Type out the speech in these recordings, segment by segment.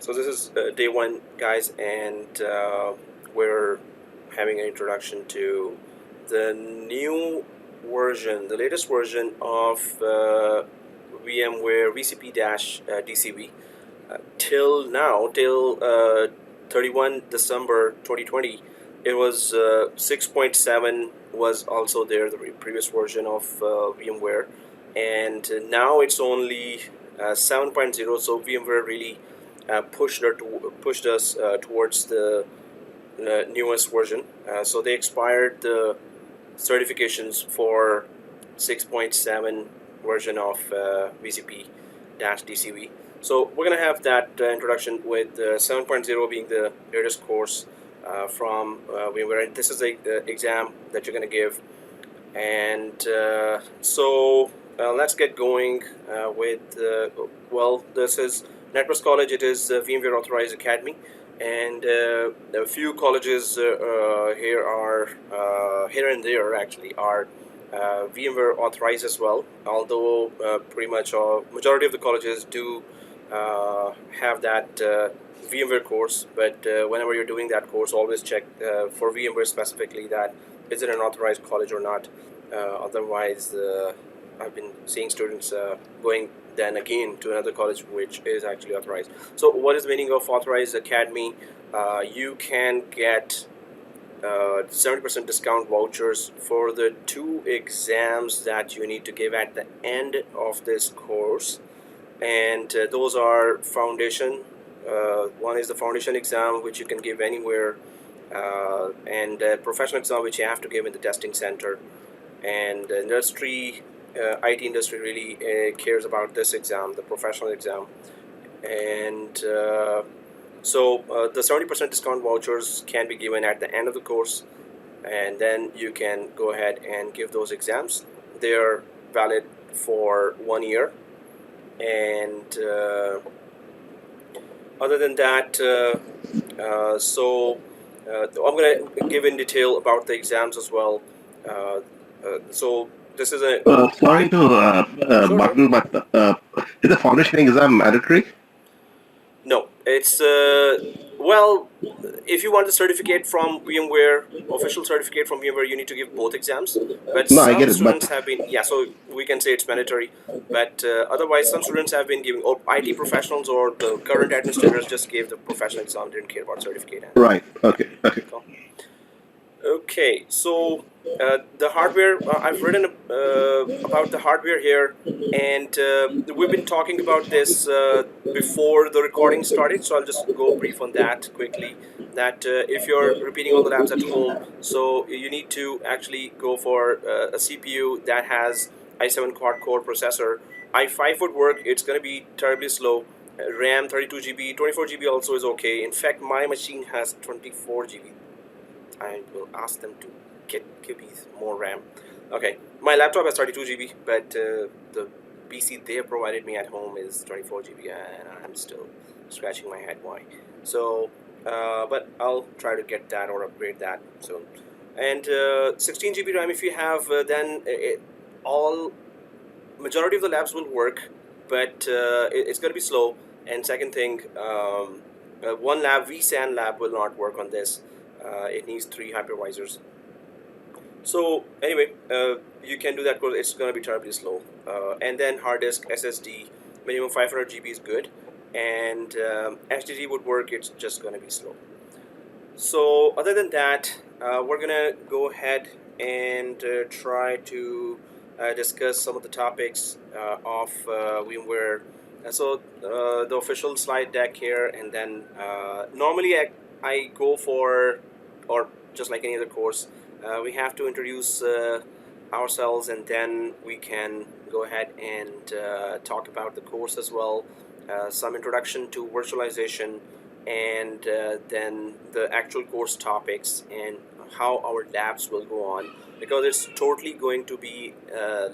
So this is day one, guys, and we're having an introduction to the new version, the latest version of VMware VCP-DCV. Till now, till 31 December 2020, it was 6.7 was also there, the previous version of VMware, and now it's only 7.0. So VMware really pushed us towards the newest version. So they expired the certifications for 6.7 version of VCP-DCV. So we're going to have that introduction with 7.0 being the latest course from VMware. And this is the exam that you're going to give. And so let's get going with, well, this is Netplus College. It is VMware Authorized Academy. And a few colleges here are, here and there actually, are VMware authorized as well, although pretty much majority of the colleges do have that VMware course. But whenever you're doing that course, always check for VMware specifically that is it an authorized college or not. Otherwise, I've been seeing students going then again to another college which is actually authorized. So what is the meaning of authorized academy? You can get 70% discount vouchers for the 2 exams that you need to give at the end of this course, and those are foundation. One is the foundation exam, which you can give anywhere, and professional exam, which you have to give in the testing center. And the industry, IT industry really cares about this exam, the professional exam. And so the 70% discount vouchers can be given at the end of the course, and then you can go ahead and give those exams. They're valid for 1 year. And other than that, I'm going to give in detail about the exams as well. So this is a sorry to button, but is the foundation exam mandatory? No, it's well, if you want the certificate from VMware, official certificate from VMware, you need to give both exams. But No, I some get it, but students have been, yeah, so we can say it's mandatory. But otherwise, some students have been giving, or IT professionals or the current administrators just gave the professional exam, didn't care about certificate. And, right, okay. cool. Okay, so the hardware, I've written about the hardware here, and we've been talking about this before the recording started, so I'll just go brief on that quickly. That if you're repeating all the labs at home, so you need to actually go for a CPU that has i7 quad-core processor. i5 would work, it's going to be terribly slow. RAM 32 GB, 24 GB also is okay. In fact, my machine has 24 GB. I will ask them to give me more RAM. Okay, my laptop has 32 GB, but the PC they have provided me at home is 24 GB, and I'm still scratching my head why. So, but I'll try to get that or upgrade that soon. And 16 GB RAM if you have, then majority of the labs will work, but it's going to be slow. And second thing, one lab, Vcsan lab, will not work on this. It needs 3 hypervisors. So anyway, you can do that because it's going to be terribly slow. And then hard disk, SSD, minimum 500 GB is good, and HDD would work. It's just going to be slow. So other than that, we're gonna go ahead and try to discuss some of the topics of VMware. So the official slide deck here, and then normally I go for, or just like any other course, we have to introduce ourselves, and then we can go ahead and talk about the course as well, some introduction to virtualization, and then the actual course topics and how our labs will go on, because it's totally going to be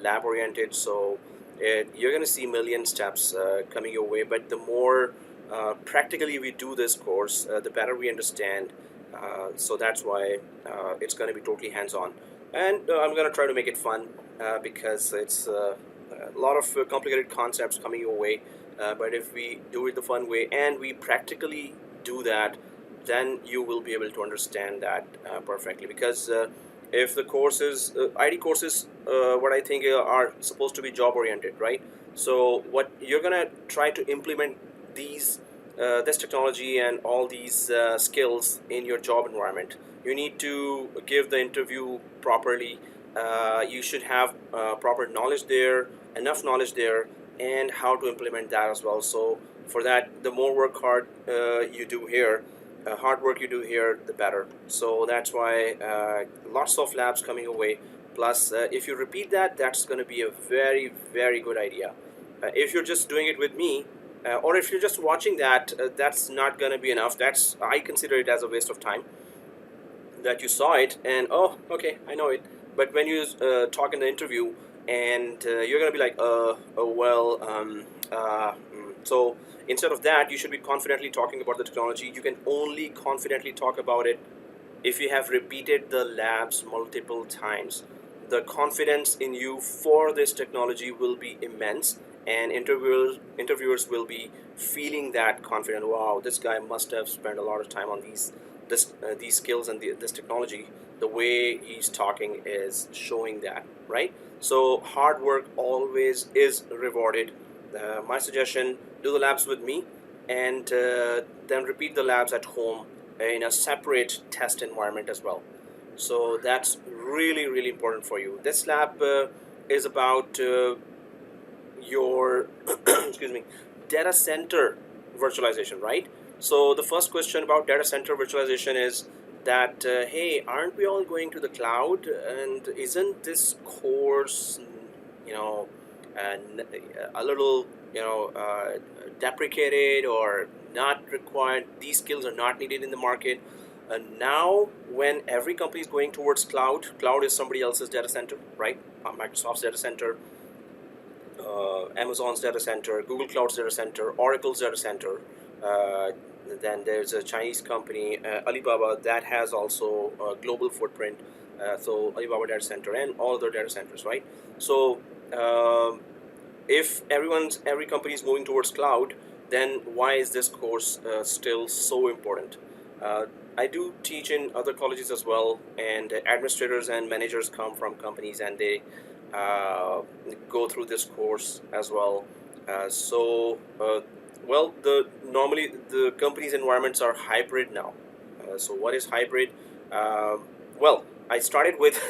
lab oriented. So you're going to see million steps coming your way, but the more practically we do this course, the better we understand. So that's why it's going to be totally hands-on, and I'm going to try to make it fun because it's a lot of complicated concepts coming your way, but if we do it the fun way and we practically do that, then you will be able to understand that perfectly. Because if the courses, ID courses, what I think are supposed to be job oriented, right? So what you're gonna try to implement this technology and all these skills in your job environment. You need to give the interview properly. You should have proper knowledge there, enough knowledge there, and how to implement that as well. So for that, the more you do here, hard work you do here, the better. So that's why lots of labs coming away. Plus, if you repeat that, that's going to be a very, very good idea. If you're just doing it with me, or if you're just watching that, that's not going to be enough. I consider it as a waste of time. That you saw it and oh, okay, I know it. But when you talk in the interview and you're going to be like, so instead of that, you should be confidently talking about the technology. You can only confidently talk about it if you have repeated the labs multiple times. The confidence in you for this technology will be immense, and interviewers will be feeling that confident. Wow, this guy must have spent a lot of time on these skills and this technology. The way he's talking is showing that, right? So hard work always is rewarded. My suggestion: do the labs with me, and then repeat the labs at home in a separate test environment as well. So that's really, really important for you. This lab is about your excuse me, data center virtualization, right? So the first question about data center virtualization is that hey, aren't we all going to the cloud, and isn't this course, you know, a little, deprecated or not required? These skills are not needed in the market. Now, when every company is going towards cloud is somebody else's data center, right? Microsoft's data center, Amazon's data center, Google Cloud's data center, Oracle's data center. Then there's a Chinese company, Alibaba, that has also a global footprint. So Alibaba data center and all other data centers, right? So if every company is moving towards cloud, then why is this course still so important? I do teach in other colleges as well, and administrators and managers come from companies and they go through this course as well. Normally the company's environments are hybrid now. So what is hybrid? I started with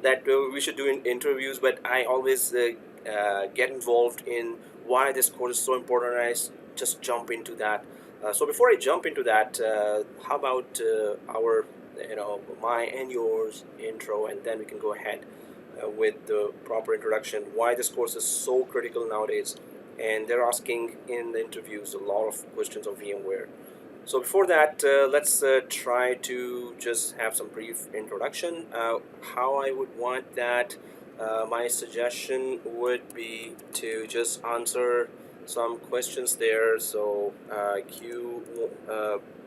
that we should do interviews, but I always get involved in why this course is so important, and I just jump into that. So before I jump into that, how about my and yours intro, and then we can go ahead with the proper introduction. Why this course is so critical nowadays, and they're asking in the interviews a lot of questions of VMware. So before that, let's try to just have some brief introduction. How I would want that, my suggestion would be to just answer some questions there. So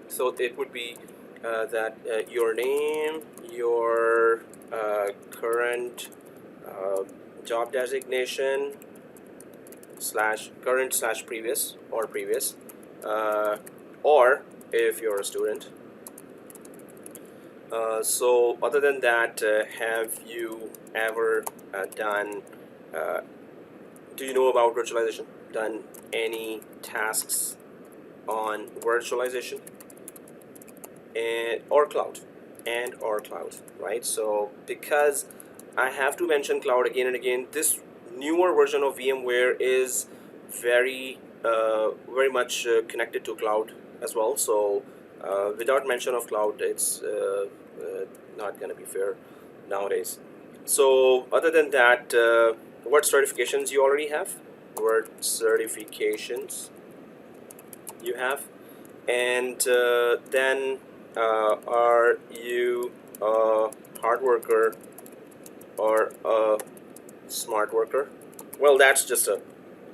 so it would be that your name, your current job designation / current / previous or previous, or if you're a student. So other than that, have you ever done, do you know about virtualization? Done any tasks on virtualization or cloud, right? So because I have to mention cloud again and again, this newer version of VMware is very much connected to cloud as well. So without mention of cloud, it's not going to be fair nowadays. So other than that, what certifications you already have? What certifications you have? And then are you a hard worker or a smart worker? Well, that's just a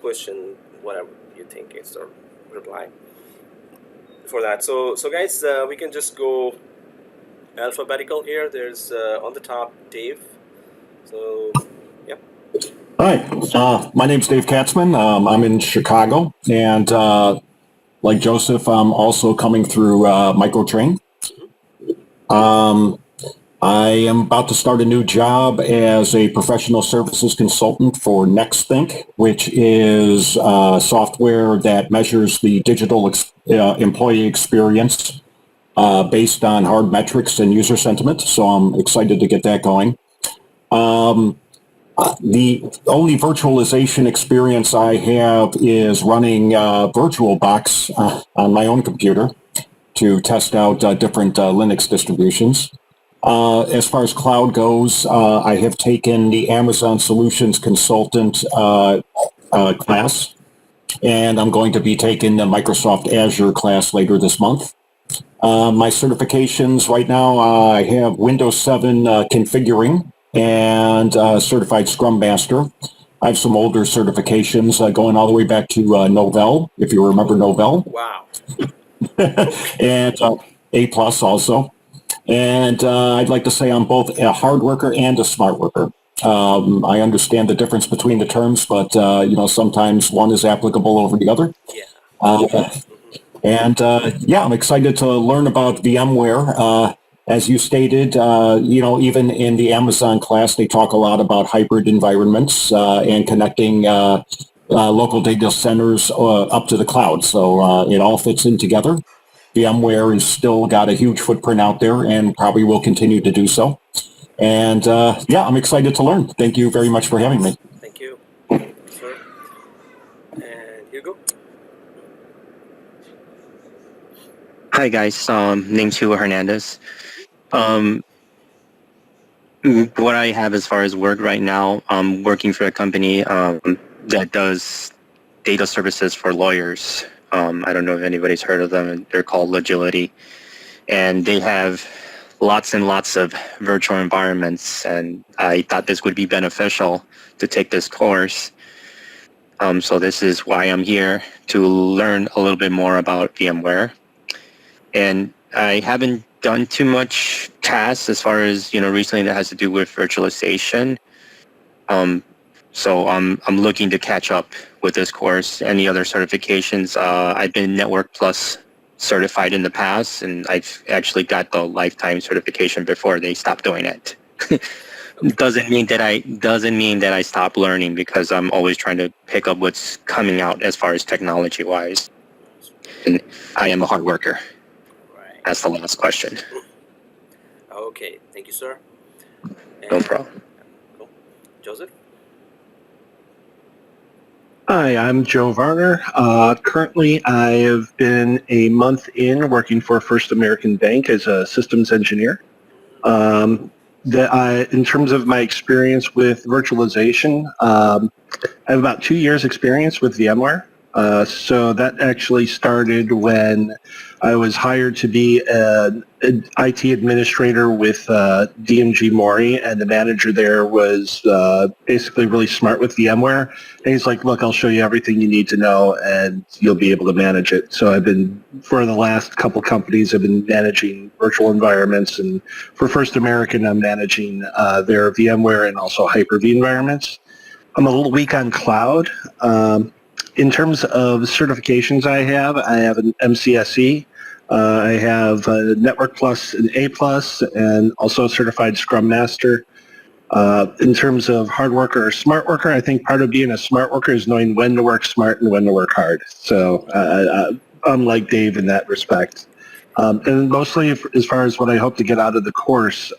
question, whatever you think is the reply for that. So guys, we can just go alphabetical here. There's on the top Dave. So yep. Hi, my name's Dave Katzman. I'm in Chicago, and like Joseph, I'm also coming through Microtrain. I am about to start a new job as a professional services consultant for NextThink, which is software that measures the digital employee experience based on hard metrics and user sentiment. So I'm excited to get that going. The only virtualization experience I have is running VirtualBox on my own computer to test out different Linux distributions. As far as cloud goes, I have taken the Amazon Solutions Consultant class, and I'm going to be taking the Microsoft Azure class later this month. My certifications right now, I have Windows 7 configuring and certified Scrum Master. I have some older certifications going all the way back to Novell, if you remember Novell. Wow. And A+ also. And I'd like to say I'm both a hard worker and a smart worker. I understand the difference between the terms, but sometimes one is applicable over the other. Yeah. And I'm excited to learn about VMware. As you stated, even in the Amazon class, they talk a lot about hybrid environments and connecting local data centers up to the cloud. So it all fits in together. VMware has still got a huge footprint out there and probably will continue to do so. And I'm excited to learn. Thank you very much for having me. Thank you, sir. And Hugo? Hi guys, name's Hugo Hernandez. What I have as far as work right now, I'm working for a company that does data services for lawyers. I don't know if anybody's heard of them. They're called Logility. And they have lots and lots of virtual environments. And I thought this would be beneficial to take this course. So this is why I'm here, to learn a little bit more about VMware. And I haven't done too much tasks as far as, recently that has to do with virtualization. So I'm looking to catch up with this course. Any other certifications? I've been Netplus certified in the past, and I've actually got the lifetime certification before they stopped doing it. Doesn't mean that I stop learning, because I'm always trying to pick up what's coming out as far as technology wise. And I am a hard worker. That's the last question. Okay, thank you, sir. No problem. Cool. Joseph? Hi, I'm Joe Varner. Currently, I have been a month in working for First American Bank as a systems engineer. In terms of my experience with virtualization, I have about 2 years experience with VMware. So that actually started when I was hired to be an IT administrator with DMG Mori, and the manager there was basically really smart with VMware. And he's like, look, I'll show you everything you need to know, and you'll be able to manage it. So I've been, for the last couple companies, I've been managing virtual environments, and for First American, I'm managing their VMware and also Hyper-V environments. I'm a little weak on cloud. In terms of certifications I have an MCSE, I have a Netplus and A+, and also a certified Scrum Master. In terms of hard worker or smart worker, I think part of being a smart worker is knowing when to work smart and when to work hard. So unlike Dave in that respect. And mostly as far as what I hope to get out of the course,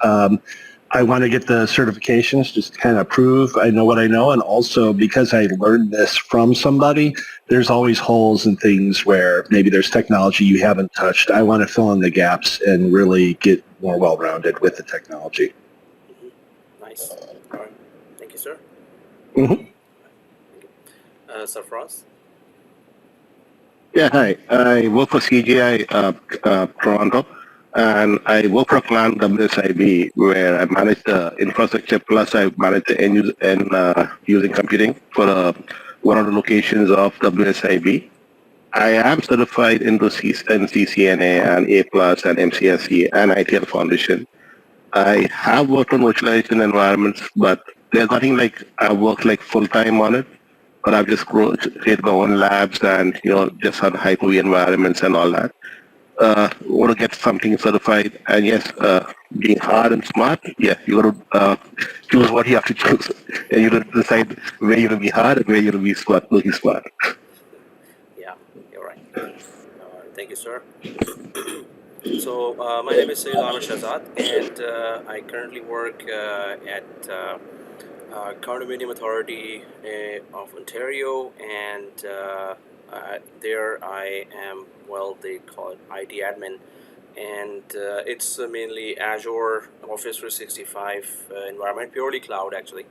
I want to get the certifications just to kind of prove I know what I know. And also because I learned this from somebody, there's always holes and things where maybe there's technology you haven't touched. I want to fill in the gaps and really get more well-rounded with the technology. Nice. All right. Thank you, sir. Sir Frost? Yeah, hi. I work for CGI Toronto, and I work for a client WSIB, where I manage the infrastructure, plus I manage the end user and using computing for one of the locations of WSIB. I am certified into CCNA and A+ and MCSE and ITL Foundation. I have worked on virtualization environments, but there's nothing like I work like full time on it, but I've just created my own labs and just on Hyper-V environments and all that. Want to get something certified, and yes, being hard and smart, yeah, you got to choose what you have to choose, and you got to decide where you're going to be hard and where you're going to be smart, looking smart. Yeah, you're right. Thank you, sir. So my name is Amir, and I currently work at Condominium Authority of Ontario, and there I am, well, they call it IT admin, and it's mainly Azure Office 365 environment, purely cloud actually.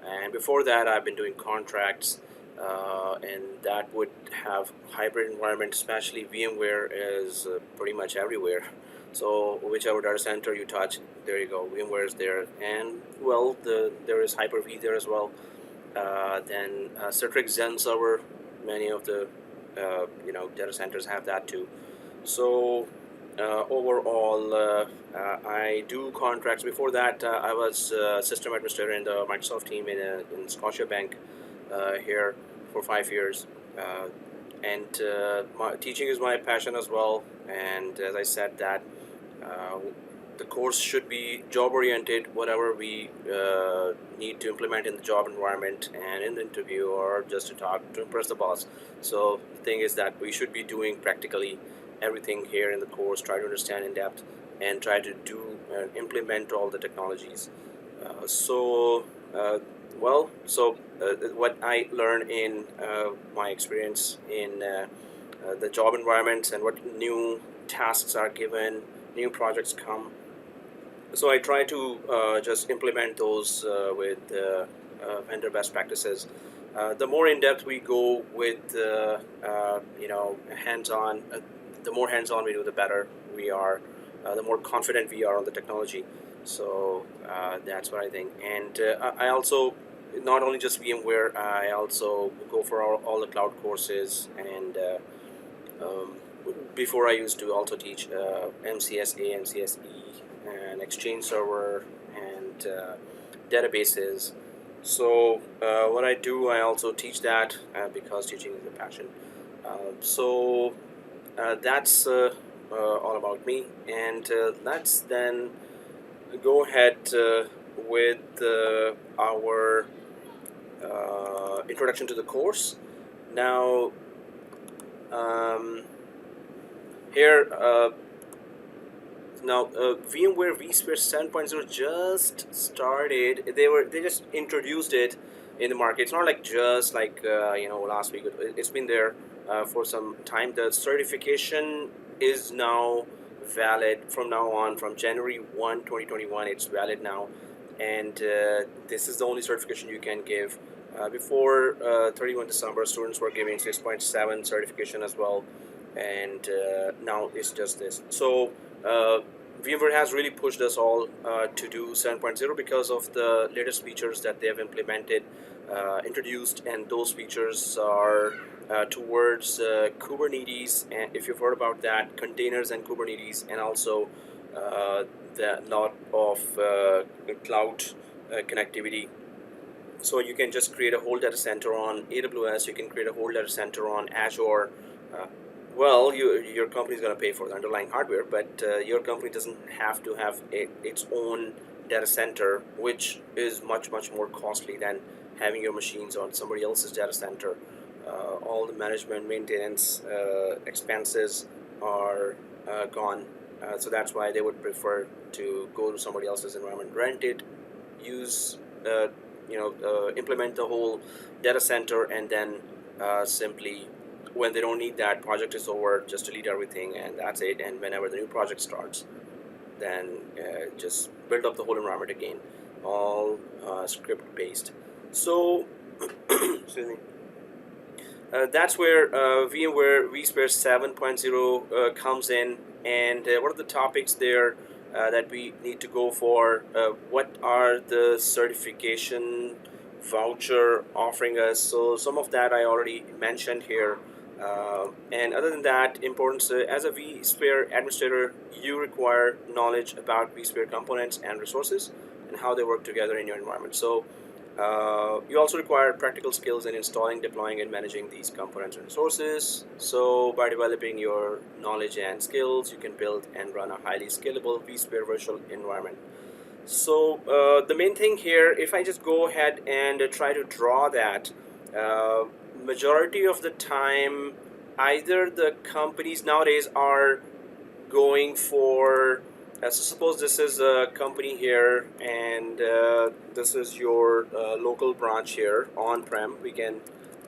And before that, I've been doing contracts, and that would have hybrid environment, especially VMware is pretty much everywhere. So whichever data center you touch, there you go, VMware is there. And well, there is Hyper-V there as well. Then Citrix Zen Server, many of the data centers have that too. So overall, I do contracts. Before that, I was system administrator in the Microsoft team in Scotiabank here for 5 years. And teaching is my passion as well. And as I said, that the course should be job oriented, whatever we need to implement in the job environment and in the interview, or just to talk to impress the boss. So the thing is that we should be doing practically everything here in the course, try to understand in depth and try to do implement all the technologies. What I learned in my experience in the job environments and what new tasks are given, new projects come. So I try to just implement those with vendor best practices. The more in depth we go with hands-on, the more hands-on we do, the better we are, the more confident we are on the technology. So that's what I think. And I also, not only just VMware, I also go for all the cloud courses. And before I used to also teach MCSA, MCSE, and Exchange Server, and databases. So what I do, I also teach that because teaching is a passion. That's all about me, and let's then go ahead with our introduction to the course. Now, here, VMware Vsphere 7.0 just started. They just introduced it in the market. It's not like just like last week. It's been there for some time. The certification is now valid from now on, from January 1, 2021. It's valid now, and this is the only certification you can give. Before 31 December, students were giving 6.7 certification as well, and now it's just this. So VMware has really pushed us all to do 7.0 because of the latest features that they have implemented, introduced, and those features are towards Kubernetes, and if you've heard about that, containers and Kubernetes, and also the lot of cloud connectivity. So you can just create a whole data center on AWS, you can create a whole data center on Azure. Your company is going to pay for the underlying hardware, but your company doesn't have to have its own data center, which is much more costly than having your machines on somebody else's data center. All the management, maintenance expenses are gone. So that's why they would prefer to go to somebody else's environment, rent it, use, implement the whole data center, and then simply, when they don't need that project is over, just delete everything, and that's it. And whenever the new project starts, then just build up the whole environment again, all script based. So excuse me. That's where VMware Vsphere 7.0 comes in, and what are the topics there that we need to go for? What are the certification voucher offering us? So some of that I already mentioned here. And other than that, importance as a vSphere administrator, you require knowledge about vSphere components and resources and how they work together in your environment. So You also require practical skills in installing, deploying, and managing these components and resources. So by developing your knowledge and skills, you can build and run a highly scalable vSphere virtual environment. So the main thing here, if I just go ahead and try to draw that, majority of the time, either the companies nowadays are going for, so suppose this is a company here, and this is your local branch here, on-prem. We can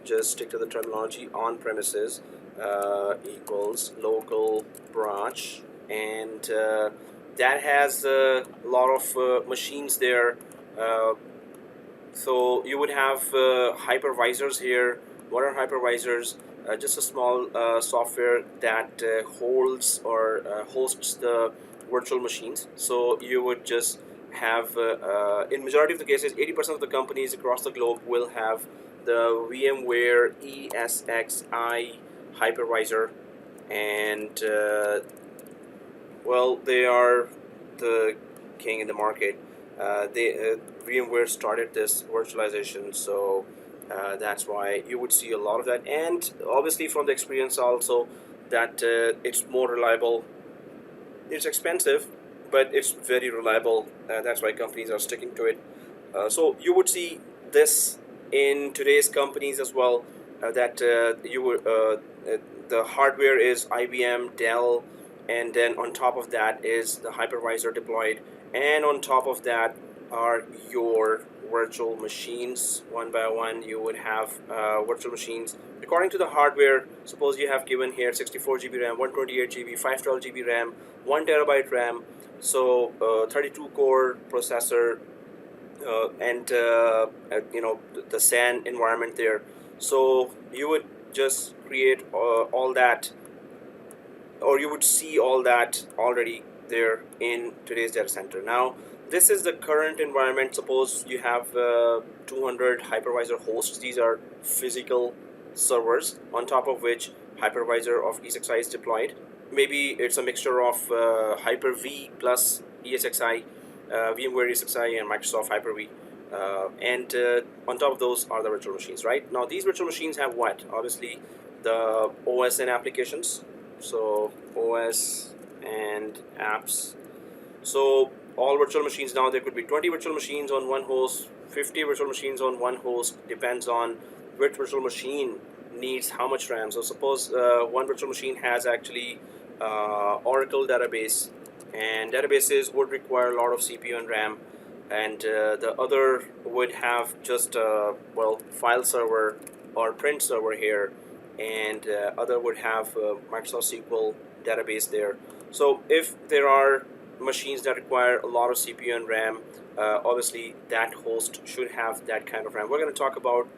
just stick to the terminology on-premises equals local branch, and that has a lot of machines there. So you would have hypervisors here. What are hypervisors? Just a small software that holds or hosts the virtual machines. So you would just have, in majority of the cases, 80% of the companies across the globe will have the VMware Esxi Hypervisor, and well, they are the king in the market. VMware started this virtualization, so that's why you would see a lot of that, and obviously from the experience also that it's more reliable. It's expensive, but it's very reliable. That's why companies are sticking to it. So you would see this in today's companies as well, that you would the hardware is IBM, Dell, and then on top of that is the hypervisor deployed, and on top of that are your virtual machines. One by one you would have virtual machines according to the hardware. Suppose you have given here 64 GB RAM, 128 GB, 512 GB RAM, 1 terabyte RAM, so 32 core processor, and you know, the SAN environment there. So you would just create all that, or you would see all that already there in today's data center. Now this is the current environment. Suppose you have 200 hypervisor hosts. These are physical servers on top of which hypervisor of Esxi is deployed. Maybe it's a mixture of Hyper-V plus Esxi, VMware Esxi, and Microsoft Hyper-V. And on top of those are the virtual machines, right? Now these virtual machines have what? Obviously the OS and applications. So OS and apps. So all virtual machines now, there could be 20 virtual machines on one host, 50 virtual machines on one host, depends on which virtual machine needs how much RAM. So suppose one virtual machine has actually Oracle database, and databases would require a lot of CPU and RAM, and the other would have just well, file server or print server here, and other would have Microsoft SQL database there. So if there are machines that require a lot of CPU and RAM, obviously that host should have that kind of RAM. We're going to talk about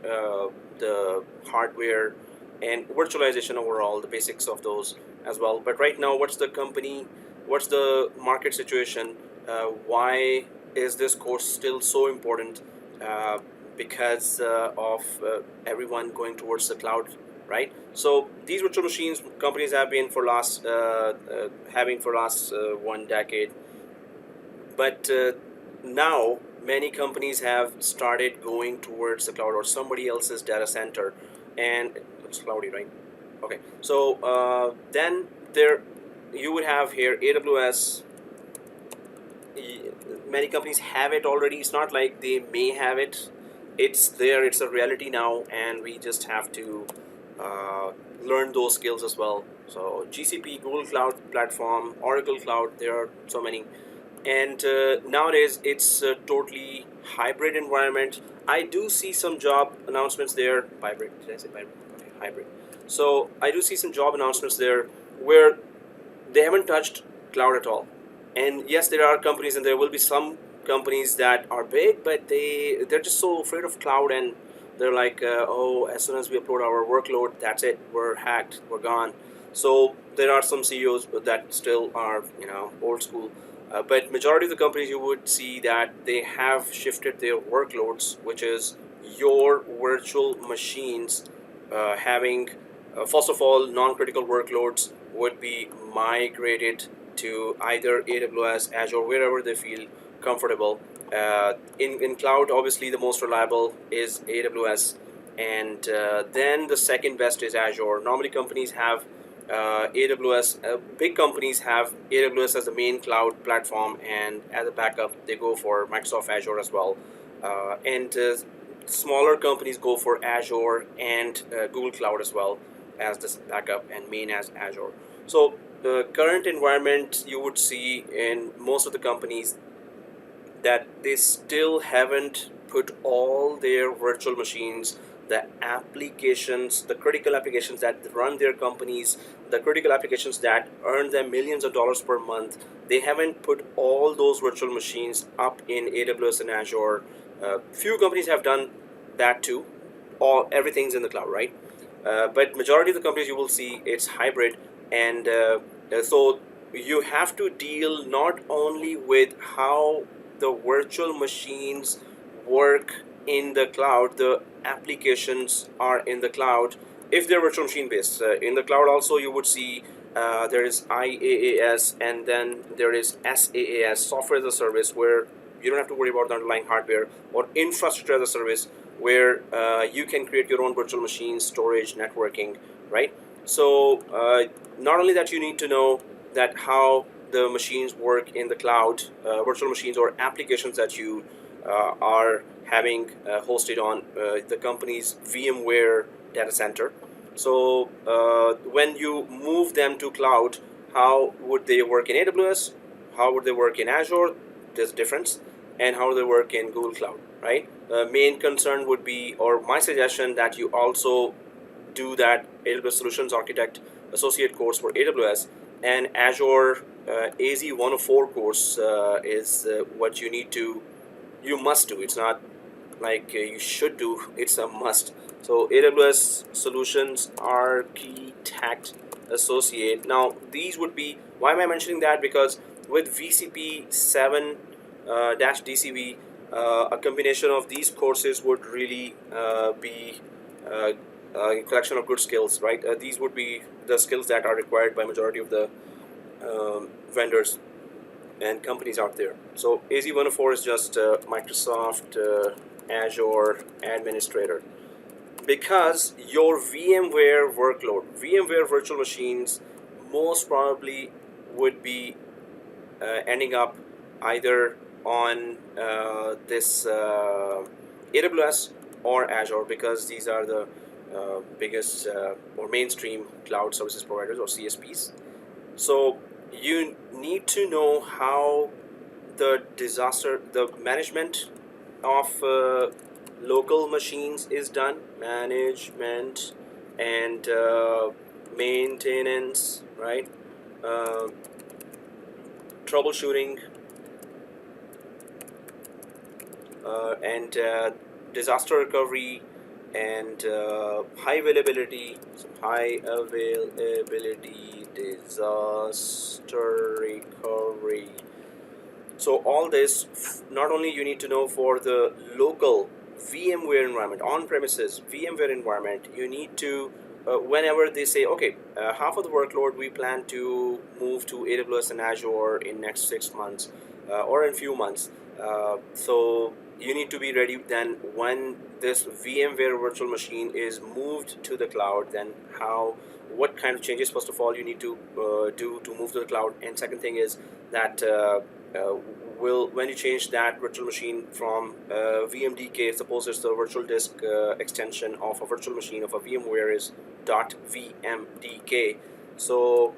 the hardware and virtualization overall, the basics of those as well. But right now, what's the market situation? Why is this course still so important? Because of everyone going towards the cloud, right? So these virtual machines companies have been for last having for last 1 decade, but now many companies have started going towards the cloud or somebody else's data center, and it's cloudy, right? Okay, so then there you would have here AWS. Many companies have it already. It's not like they may have it. It's there. It's a reality now, and we just have to learn those skills as well. So GCP, Google Cloud Platform, Oracle Cloud, there are so many. And nowadays it's a totally hybrid environment. I do see some job announcements there. Hybrid, did I say hybrid? Okay, hybrid. So I do see some job announcements there where they haven't touched cloud at all. And yes, there are companies, and there will be some companies that are big, but they're just so afraid of cloud, and they're like, oh, as soon as we upload our workload, that's it, we're hacked, we're gone. So there are some CEOs that still are, you know, old school. But majority of the companies, you would see that they have shifted their workloads, which is your virtual machines having, first of all, non-critical workloads would be migrated to either AWS, Azure, wherever they feel comfortable. In cloud, obviously the most reliable is AWS, and then the second best is Azure. Normally companies have AWS, big companies have AWS as the main cloud platform, and as a backup they go for Microsoft Azure as well, and smaller companies go for Azure and Google Cloud as well as this backup, and main as Azure. So the current environment, you would see in most of the companies that they still haven't put all their virtual machines, the applications, the critical applications that run their companies, the critical applications that earn them millions of dollars per month, they haven't put all those virtual machines up in AWS and Azure. Few companies have done that too. Everything's in the cloud, right? But majority of the companies you will see it's hybrid, and so you have to deal not only with how the virtual machines work in the cloud, the applications are in the cloud if they're virtual machine based. In the cloud also you would see there is IaaS, and then there is SaaS, software as a service, where you don't have to worry about the underlying hardware, or infrastructure as a service, where you can create your own virtual machines, storage, networking, right? So not only that, you need to know that how the machines work in the cloud, virtual machines or applications that you are having hosted on the company's VMware data center. So when you move them to cloud, how would they work in AWS? How would they work in Azure? There's a difference. And how do they work in Google Cloud, right? Main concern would be, or my suggestion, that you also do that AWS Solutions Architect Associate course for AWS, and Azure AZ-104 course is what you must do. It's not like you should do, it's a must. So AWS Solutions Architect Associate. Now these would be, why am I mentioning that? Because with VCP7 DCV, a combination of these courses would really be a collection of good skills, right? These would be the skills that are required by majority of the vendors and companies out there. So AZ-104 is just Microsoft Azure Administrator. Because your VMware workload, VMware virtual machines, most probably would be ending up either on this AWS or Azure, because these are the biggest or mainstream cloud services providers, or CSPs. So you need to know how the management of local machines is done, management and maintenance, right? Troubleshooting and disaster recovery, and high availability disaster recovery. So all this, not only you need to know for the local VMware environment, on-premises VMware environment, you need to whenever they say, okay, half of the workload we plan to move to AWS and Azure in next 6 months or in few months, so you need to be ready then when this VMware virtual machine is moved to the cloud. Then what kind of changes first of all you need to do to move to the cloud, and second thing is that when you change that virtual machine from VMDK, suppose it's the virtual disk extension of a virtual machine of a VMware is .vmdk. So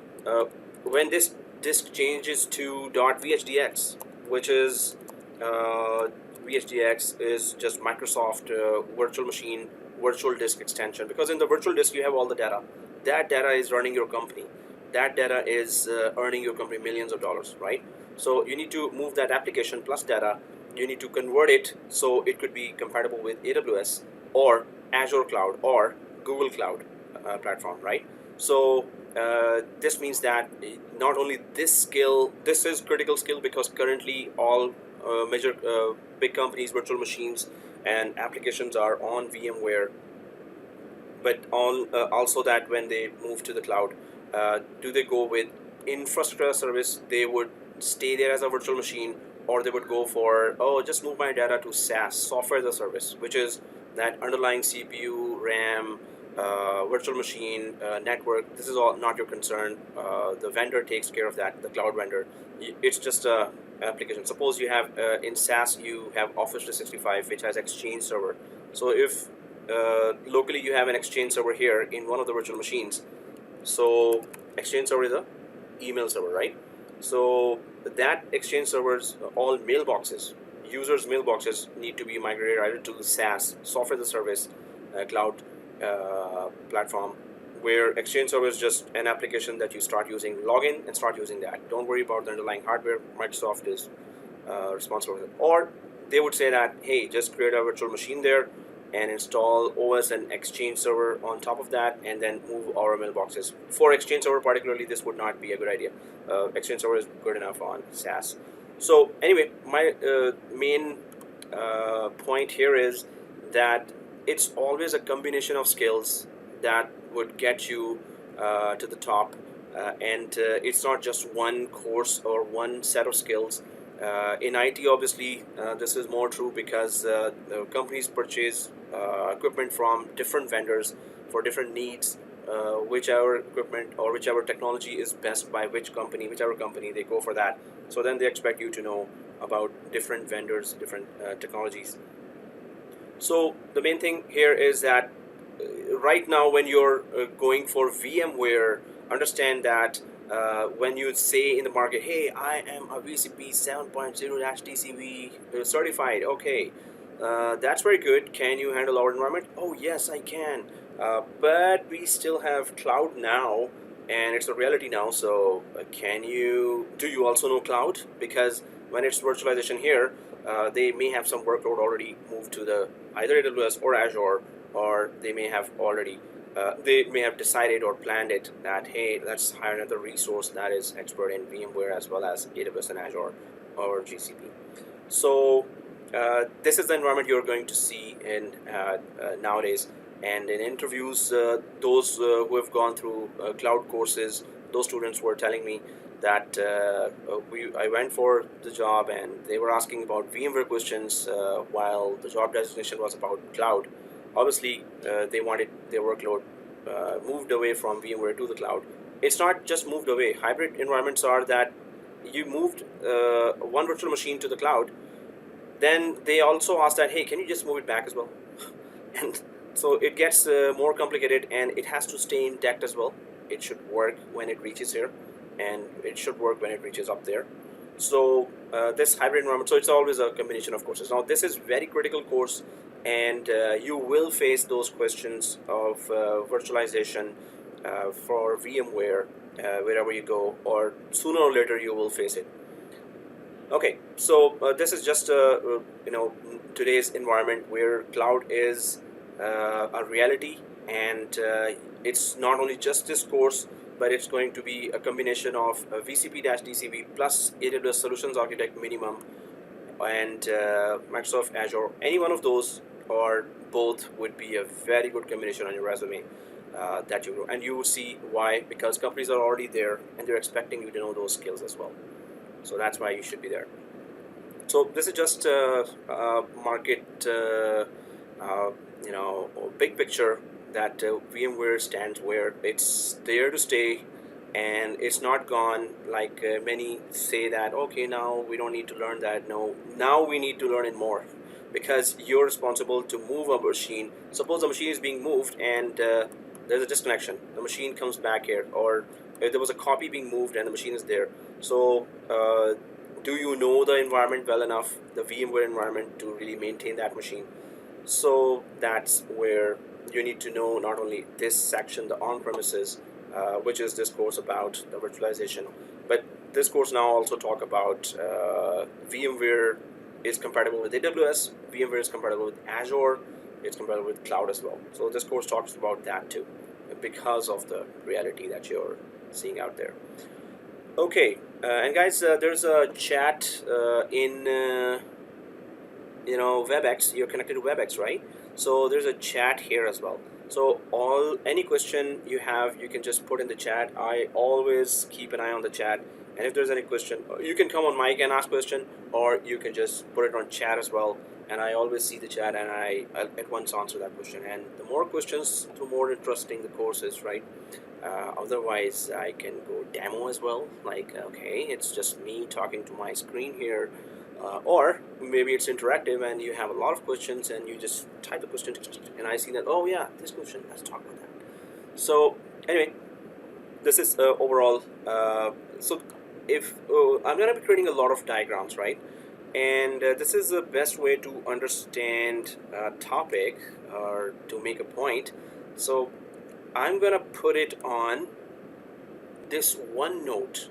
when this disk changes to .vhdx, which is VHDX is just Microsoft virtual machine virtual disk extension, because in the virtual disk you have all the data. That data is running your company. That data is earning your company millions of dollars, right? So you need to move that application plus data. You need to convert it so it could be compatible with AWS or Azure Cloud or Google Cloud platform, right? So this means that not only this is critical skill, because currently all major big companies, virtual machines and applications are on VMware, but also that when they move to the cloud, do they go with infrastructure service? They would stay there as a virtual machine, or they would go for, oh, just move my data to SaaS, software as a service, which is that underlying CPU, RAM, virtual machine, network. This is all not your concern. The vendor takes care of that, the cloud vendor. It's just a application. Suppose you have in SaaS you have Office 365, which has Exchange server. So if locally you have an Exchange server here in one of the virtual machines, so Exchange server is a email server, right? So that Exchange servers, all mailboxes, users' mailboxes need to be migrated either to the SaaS, software as a service, cloud platform, where Exchange server is just an application that you start using, log in and start using that. Don't worry about the underlying hardware. Microsoft is responsible for it. Or they would say that, hey, just create a virtual machine there and install OS and Exchange server on top of that, and then move our mailboxes. For Exchange server particularly, this would not be a good idea. Exchange server is good enough on SaaS. So anyway, my main point here is that it's always a combination of skills that would get you to the top, and it's not just one course or one set of skills. In IT, obviously, this is more true because the companies purchase equipment from different vendors for different needs. Whichever equipment or whichever technology is best by whichever company, they go for that. So then they expect you to know about different vendors, different technologies. So the main thing here is that right now when you're going for VMware, understand that when you say in the market, hey, I am a VCP7.0-DCV certified, okay, that's very good. Can you handle our environment? Oh yes, I can. But we still have cloud now, and it's a reality now. So do you also know cloud? Because when it's virtualization here, they may have some workload already moved to the either AWS or Azure, or they may have already they may have decided or planned it that, hey, let's hire another resource that is expert in VMware as well as AWS and Azure or GCP. So this is the environment you're going to see in nowadays. And in interviews, those who have gone through cloud courses, those students were telling me that I went for the job and they were asking about VMware questions while the job designation was about cloud. Obviously, they wanted their workload moved away from VMware to the cloud. It's not just moved away. Hybrid environments are that you moved one virtual machine to the cloud, then they also ask that, hey, can you just move it back as well? And so it gets more complicated, and it has to stay intact as well. It should work when it reaches here, and it should work when it reaches up there. So this hybrid environment, so it's always a combination of courses. Now this is very critical course, and you will face those questions of virtualization for VMware wherever you go, or sooner or later you will face it. Okay, so this is just today's environment where cloud is a reality, and it's not only just this course, but it's going to be a combination of VCP-DCV plus AWS Solutions Architect minimum and Microsoft Azure. Any one of those or both would be a very good combination on your resume that you know, and you will see why, because companies are already there and they're expecting you to know those skills as well. So that's why you should be there. So this is just market, big picture that VMware stands where it's there to stay, and it's not gone like many say that, okay, now we don't need to learn that. No, now we need to learn it more, because you're responsible to move a machine. Suppose the machine is being moved and there's a disconnection. The machine comes back here, or if there was a copy being moved and the machine is there. So do you know the environment well enough, the VMware environment, to really maintain that machine? So that's where you need to know not only this section, the on-premises, which is this course about the virtualization, but this course now also talk about VMware is compatible with AWS, VMware is compatible with Azure, it's compatible with cloud as well. So this course talks about that too, because of the reality that you're seeing out there. Okay, and guys, there's a chat in WebEx. You're connected to WebEx, right? So there's a chat here as well. So any question you have, you can just put in the chat. I always keep an eye on the chat, And if there's any question, you can come on mic and ask question, or you can just put it on chat as well. And I always see the chat, and I'll at once answer that question. And the more questions, the more interesting the course is, right? Otherwise, I can go demo as well. Like, okay, it's just me talking to my screen here. Or maybe it's interactive and you have a lot of questions and you just type the question and I see that, oh yeah, this question, let's talk about that. So anyway, this is overall. So if I'm going to be creating a lot of diagrams, right? And this is the best way to understand a topic or to make a point. So I'm going to put it on this OneNote.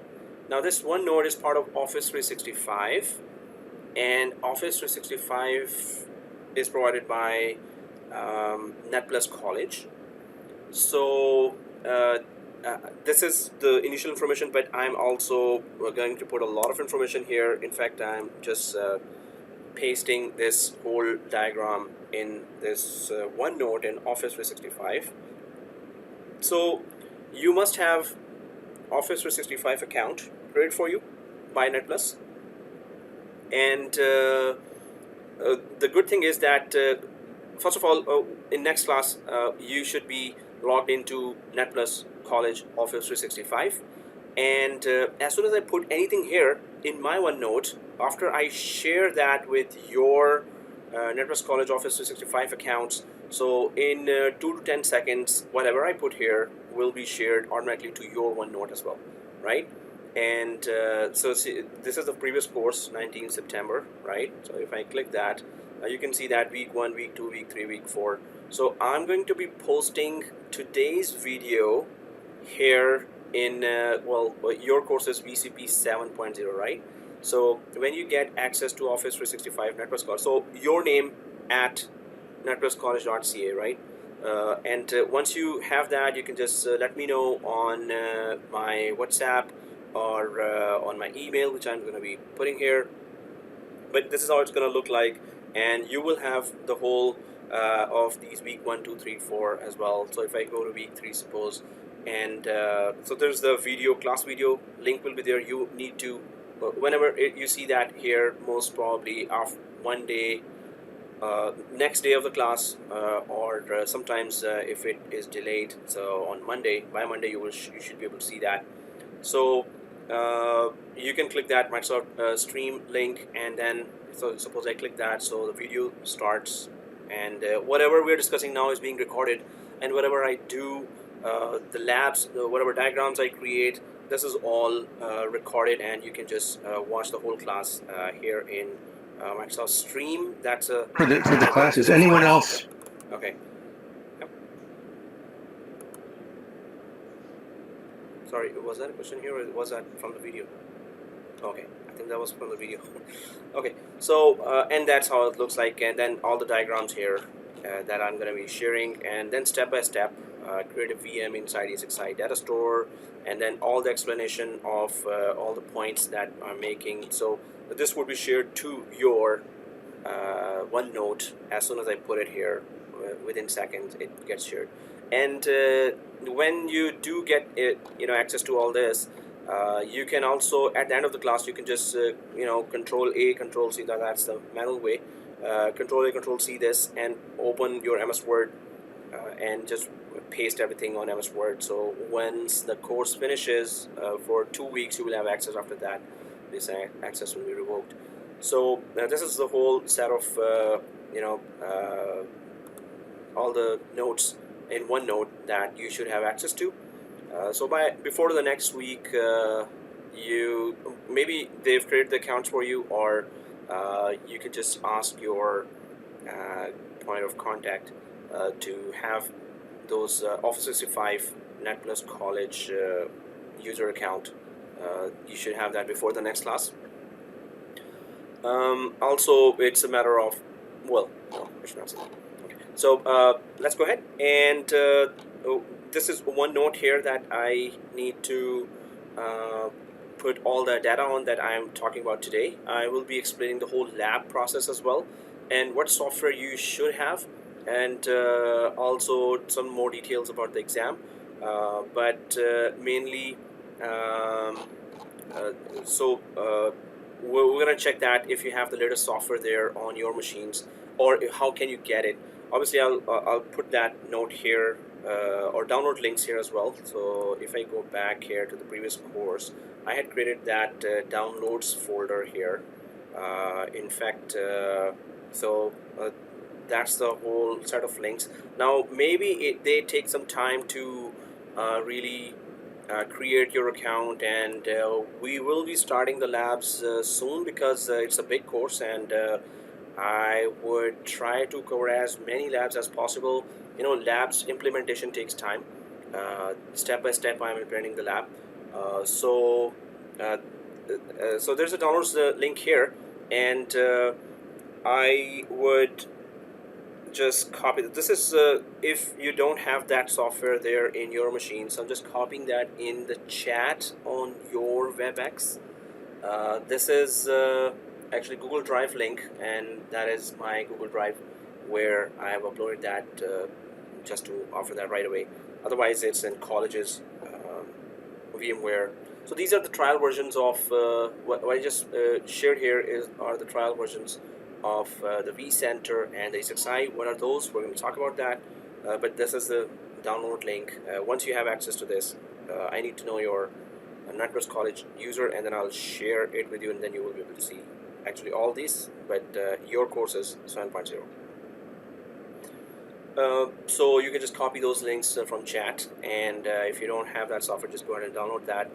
Now this OneNote is part of Office 365. And Office 365 is provided by Netplus College. So this is the initial information, but I'm also going to put a lot of information here. In fact, I'm just pasting this whole diagram in this OneNote in Office 365. So you must have Office 365 account created for you by Netplus. And the good thing is that first of all, in next class you should be logged into Netplus College Office 365, and as soon as I put anything here in my OneNote, after I share that with your Netplus College Office 365 accounts, so in 2 to 10 seconds, whatever I put here will be shared automatically to your OneNote as well, right? And so see, this is the previous course, 19 September, right? So if I click that, you can see that week 1, week 2, week 3, week 4. So I'm going to be posting today's video here in, well, your course is VCP7.0, right? So when you get access to Office 365 Netplus College, so your name at netpluscollege.ca, right? And once you have that, you can just let me know on my WhatsApp or on my email, which I'm going to be putting here. But this is how it's going to look like, and you will have the whole of these week 1, 2, 3, 4 as well. So if I go to week 3, suppose, and so there's the video, class video link will be there. You need to, whenever you see that here, most probably after one day, next day of the class, or sometimes if it is delayed, so on Monday, by Monday you should be able to see that. So you can click that Microsoft stream link, and then so suppose I click that, so the video starts, and whatever we're discussing now is being recorded, and whatever I do, the labs, whatever diagrams I create, this is all recorded, and you can just watch the whole class here in Microsoft Stream. That's a for the classes. Anyone else? Okay. Yep. Sorry, was that a question here, or was that from the video? Okay, I think that was from the video. Okay, so and that's how it looks like, and then all the diagrams here that I'm going to be sharing, and then step by step create a VM inside Esxi data store, and then all the explanation of all the points that I'm making. So this would be shared to your OneNote as soon as I put it here. Within seconds it gets shared, and when you do get it, access to all this, you can also, at the end of the class, you can just Control A, Control C. That's the manual way. Control A, Control C this, and open your MS Word and just paste everything on MS Word. So once the course finishes, for 2 weeks you will have access. After that, this access will be revoked. So this is the whole set of all the notes in OneNote that you should have access to. So before the next week, you maybe they've created the accounts for you, or you could just ask your point of contact to have those Office 365 Netplus College user account. You should have that before the next class. Also, it's a matter of, well, no, I should not say that. Okay. So let's go ahead, and this is one note here that I need to put all the data on that I'm talking about today. I will be explaining the whole lab process as well, and what software you should have, and also some more details about the exam, but mainly we're going to check that if you have the latest software there on your machines, or how can you get it. Obviously, I'll put that note here, or download links here as well. So if I go back here to the previous course, I had created that downloads folder here. In fact, that's the whole set of links. Now maybe they take some time to really create your account, and we will be starting the labs soon, because it's a big course, and I would try to cover as many labs as possible. You know, labs implementation takes time. Step by step I'm implementing the lab. So there's a downloads link here, and I would just copy this. This is if you don't have that software there in your machine, so I'm just copying that in the chat on your WebEx. This is actually Google Drive link, and that is my Google Drive where I have uploaded that just to offer that right away. Otherwise it's in colleges VMware. So these are the trial versions of what I just shared here are the trial versions of the Vcenter and the Esxi. What are those? We're going to talk about that. But this is the download link. Once you have access to this, I need to know your Netplus college user, and then I'll share it with you, and then you will be able to see actually all these, but your course is 7.0. So you can just copy those links from chat, and if you don't have that software, just go ahead and download that.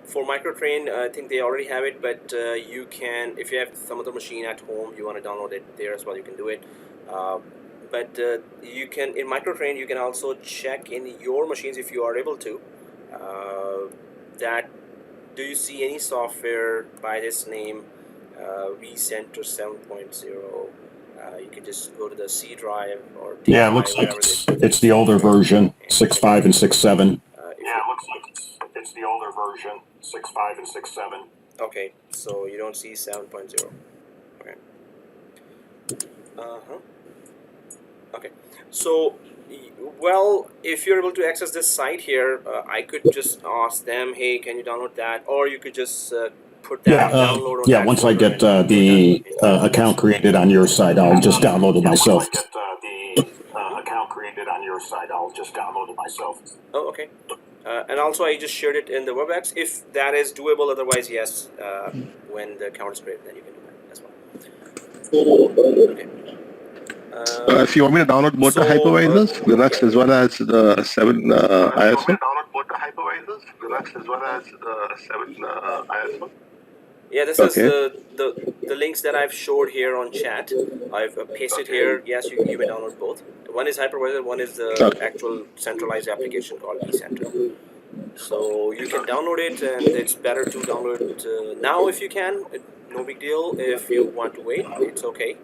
For Microtrain, I think they already have it, but you can, if you have some other machine at home, you want to download it there as well, you can do it. But you can, in Microtrain, you can also check in your machines, if you are able to, that do you see any software by this name, Vcenter 7.0. You can just go to the C drive or D yeah, drive, it looks like whatever it's the older version, 6.5 and 6.7. Yeah, it looks like it's the older version, 6.5 and 6.7. Okay, so you don't see 7.0. Okay. Okay. So, well, if you're able to access this site here, I could just ask them, hey, can you download that? Or you could just put that download on that once I folder get and the account created on your side, I'll just download it myself. Oh, okay. And also, I just shared it in the WebEx. If that is doable, otherwise, yes, when the account is created, then you can do that as well. Okay. If you want me to download both the hypervisors, Linux as well as the 7 ISO. Yeah, this is the links that I've showed here on chat. I've pasted here. Yes, you may download both. One is hypervisor, one is the actual centralized application called Vcenter. So you can download it, and it's better to download it now if you can. No big deal. If you want to wait, it's okay.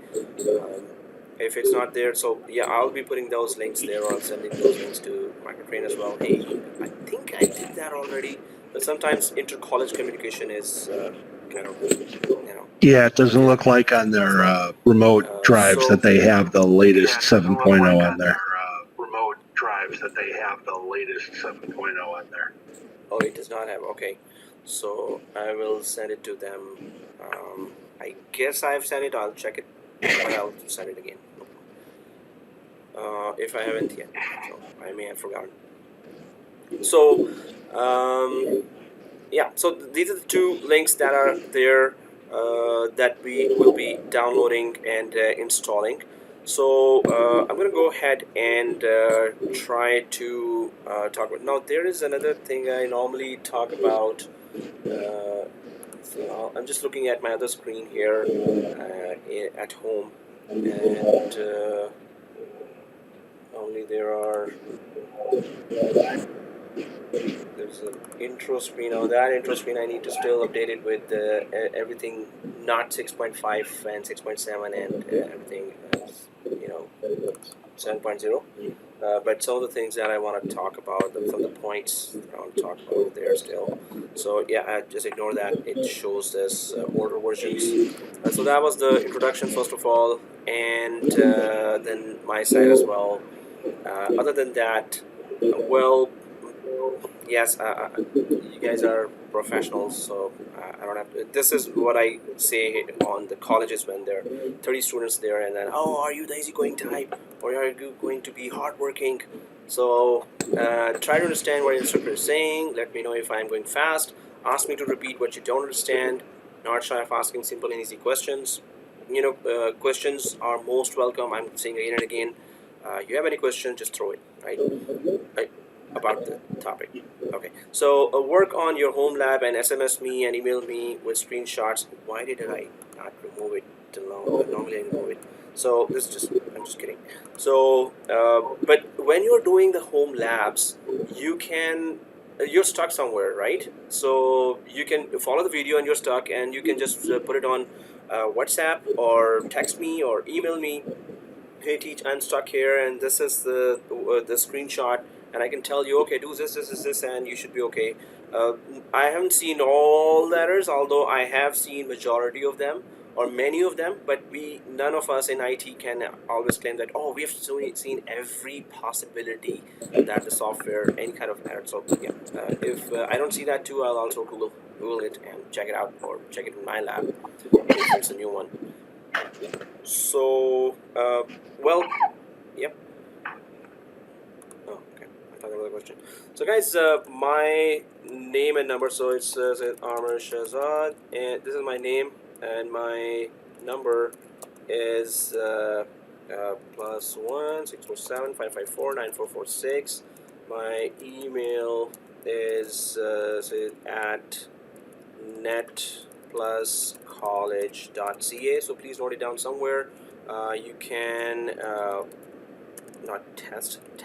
If it's not there, so yeah, I'll be putting those links there, or I'll sending those links to Microtrain as well. Hey, I think I did that already, but sometimes inter-college communication is kind of, you know. Yeah, it doesn't look like on their remote drives that they have the latest 7.0 on there. Oh, it does not have. Okay, so I will send it to them. I guess I've sent it. I'll check it, but I'll send it again. If I haven't yet, so I may have forgotten. So, yeah. So these are the two links that are there that we will be downloading and installing. So I'm going to go ahead and try to talk about. Now there is another thing I normally talk about. So I'm just looking at my other screen here at home, and only there's an intro screen. Now that intro screen I need to still update it with everything not 6.5 and 6.7 and everything, you know, 7.0. But some of the things that I want to talk about, some of the points I want to talk about there still. So yeah, just ignore that. It shows this older versions. So that was the introduction first of all, and then my side as well. Other than that, well, yes, you guys are professionals, so I don't have to. This is what I say on the colleges when there are 30 students there, and then, oh, are you the easygoing type, or are you going to be hardworking? So try to understand what the instructor is saying. Let me know if I'm going fast. Ask me to repeat what you don't understand. Not shy of asking simple and easy questions. Questions are most welcome. I'm saying again and again. You have any question, just throw it, right? About the topic. Okay, so work on your home lab and SMS me and email me with screenshots. Why did I not remove it till now? Normally I remove it. So this is just, I'm just kidding. So, but when you're doing the home labs, you can, you're stuck somewhere, right? So you can follow the video and you're stuck, and you can just put it on WhatsApp or text me or email me. Hey, teach, I'm stuck here, and this is the screenshot, and I can tell you, okay, do this, and you should be okay. I haven't seen all the errors, although I have seen majority of them or many of them, but none of us in IT can always claim that, oh, we have seen every possibility that the software, any kind of error. So yeah, if I don't see that too, I'll also Google it and check it out, or check it in my lab if it's a new one. So, well, yep. Oh, okay. I thought there was a question. So, guys, my name and number. So it says Amir Shahzad, and this is my name, and my number is +1 647 554 9446. My email is at netpluscollege.ca, so please note it down somewhere. You can not text /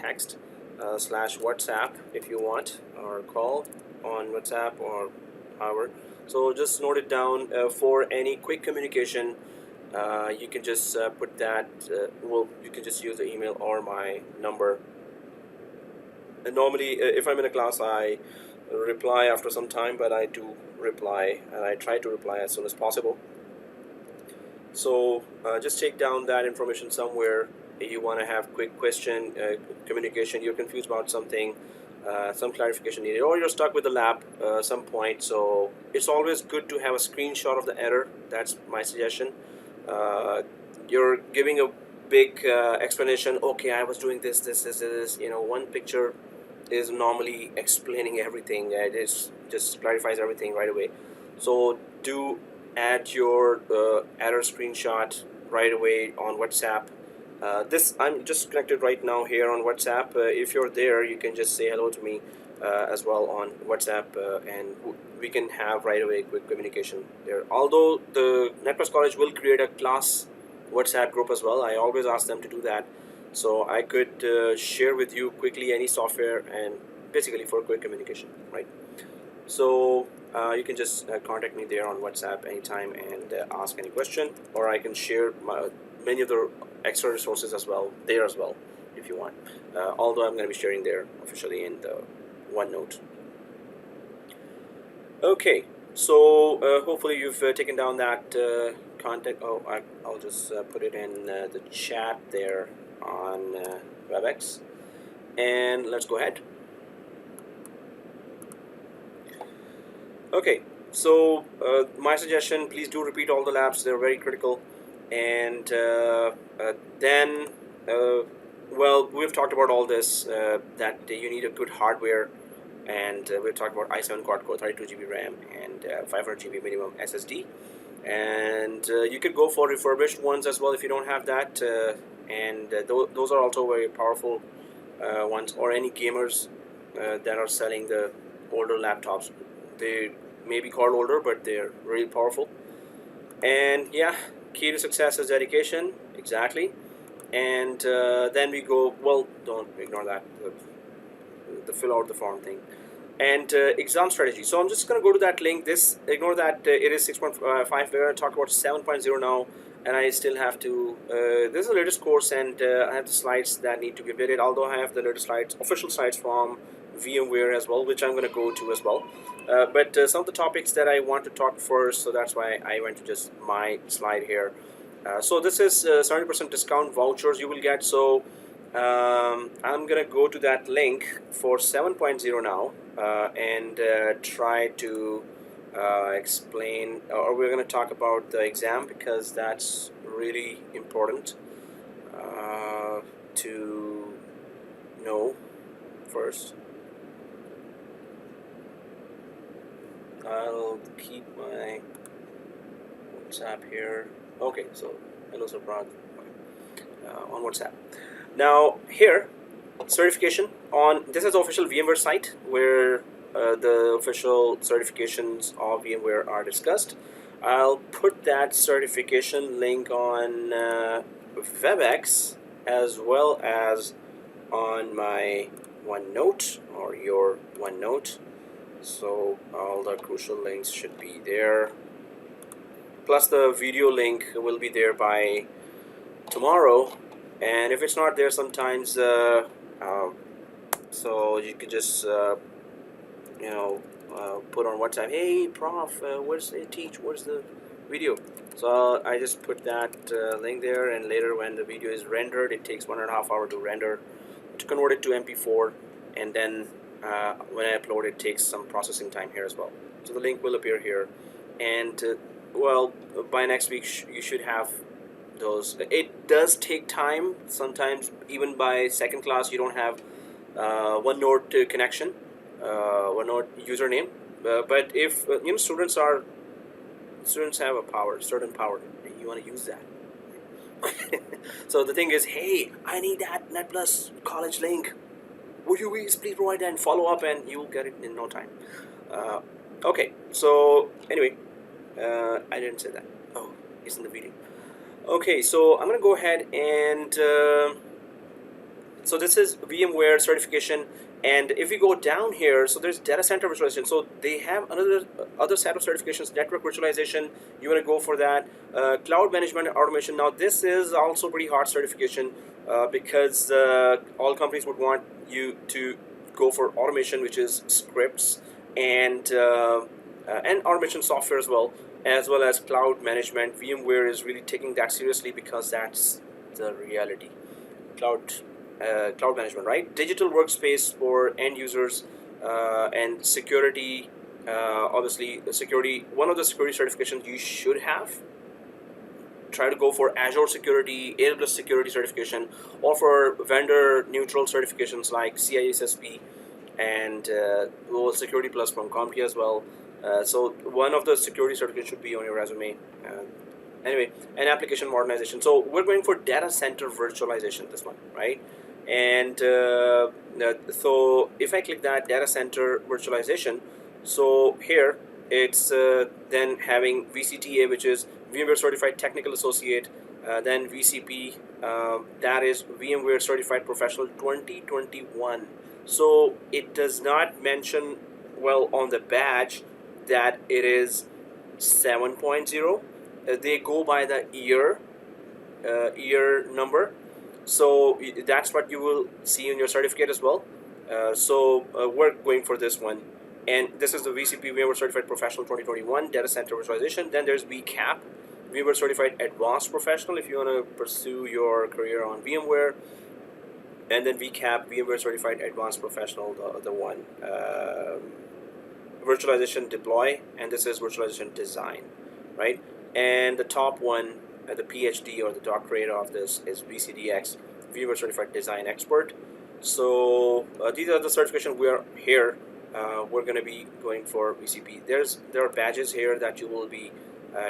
WhatsApp if you want, or call on WhatsApp or however. So just note it down for any quick communication. You can just put that. You can just use the email or my number. And normally, if I'm in a class, I reply after some time, but I do reply, and I try to reply as soon as possible. So just take down that information somewhere. You want to have quick question communication, you're confused about something, some clarification needed, or you're stuck with the lab some point. So it's always good to have a screenshot of the error. That's my suggestion. You're giving a big explanation. Okay, I was doing this. One picture is normally explaining everything. It just clarifies everything right away. So do add your error screenshot right away on WhatsApp. I'm just connected right now here on WhatsApp. If you're there, you can just say hello to me as well on WhatsApp, and we can have right away quick communication there. Although the Netplus College will create a class WhatsApp group as well, I always ask them to do that, so I could share with you quickly any software, and basically for quick communication, right? So you can just contact me there on WhatsApp anytime and ask any question, or I can share many of the extra resources as well there as well if you want. Although I'm going to be sharing there officially in the OneNote. Okay, so hopefully you've taken down that content. Oh, I'll just put it in the chat there on WebEx, and let's go ahead. Okay, so my suggestion, please do repeat all the labs. They're very critical. And then, well, we've talked about all this, that you need a good hardware, and we've talked about i7 quad-core, 32GB RAM, and 500GB minimum SSD. And you could go for refurbished ones as well if you don't have that, and those are also very powerful ones, or any gamers that are selling the older laptops. They may be called older, but they're really powerful. And yeah, key to success is dedication, exactly. And then we go, well, don't ignore that, the fill out the form thing. And exam strategy. So I'm just going to go to that link. Ignore that it is 6.5. We're going to talk about 7.0 now, and I still have to, this is the latest course, and I have the slides that need to be updated, although I have the latest slides, official slides from VMware as well, which I'm going to go to as well. But some of the topics that I want to talk first, so that's why I went to just my slide here. So this is 70% discount vouchers you will get. So I'm gonna go to that link for 7.0 now and try to explain, or we're gonna talk about the exam because that's really important to know first. I'll keep my WhatsApp here. Okay, so hello Subrat on WhatsApp. Now here, certification on, this is the official VMware site where the official certifications of VMware are discussed. I'll put that certification link on WebEx as well as on my OneNote or your OneNote. So all the crucial links should be there. Plus the video link will be there by tomorrow. And if it's not there sometimes, so you could just, put on WhatsApp, hey, prof, where's the teach, where's the video? So I just put that link there, and later when the video is rendered, it takes 1.5 hours to render, to convert it to MP4, and then when I upload it takes some processing time here as well. So the link will appear here, and well, by next week you should have those. It does take time sometimes. Even by second class you don't have OneNote connection, OneNote username, but if students have a certain power, you want to use that. So the thing is, hey, I need that Netplus college link, would you please provide that, and follow up, and you will get it in no time. Okay, so anyway, I didn't say that. Oh, it's in the video. Okay, so I'm gonna go ahead and so this is VMware certification, and if we go down here, so there's data center virtualization. So they have other set of certifications. Network virtualization, you want to go for that. Cloud management and automation. Now this is also pretty hard certification because all companies would want you to go for automation, which is scripts and automation software as well as cloud management. VMware is really taking that seriously because that's the reality. Cloud management, right? Digital workspace for end users and security. Obviously, security. One of the security certifications you should have. Try to go for Azure security, AWS security certification, or for vendor neutral certifications like CISSP and Global Security Plus from CompTIA as well. So one of the security certificates should be on your resume. Anyway, and application modernization. So we're going for data center virtualization, this one, right? And so if I click that data center virtualization, so here it's then having VCTA, which is VMware Certified Technical Associate, then VCP, that is VMware Certified Professional 2021. So it does not mention well on the badge that it is 7.0. They go by the year number, so that's what you will see in your certificate as well. So we're going for this one, and this is the VCP VMware Certified Professional 2021 Data Center Virtualization. Then there's VCAP, VMware Certified Advanced Professional, if you want to pursue your career on VMware, and then VCAP, VMware Certified Advanced Professional, the one. Virtualization Deploy, and this is Virtualization Design, right? And the top one, the PhD or the doctorate of this is VCDX, VMware Certified Design Expert. So these are the certifications we are here. We're going to be going for VCP. There are badges here that you will be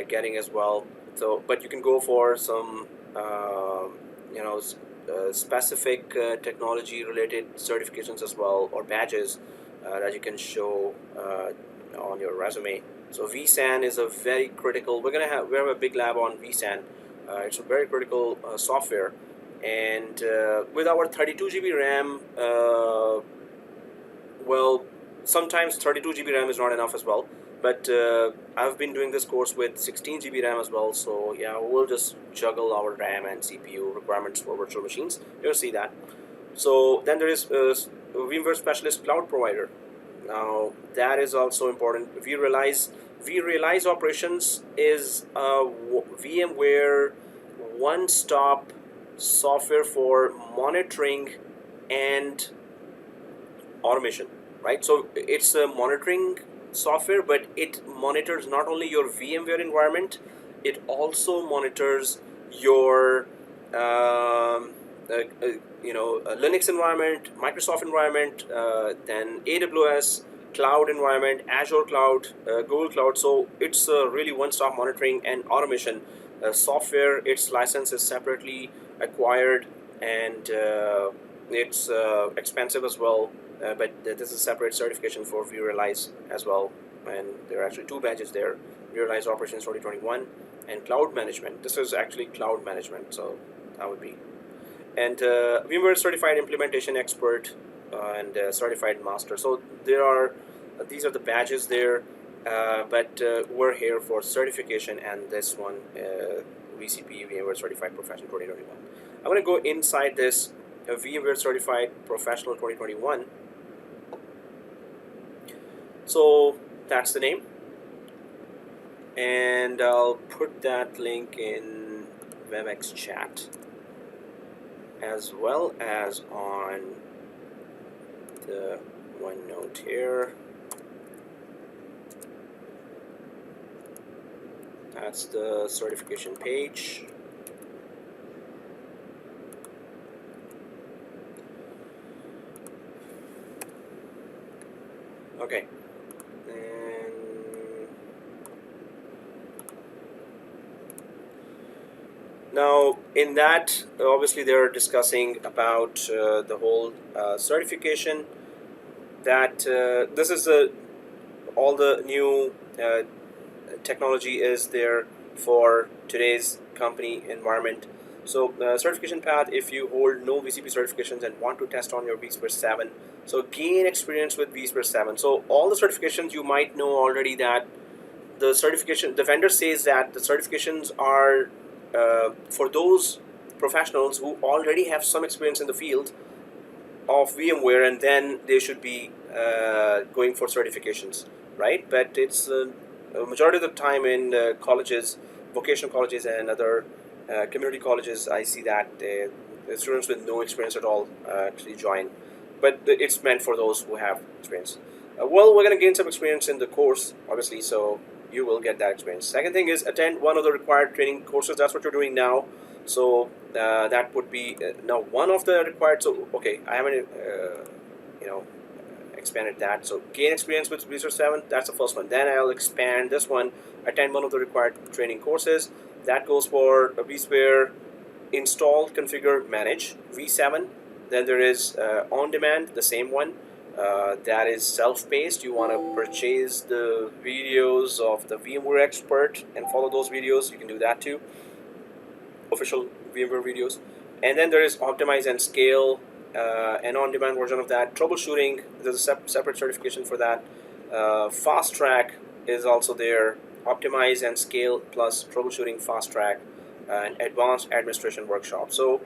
getting as well. So, but you can go for some, specific technology-related certifications as well, or badges that you can show on your resume. So vSAN is a very critical. We have a big lab on vSAN. It's a very critical software, and with our 32 GB RAM, well, sometimes 32 GB RAM is not enough as well. But I've been doing this course with 16 GB RAM as well. So yeah, we'll just juggle our RAM and CPU requirements for virtual machines. You'll see that. So then there is VMware Specialist Cloud Provider. Now that is also important. vRealize Operations is a VMware one-stop software for monitoring and automation, right? So it's a monitoring software, but it monitors not only your VMware environment, it also monitors your a Linux environment, Microsoft environment, then AWS cloud environment, Azure cloud, Google cloud. So it's really one-stop monitoring and automation software. Its license is separately acquired, and it's expensive as well. But this is a separate certification for vRealize as well, and there are actually two badges there: vRealize Operations 2021 and Cloud Management. This is actually Cloud Management, so that would be. And Vmware Certified Implementation Expert and Certified Master. So there are these are the badges there, but we're here for certification, and this one VCP Vmware Certified Professional 2021. I'm going to go inside this VMware Certified Professional 2021. So that's the name, and I'll put that link in Webex chat as well as on the OneNote here. That's the certification page. Okay. Now, in that, obviously, they're discussing about the whole certification. That this is all the new technology is there for today's company environment. So, certification path: if you hold no VCP certifications and want to test on your Vsphere7, so gain experience with Vsphere7. So, all the certifications you might know already that the certification, the vendor says that the certifications are for those professionals who already have some experience in the field of VMware, and then they should be going for certifications, right? But it's a majority of the time in colleges, vocational colleges and other community colleges, I see that the students with no experience at all actually join. But it's meant for those who have experience. Well, we're going to gain some experience in the course, obviously, so you will get that experience. Second thing is attend one of the required training courses. That's what you're doing now. So that would be now one of the required. So okay, I haven't expanded that. So gain experience with Vcsa. That's the first one. Then I'll expand this one. Attend one of the required training courses. That goes for Vsphere, install, configure, manage, V7. Then there is on demand, the same one. That is self-paced. You want to purchase the videos of the VMware expert and follow those videos. You can do that too. Official VMware videos. And then there is optimize and scale, an on-demand version of that. Troubleshooting, there's a separate certification for that. Fast track is also there. Optimize and scale plus troubleshooting, fast track, and advanced administration workshop. So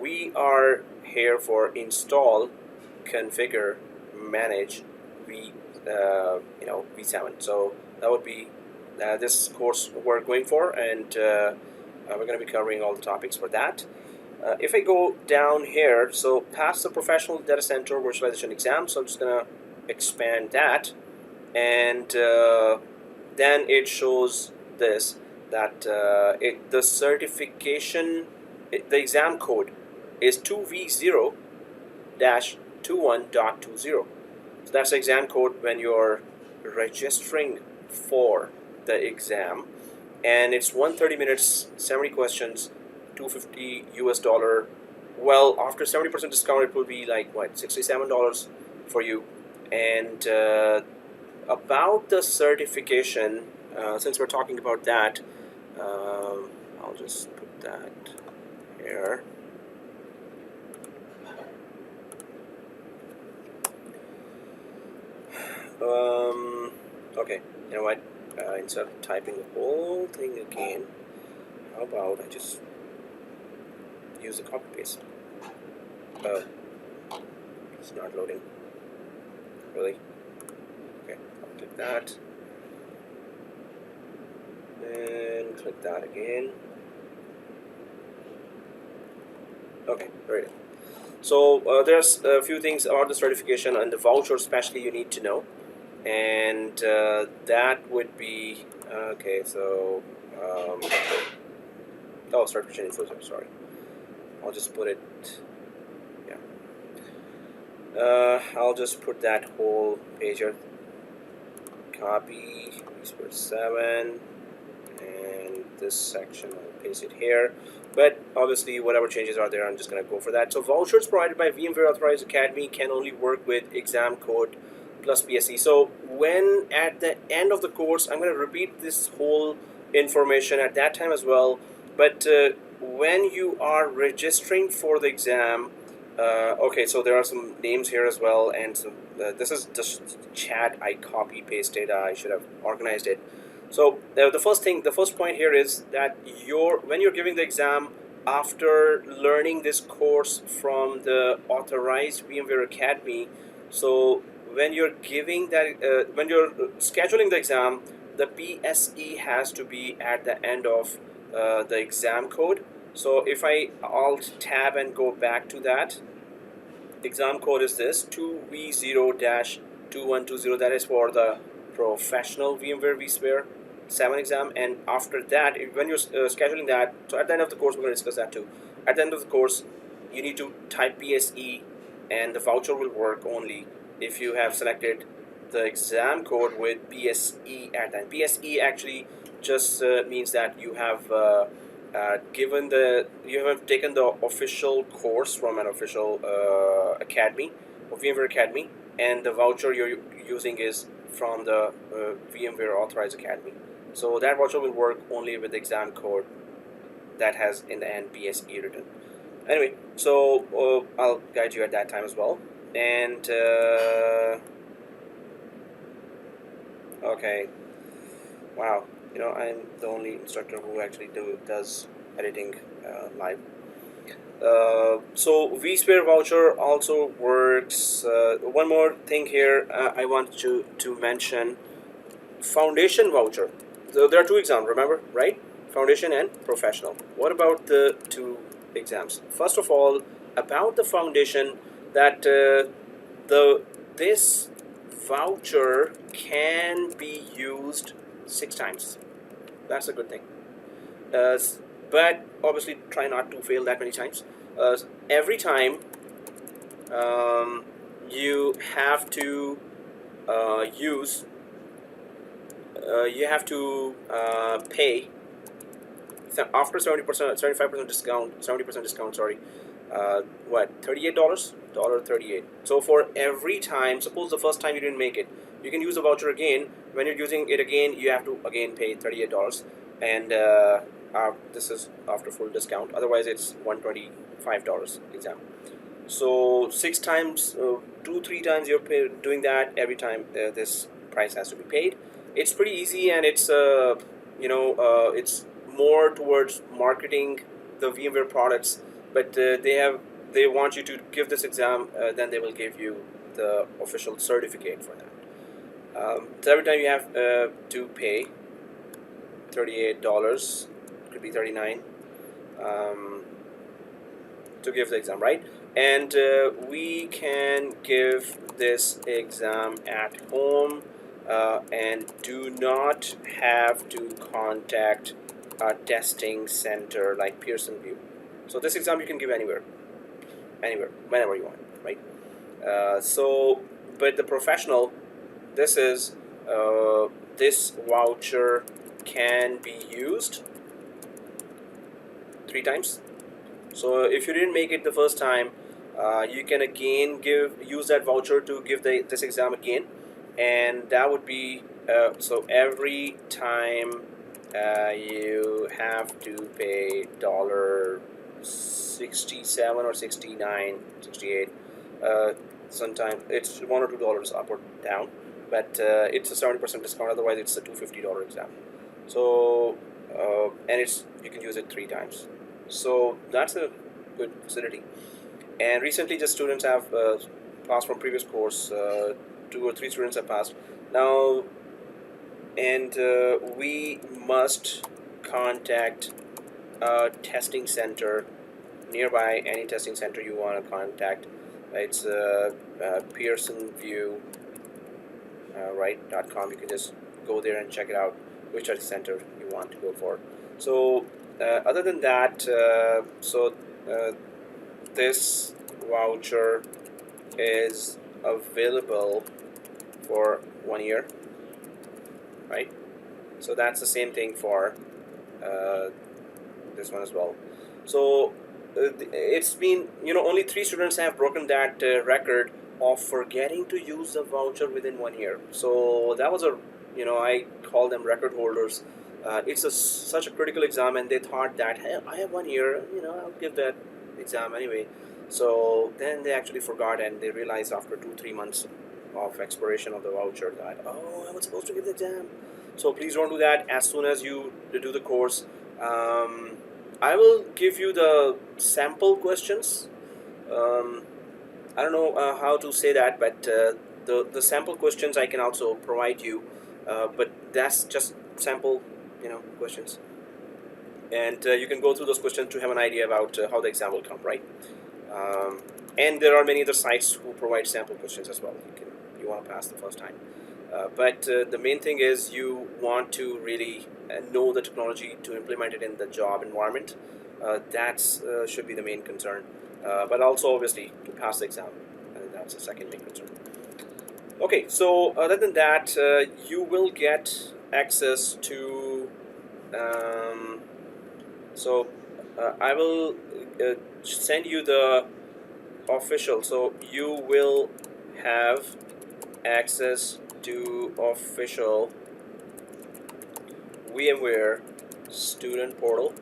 we are here for install, configure, manage V7. So that would be this course we're going for, and we're going to be covering all the topics for that. If I go down here, so pass the professional data center virtualization exam. So I'm just going to expand that, and then it shows this that the certification, the exam code is 2V0-21.20. So that's the exam code when you're registering for the exam, and it's 130 minutes, 70 questions, $250 US. Well, after 70% discount, it will be like what, $67 for you. And about the certification, since we're talking about that, I'll just put that here. Okay, you know what, instead of typing the whole thing again, how about I just use the copy paste. It's not loading. Really? Okay, I'll click that. And click that again. Okay, very good. So there's a few things about the certification and the voucher especially you need to know, and that would be okay. So oh, certification info. Sorry, I'll just put it. Yeah, I'll just put that whole page here. Copy Vcp7, and this section I'll paste it here. But obviously, whatever changes are there, I'm just going to go for that. So vouchers provided by VMware Authorized Academy can only work with exam code plus PSE. So when at the end of the course, I'm going to repeat this whole information at that time as well. But when you are registering for the exam, okay, so there are some names here as well, and some, this is just chat I copy pasted. I should have organized it. So the first point here is that when you're giving the exam after learning this course from the authorized VMware Academy, so when you're giving that, when you're scheduling the exam, the PSE has to be at the end of the exam code. So if I Alt Tab and go back to that, exam code is this 2V0-2120. That is for the professional VMware vSphere 7 exam. And after that, when you're scheduling that, so at the end of the course, we're going to discuss that too. At the end of the course, you need to type PSE, and the voucher will work only if you have selected the exam code with PSE at that. PSE actually just means that you have you have taken the official course from an official academy, or VMware Academy, and the voucher you're using is from the VMware Authorized Academy. So that voucher will work only with the exam code that has in the end PSE written. Anyway, so I'll guide you at that time as well. And okay, wow, you know, I'm the only instructor who actually does editing live. So vSphere voucher also works. One more thing here I want to mention: foundation voucher. So there are two exams, remember, right? Foundation and professional. What about the two exams? First of all, about the foundation, that this voucher can be used 6 times. That's a good thing. But obviously try not to fail that many times. Every time you have to pay after 70%, 75% discount, 70% discount. Sorry, what, $38? $38. So for every time, suppose the first time you didn't make it, you can use the voucher again. When you're using it again, you have to again pay $38, and this is after full discount. Otherwise, it's $125 exam. So 6 times, 2-3 times you're doing that. Every time this price has to be paid. It's pretty easy, and it's it's more towards marketing the VMware products, but they want you to give this exam, then they will give you the official certificate for that. So every time you have to pay $38, could be $39, to give the exam, right? And we can give this exam at home, and do not have to contact a testing center like Pearson VUE. So this exam you can give anywhere, whenever you want, right? But the professional, this voucher can be used 3 times. So if you didn't make it the first time, you can again use that voucher to give this exam again, and that would be so every time you have to pay $67 or 69, 68. Sometimes it's $1 or $2 up or down, but it's a 70% discount. Otherwise, it's a $250 exam. So and you can use it 3 times. So that's a good facility. And recently, just students have passed from previous course. 2 or 3 students have passed now, and we must contact a testing center nearby any testing center you want to contact. It's PearsonView, right.com. You can just go there and check it out, which testing center you want to go for. So other than that, this voucher is available for 1 year, right? So that's the same thing for this one as well. So it's been, only 3 students have broken that record of forgetting to use the voucher within 1 year. So that was I call them record holders. It's such a critical exam, and they thought that, hey, I have 1 year, I'll give that exam anyway. So then they actually forgot, and they realized after 2-3 months of expiration of the voucher that, oh, I was supposed to give the exam. So please don't do that. As soon as you do the course, I will give you the sample questions. I don't know how to say that, but the sample questions I can also provide you, but that's just sample questions, and you can go through those questions to have an idea about how the exam will come, right? And there are many other sites who provide sample questions as well. You want to pass the first time, but the main thing is you want to really know the technology to implement it in the job environment. That's should be the main concern, but also obviously to pass the exam, and that's the second main concern. Okay, so other than that, you will get access to I will send you the official, so you will have access to official VMware student portal,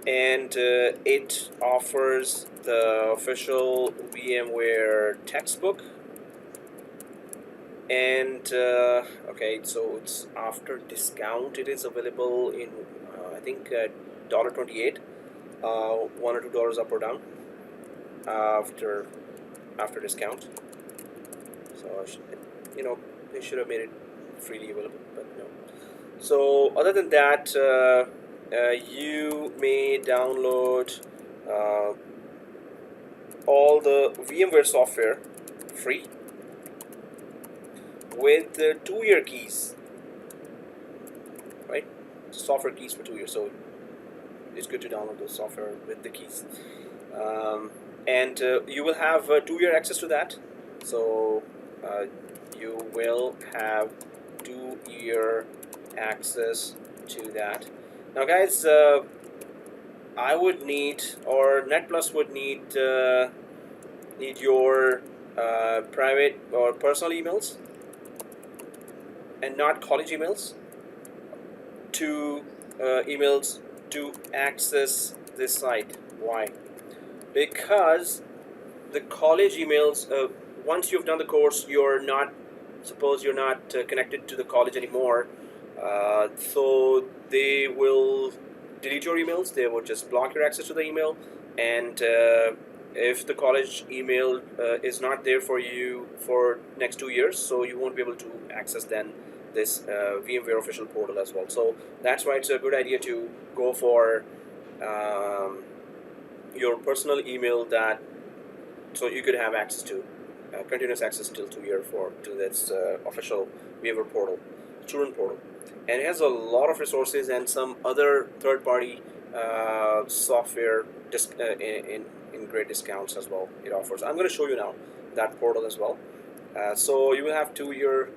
and it offers the official VMware textbook, and okay, so it's after discount. It is available in I think $1.28, $1 or $2 up or down after discount. So they should have made it freely available, but no. So other than that, you may download all the VMware software free with 2-year keys, right? Software keys for 2 years, so it's good to download those software with the keys, and you will have 2-year access to that. So you will have 2-year access to that. Now guys, I would need, or Netplus would need your private or personal emails and not college emails to access this site. Why? Because the college emails, once you've done the course, you're not connected to the college anymore, so they will delete your emails. They will just block your access to the email, and if the college email is not there for you for next 2 years, so you won't be able to access then this VMware official portal as well. So that's why it's a good idea to go for your personal email, that so you could have access to continuous access till 2 years to this official VMware portal, student portal, and it has a lot of resources and some other third-party software in great discounts as well. It offers. I'm going to show you now that portal as well. So you will have 2-year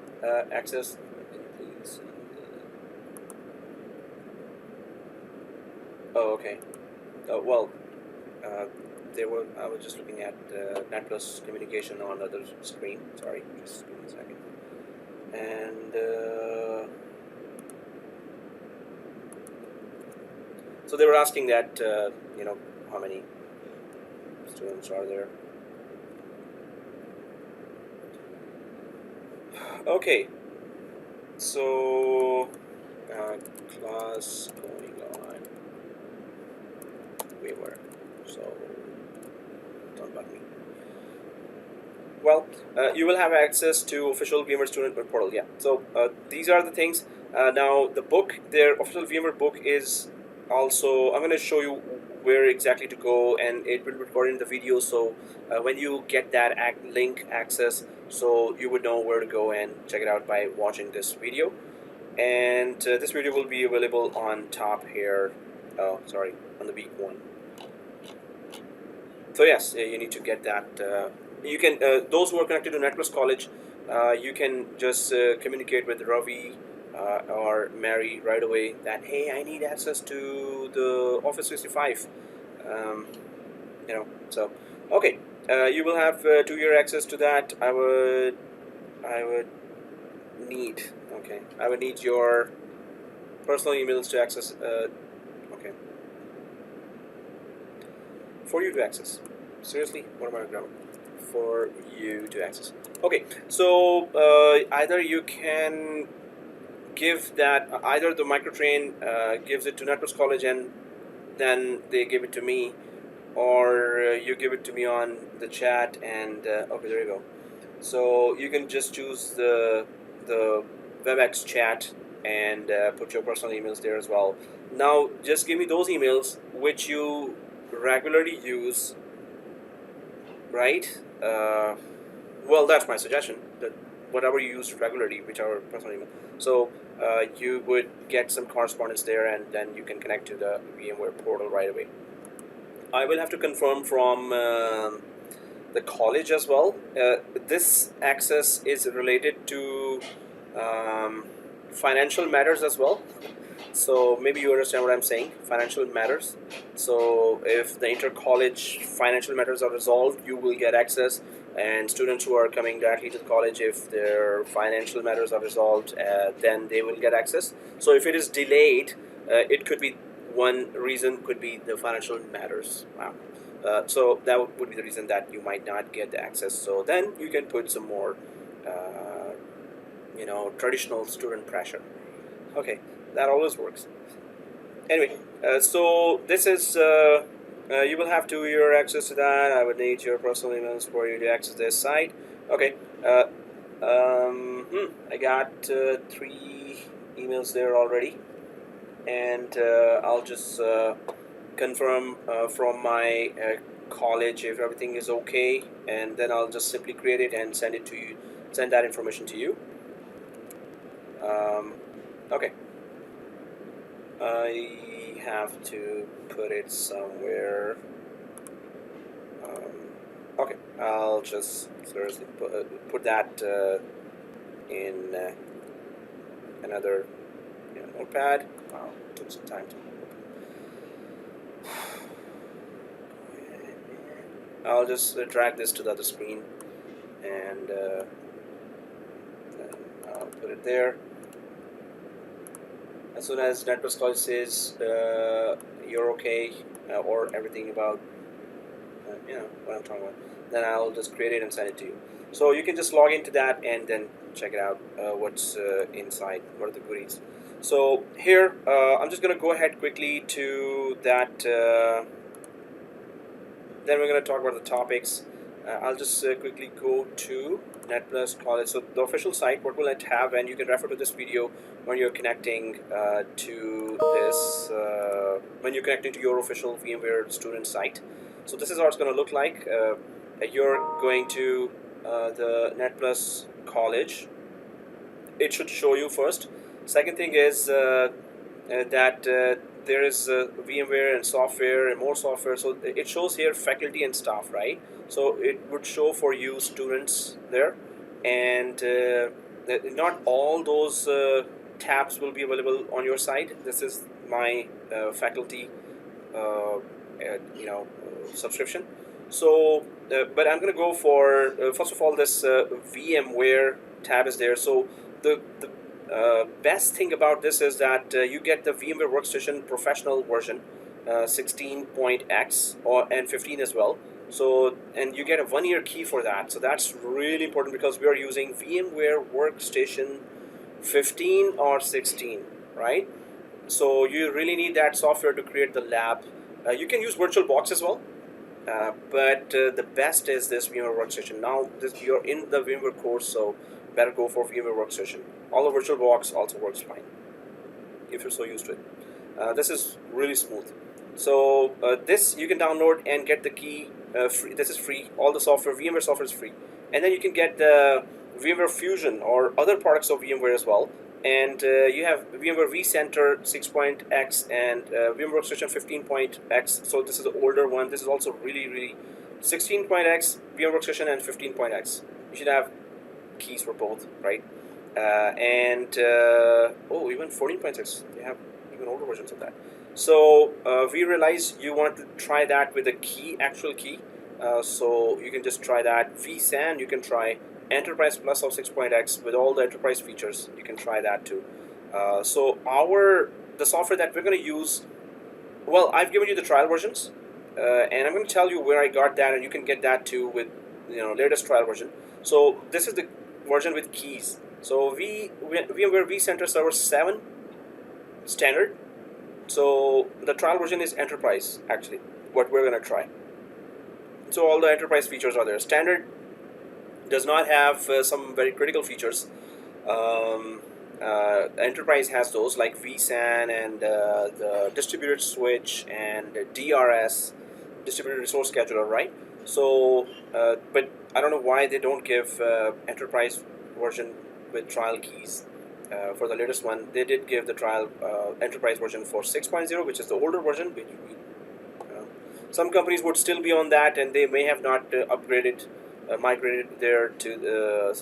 access. Please. Oh, okay. Well, I was just looking at Netplus communication on other screen. Sorry, just give me a second. And so they were asking that how many students are there. Okay, so class going on. Vmware. So don't bug me. Well, you will have access to official VMware student portal. Yeah. So these are the things. Now the book, their official VMware book is also, I'm going to show you where exactly to go, and it will record in the video. So when you get that link access, so you would know where to go and check it out by watching this video. And this video will be available on top here. Oh, sorry, on the Week1. So yes, you need to get that. You can those who are connected to Netplus College, you can just communicate with Ravi or Mary right away that, hey, I need access to the Office 365. You know, so okay, you will have 2-year access to that. I would need, okay, I would need your personal emails to access. Okay, for you to access. Seriously, what am I grammar? For you to access. Okay, so either you can give that, either the microtrain gives it to Netplus College and then they give it to me, or you give it to me on the chat and okay, there you go. So you can just choose the WebEx chat and put your personal emails there as well. Now just give me those emails which you regularly use, right? Well, that's my suggestion, that whatever you use regularly, which are personal email. So you would get some correspondence there, and then you can connect to the VMware portal right away. I will have to confirm from the college as well. This access is related to financial matters as well. So maybe you understand what I'm saying, financial matters. So if the inter-college financial matters are resolved, you will get access. And students who are coming directly to the college, if their financial matters are resolved, then they will get access. So if it is delayed, it could be, one reason could be the financial matters. Wow. So that would be the reason that you might not get the access. So then you can put some more, traditional student pressure. Okay, that always works. Anyway, so this is, you will have 2-year access to that. I would need your personal emails for you to access this site. Okay, I got 3 emails there already, and I'll just confirm from my college if everything is okay, and then I'll just simply create it and send it to you, send that information to you. Okay, I have to put it somewhere. Okay, I'll just seriously put that in another notepad. Wow, took some time to open. I'll just drag this to the other screen, and then I'll put it there. As soon as Netplus College says you're okay, or everything about what I'm talking about, then I'll just create it and send it to you. So you can just log into that and then check it out, what's inside, what are the goodies. So here, I'm just going to go ahead quickly to that, then we're going to talk about the topics. I'll just quickly go to Netplus College. So the official site, what will it have, and you can refer to this video when you're connecting to this, when you're connecting to your official VMware student site. So this is how it's going to look like. You're going to the Netplus College. It should show you first. Second thing is that there is VMware and software and more software. So it shows here faculty and staff, right? So it would show for you students there, and not all those tabs will be available on your side. This is my faculty, subscription. So, but I'm going to go for first of all, this VMware tab is there. So the best thing about this is that you get the VMware Workstation Professional version, 16.x and 15 as well. So, and you get a 1-year key for that. So that's really important because we are using VMware Workstation 15 or 16, right? So you really need that software to create the lab. You can use VirtualBox as well, but the best is this VMware Workstation. Now you're in the VMware course, so better go for VMware Workstation. Although VirtualBox also works fine if you're so used to it. This is really smooth. So this you can download and get the key free. This is free. All the software, VMware software is free. And then you can get the VMware Fusion or other products of VMware as well. And you have VMware vCenter 6.x and VMware Workstation 15.x. So this is the older one. This is also really 16.x, VMware Workstation, and 15.x. You should have keys for both, right? Oh, even 14.6. They have even older versions of that. So we realize you want to try that with a key, actual key. So you can just try that. Vsan, you can try Enterprise Plus of 6.x with all the enterprise features. You can try that too. So the software that we're going to use, well, I've given you the trial versions, and I'm going to tell you where I got that, and you can get that too with latest trial version. So this is the version with keys. So VMware vCenter Server 7 standard. So the trial version is enterprise, actually, what we're going to try. So all the enterprise features are there. Standard does not have some very critical features. Enterprise has those like vSAN and the distributed switch and DRS, distributed resource scheduler, right? So, but I don't know why they don't give enterprise version with trial keys. For the latest one, they did give the trial enterprise version for 6.0, which is the older version. Which some companies would still be on that, and they may have not upgraded, migrated their to the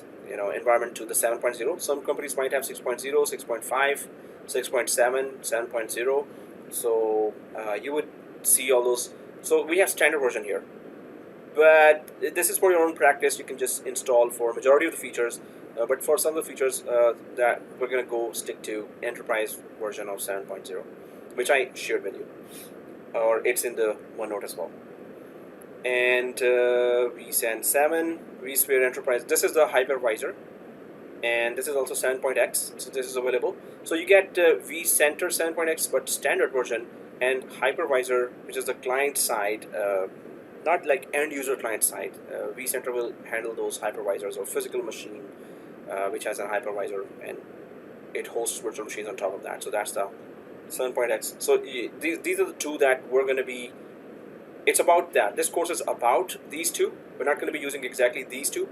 environment to the 7.0. Some companies might have 6.0, 6.5, 6.7, 7.0. So you would see all those. So we have standard version here, but this is for your own practice. You can just install for majority of the features. But for some of the features that we're going to stick to enterprise version of 7.0, which I shared with you, or it's in the OneNote as well. And vSAN 7, Vsphere Enterprise. This is the hypervisor, and this is also 7.x. So this is available. So you get vCenter 7.x, but standard version, and hypervisor, which is the client side. Not like end user client side. Vcenter will handle those hypervisors or physical machine, which has a hypervisor and it hosts virtual machines on top of that. So that's the 7.x. So these are the two that we're going to be. It's about that. This course is about these two. We're not going to be using exactly these two.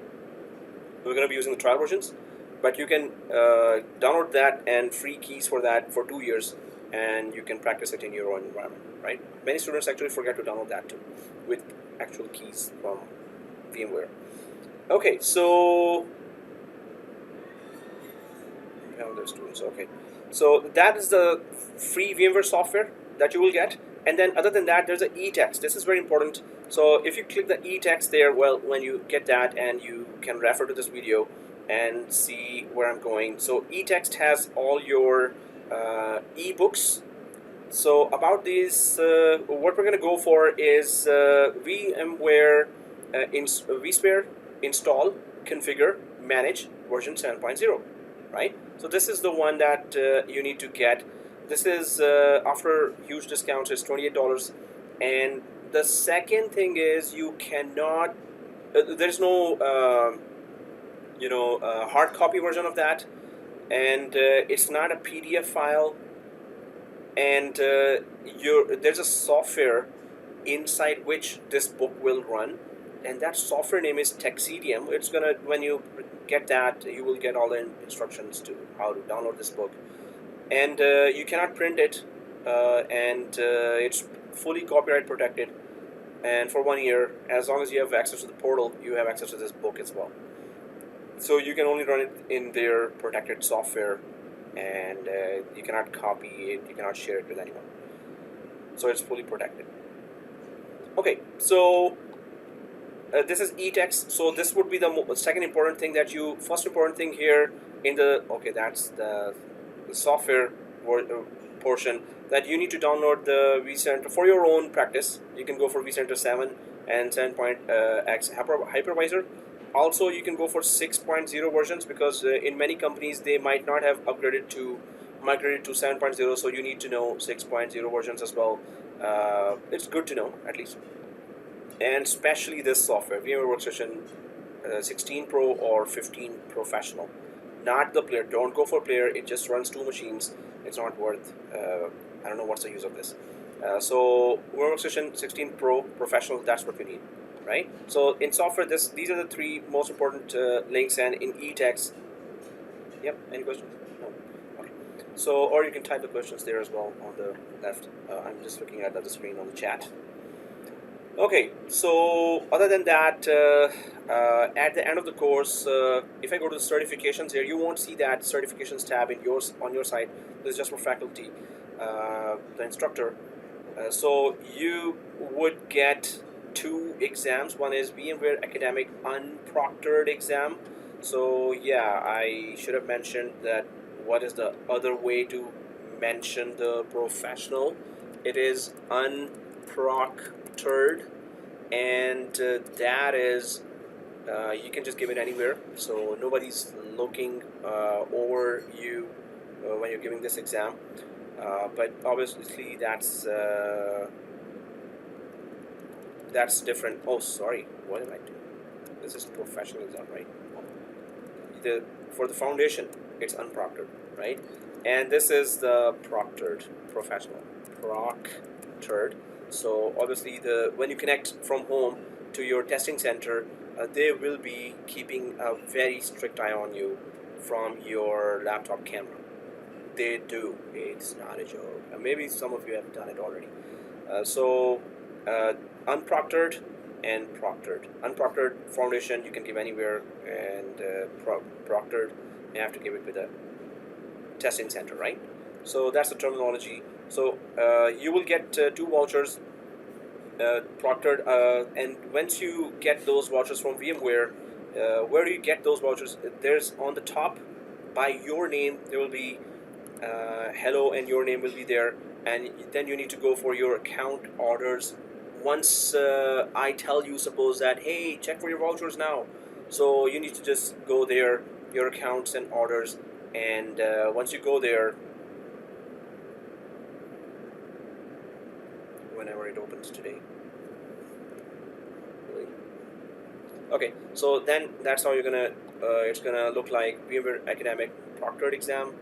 We're going to be using the trial versions, but you can download that and free keys for that for 2 years, and you can practice it in your own environment. Right? Many students actually forget to download that too, with actual keys from VMware. Okay, so other students. Okay, so that is the free VMware software that you will get, and then other than that, there's an e-text. This is very important. So if you click the e-text there, well, when you get that, and you can refer to this video and see where I'm going. So e-text has all your e-books. So about these, what we're going to go for is VMware Vsphere install, configure, manage version 7.0, right? So this is the one that you need to get. This is after huge discounts is $28, and the second thing is you cannot. There's no hard copy version of that, and it's not a PDF file. And there's a software inside which this book will run, and that software name is Texedium. It's gonna, when you get that, you will get all the instructions to how to download this book, and you cannot print it, and it's fully copyright protected, and for 1 year, as long as you have access to the portal, you have access to this book as well. So you can only run it in their protected software, and you cannot copy it, you cannot share it with anyone. So it's fully protected. Okay, so this is e-text. So this would be the second important thing that first important thing here in the, okay, that's the software portion, that you need to download the vCenter for your own practice. You can go for vCenter 7 and 7.x hypervisor. Also, you can go for 6.0 versions, because in many companies they might not have migrated to 7.0, so you need to know 6.0 versions as well. It's good to know, at least. And especially this software, Vmware Workstation 16 Pro or 15 Professional. Not the player. Don't go for player. It just runs 2 machines. It's not worth I don't know what's the use of this. So Vmware Workstation 16 Pro Professional, that's what we need, right? So in software, these are the three most important links, and in e-text. Yep. Any questions? No. Okay. So, or you can type the questions there as well on the left. I'm just looking at the screen on the chat. Okay. So, other than that, at the end of the course, if I go to the certifications here, you won't see that certifications tab on your side. This is just for faculty, the instructor. So you would get 2 exams. One is VMware Academic Unproctored exam. So yeah, I should have mentioned that. What is the other way to mention the professional? It is unproctored, and that is you can just give it anywhere. So nobody's looking over you when you're giving this exam. But obviously that's different. Oh, sorry, what did I do? This is the professional exam, right? For the foundation, it's unproctored, right? And this is the proctored professional, proctored. So obviously, when you connect from home to your testing center, they will be keeping a very strict eye on you from your laptop camera. They do. It's not a joke. Maybe some of you have done it already. Unproctored and proctored. Unproctored foundation you can give anywhere, and proctored you have to give it with a testing center, right? So that's the terminology. So you will get 2 vouchers, proctored, and once you get those vouchers from VMware, where do you get those vouchers? There's on the top, by your name, there will be hello, and your name will be there, and then you need to go for your account orders. Once I tell you, suppose that, hey, check for your vouchers now, so you need to just go there, your accounts and orders, and once you go there, whenever it opens today, really. Okay, so then that's how you're gonna it's gonna look like VMware Academic Proctored exam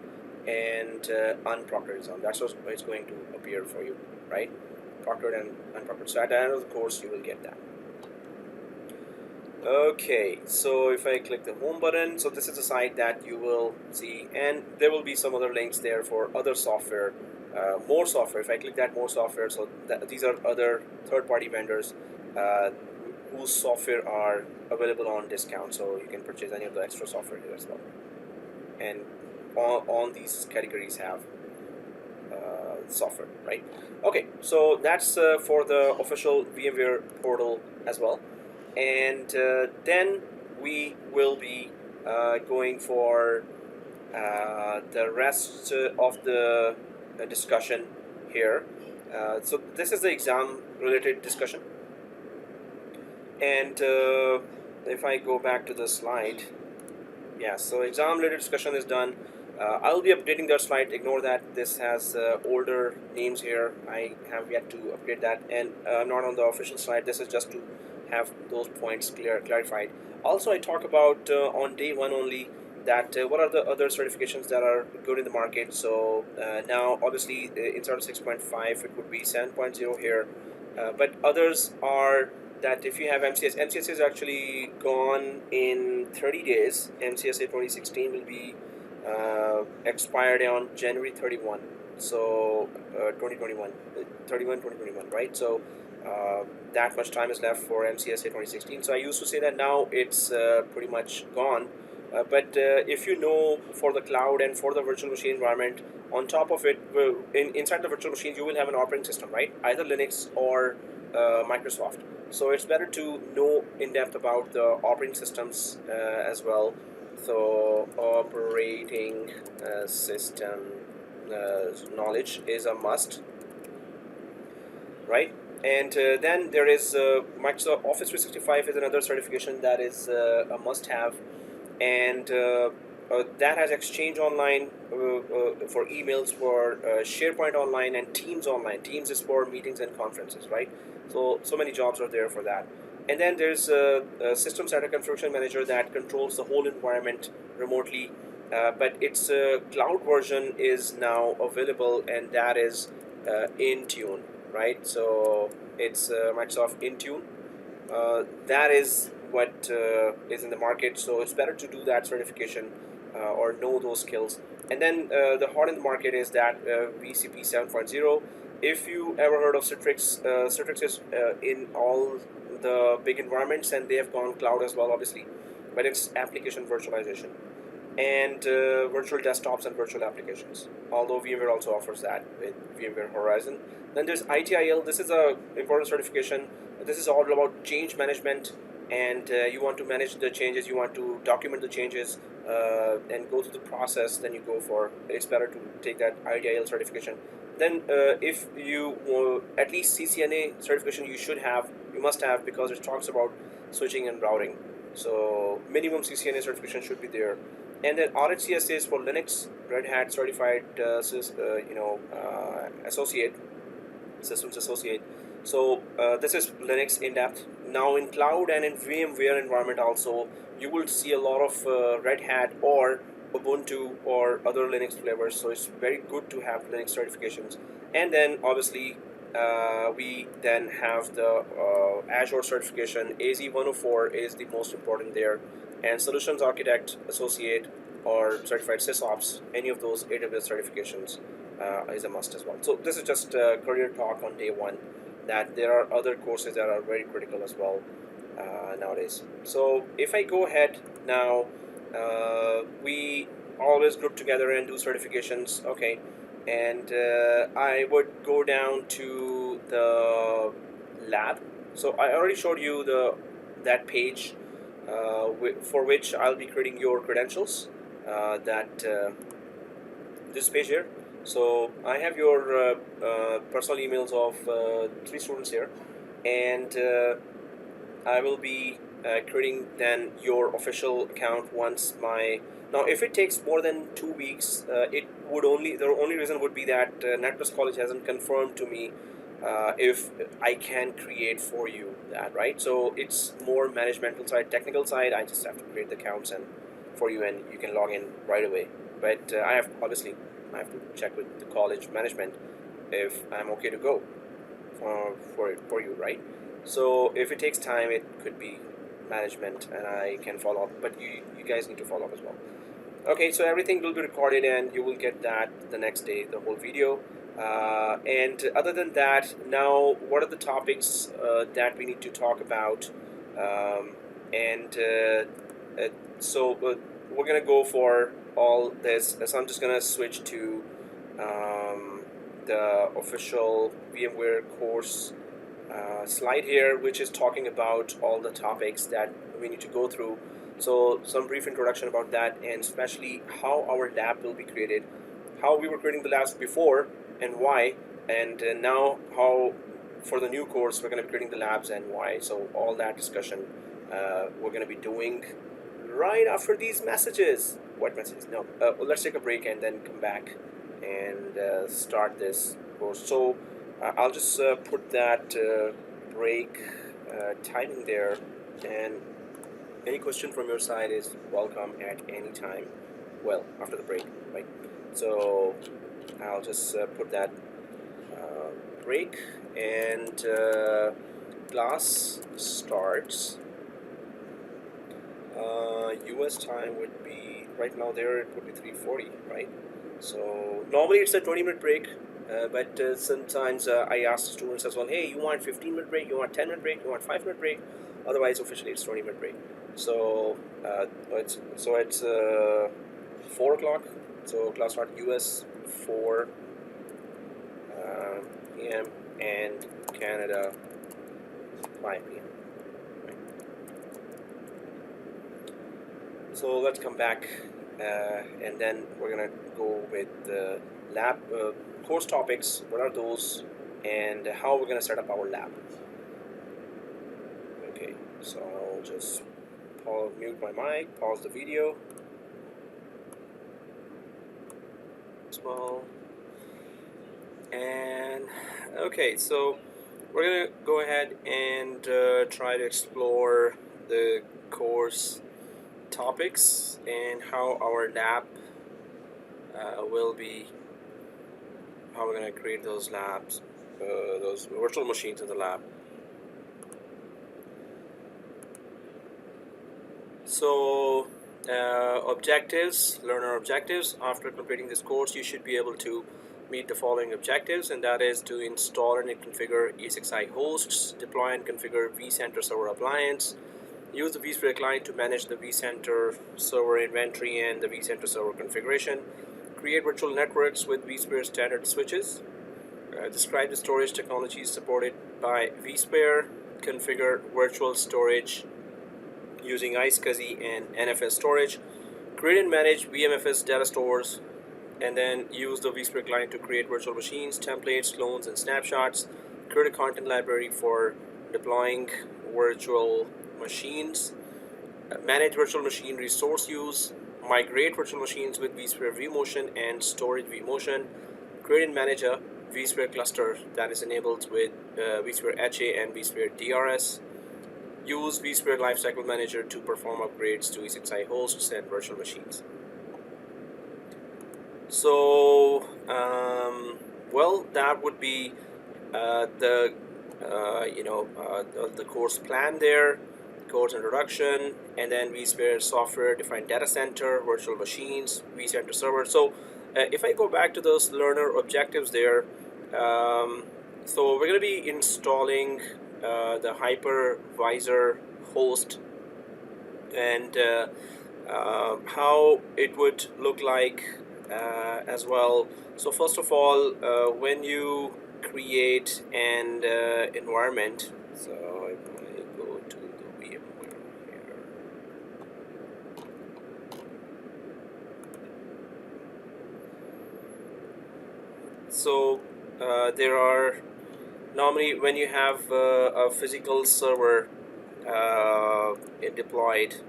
and unproctored exam. That's how it's going to appear for you, right? Proctored and unproctored. So at the end of the course, you will get that. Okay, so if I click the home button, so this is the site that you will see, and there will be some other links there for other software, more software. If I click that more software, so these are other third-party vendors whose software are available on discount, so you can purchase any of the extra software here as well. And all these categories have software, right? Okay, so that's for the official VMware portal as well. And then we will be going for the rest of the discussion here. So this is the exam related discussion, and if I go back to the slide, yeah, so exam related discussion is done. I'll be updating that slide. Ignore that this has older names here. I have yet to update that, and I'm not on the official slide. This is just to have those points clarified. Also, I talk about on day 1 only that what are the other certifications that are good in the market. So now obviously inside of 6.5 it would be 7.0 here, but others are that if you have MCSA is actually gone in 30 days. MCSA 2016 will be expired on January 31. So 2021, right? So that much time is left for MCSA 2016. So I used to say that now it's pretty much gone. But if you know, for the cloud and for the virtual machine environment, on top of it, inside the virtual machine, you will have an operating system, right? Either Linux or Microsoft. So it's better to know in depth about the operating systems as well. So operating system knowledge is a must, right? And then there is Microsoft Office 365 is another certification that is a must-have, and that has Exchange Online for emails, for SharePoint Online, and Teams Online. Teams is for meetings and conferences, right? So many jobs are there for that. And then there's a System Center Configuration Manager that controls the whole environment remotely, but its cloud version is now available, and that is Intune, right? So it's Microsoft Intune. That is what is in the market. So it's better to do that certification or know those skills. And then the hot in the market is that VCP 7.0. If you ever heard of Citrix, Citrix is in all the big environments, and they have gone cloud as well, obviously. But it's application virtualization and virtual desktops and virtual applications. Although VMware also offers that with VMware Horizon. Then there's ITIL. This is a important certification. This is all about change management, and you want to manage the changes, you want to document the changes, and go through the process. Then you go for, it's better to take that ITIL certification. Then if you at least CCNA certification you must have, because it talks about switching and routing. So minimum CCNA certification should be there. And then RHCSA is for Linux, Red Hat certified associate, systems associate. So this is Linux in depth. Now in cloud and in VMware environment also, you will see a lot of Red Hat or Ubuntu or other Linux flavors. So it's very good to have Linux certifications. And then obviously we then have the Azure certification. AZ-104 is the most important there. And Solutions Architect, Associate, or Certified SysOps, any of those AWS certifications is a must as well. So this is just a career talk on day one, that there are other courses that are very critical as well nowadays. So if I go ahead now, we always group together and do certifications, okay, and I would go down to the lab. So I already showed you that page for which I'll be creating your credentials, this page here. So I have your personal emails of 3 students here, and I will be creating then your official account once now if it takes more than 2 weeks, the only reason would be that Netplus College hasn't confirmed to me if I can create for you that, right? So it's more managemental side, technical side. I just have to create the accounts and for you, and you can log in right away. But I have to check with the college management if I'm okay to go for you, right? So if it takes time, it could be management, and I can follow up. But you guys need to follow up as well. Okay, so everything will be recorded, and you will get that the next day, the whole video. And other than that, now what are the topics that we need to talk about? So we're gonna go for all this. So I'm just gonna switch to the official VMware course slide here, which is talking about all the topics that we need to go through. So some brief introduction about that, and especially how our lab will be created, how we were creating the labs before and why, and now how for the new course we're going to be creating the labs and why. So all that discussion we're going to be doing right after these messages. What messages? No, well, let's take a break and then come back and start this course. So I'll just put that break timing there, and any question from your side is welcome at any time. Well, after the break, right? So I'll just put that break, and class starts. US time would be, right now there it would be 3:40, right? So normally it's a 20-minute break, but sometimes I ask the students as well, hey, you want 15-minute break, you want 10-minute break, you want 5-minute break? Otherwise officially it's 20-minute break. So it's 4 o'clock. So class start US 4 p.m. and Canada 5 p.m. Right. So let's come back and then we're gonna go with the lab course topics. What are those, and how we're gonna set up our lab. Okay, so I'll just mute my mic, pause the video. Small. And okay, so we're gonna go ahead and try to explore the course topics and how our lab will be how we're going to create those labs, those virtual machines in the lab. So objectives, learner objectives. After completing this course, you should be able to meet the following objectives, and that is to install and configure Esxi hosts, deploy and configure Vcenter server appliance, use the Vsphere client to manage the Vcenter server inventory and the Vcenter server configuration, create virtual networks with Vsphere standard switches, describe the storage technologies supported by Vsphere, configure virtual storage using Esxi and NFS storage, create and manage VMFS data stores, and then use the Vsphere client to create virtual machines, templates, clones, and snapshots, create a content library for deploying virtual machines, manage virtual machine resource use, migrate virtual machines with Vsphere vMotion and storage vMotion, create and manage a Vsphere cluster that is enabled with Vsphere Esxi and Vsphere DRS, use Vsphere Lifecycle Manager to perform upgrades to Esxi hosts and virtual machines. So, well, that would be the course plan there, course introduction, and then Vsphere software defined data center, virtual machines, Vcenter server. So, if I go back to those learner objectives there, so we're going to be installing the hypervisor host, and how it would look like as well. So first of all, when you create an environment, so if I go to the VMware here, so there are normally when you have a physical server deployed,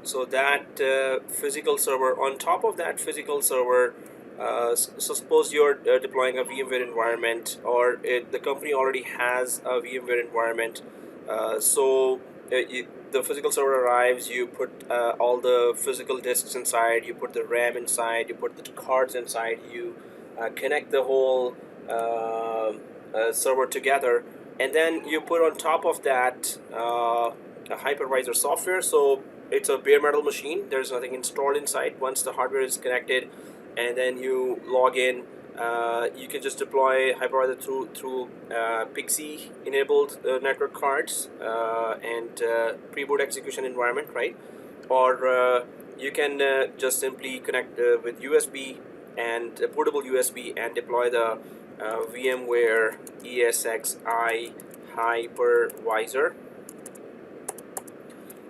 so that physical server, on top of that physical server, so suppose you're deploying a VMware environment, or the company already has a VMware environment, the physical server arrives, you put all the physical disks inside, you put the RAM inside, you put the cards inside, you connect the whole server together, and then you put on top of that a hypervisor software. So it's a bare metal machine, there's nothing installed inside. Once the hardware is connected and then you log in, you can just deploy hypervisor through Pixie enabled network cards and pre-boot execution environment, right? Or you can just simply connect with USB and portable USB and deploy the VMware Esxi Hypervisor.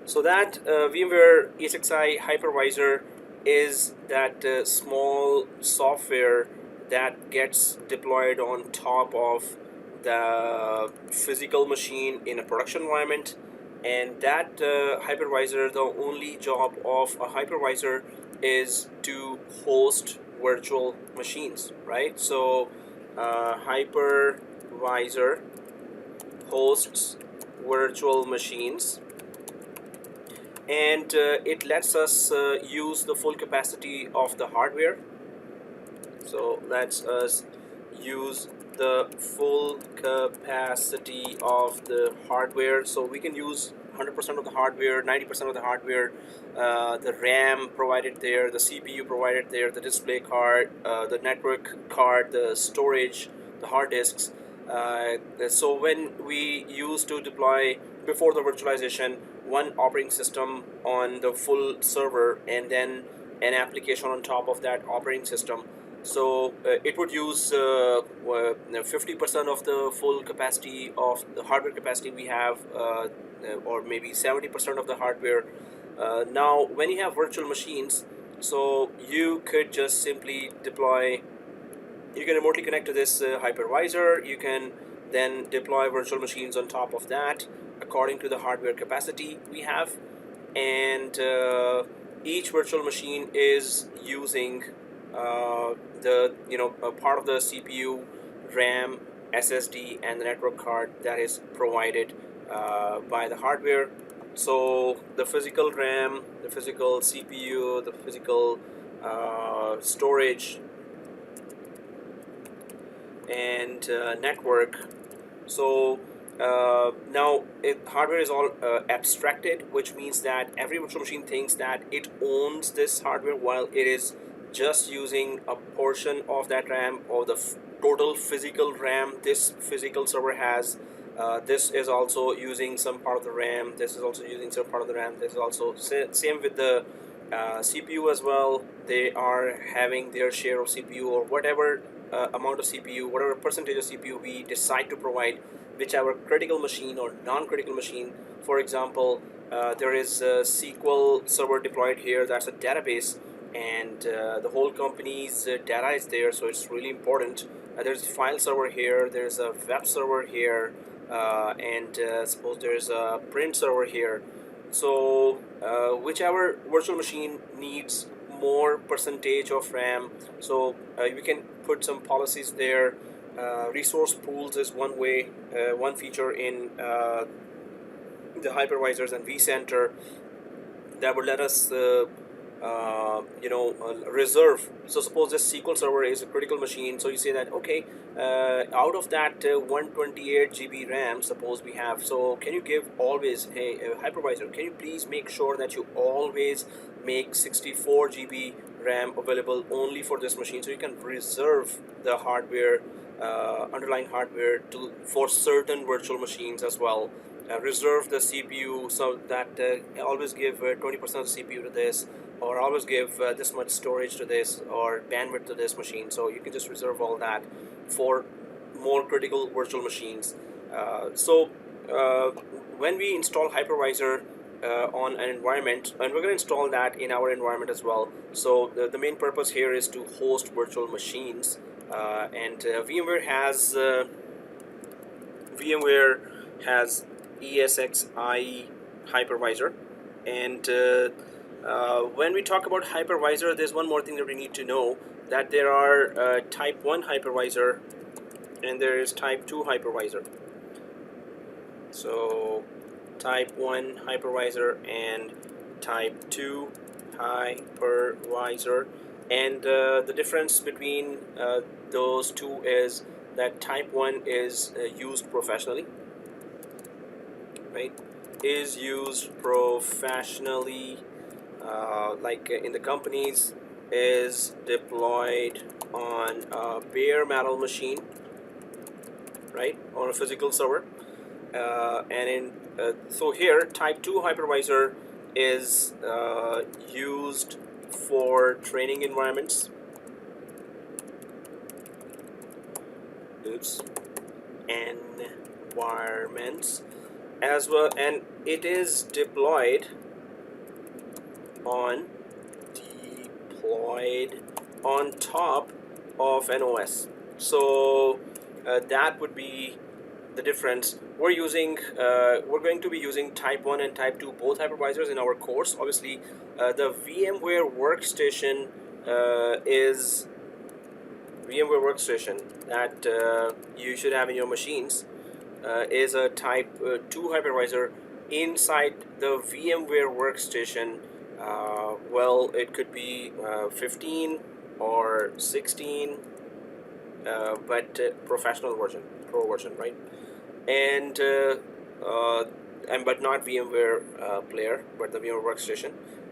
So that VMware Esxi Hypervisor is that small software that gets deployed on top of the physical machine in a production environment. And that hypervisor, the only job of a hypervisor is to host virtual machines, right? So hypervisor hosts virtual machines, and it lets us use the full capacity of the hardware. So lets us use the full capacity of the hardware. So we can use 100% of the hardware, 90% of the hardware, the RAM provided there, the CPU provided there, the display card, the network card, the storage, the hard disks. So when we used to deploy before the virtualization one operating system on the full server and then an application on top of that operating system, so it would use 50% of the full capacity of the hardware capacity we have, or maybe 70% of the hardware. Now when you have virtual machines, so you could just simply deploy, you can remotely connect to this hypervisor, you can then deploy virtual machines on top of that according to the hardware capacity we have, and each virtual machine is using a part of the CPU, RAM, SSD, and the network card that is provided by the hardware. So the physical RAM, the physical CPU, the physical storage, and network. So now hardware is all abstracted, which means that every virtual machine thinks that it owns this hardware while it is just using a portion of that RAM or the total physical RAM this physical server has. This is also using some part of the RAM, this is also using some part of the RAM, this is also same with the CPU as well. They are having their share of CPU or whatever amount of CPU, whatever percentage of CPU we decide to provide, whichever critical machine or non-critical machine. For example, there is a SQL server deployed here, that's a database, and the whole company's data is there, so it's really important. There's a file server here, there's a web server here, and suppose there's a print server here. So whichever virtual machine needs more percentage of RAM, so we can put some policies there. Resource pools is one way, one feature in the hypervisors and vCenter that would let us reserve. So suppose this SQL server is a critical machine, so you say that okay, out of that 128 GB RAM suppose we have, so can you give always, hey hypervisor, can you please make sure that you always make 64 GB RAM available only for this machine, so you can reserve the hardware, underlying hardware for certain virtual machines as well. Reserve the CPU so that always give 20% of the CPU to this, or always give this much storage to this, or bandwidth to this machine. So you can just reserve all that for more critical virtual machines. When we install hypervisor on an environment, and we're going to install that in our environment as well. So the main purpose here is to host virtual machines, and VMware has Esxi Hypervisor, and when we talk about hypervisor, there's one more thing that we need to know, that there are type 1 hypervisor and there is type 2 hypervisor. So type 1 hypervisor and type 2 hypervisor, and the difference between those two is that type 1 is used professionally, right? Is used professionally, like in the companies, is deployed on a bare metal machine, right, on a physical server, so here type 2 hypervisor is used for training environments, as well, and it is deployed on top of an OS. So that would be the difference. We're going to be using type 1 and type 2 both hypervisors in our course. Obviously the VMware Workstation is VMware Workstation that you should have in your machines, is a type 2 hypervisor. Inside the VMware Workstation, well, it could be 15 or 16, but professional version, pro version, right? And but not VMware Player, but the VMware Workstation.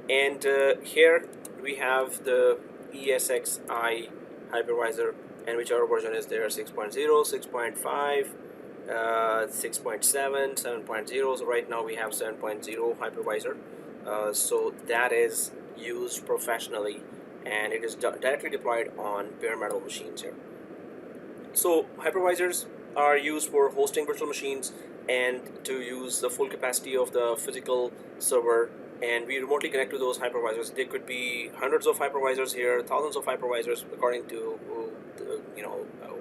And here we have the Esxi Hypervisor, and whichever version is there, 6.0, 6.5, 6.7, 7.0. So right now we have 7.0 hypervisor. So that is used professionally, and it is directly deployed on bare metal machines here. So hypervisors are used for hosting virtual machines and to use the full capacity of the physical server, and we remotely connect to those hypervisors. There could be hundreds of hypervisors here, thousands of hypervisors, according to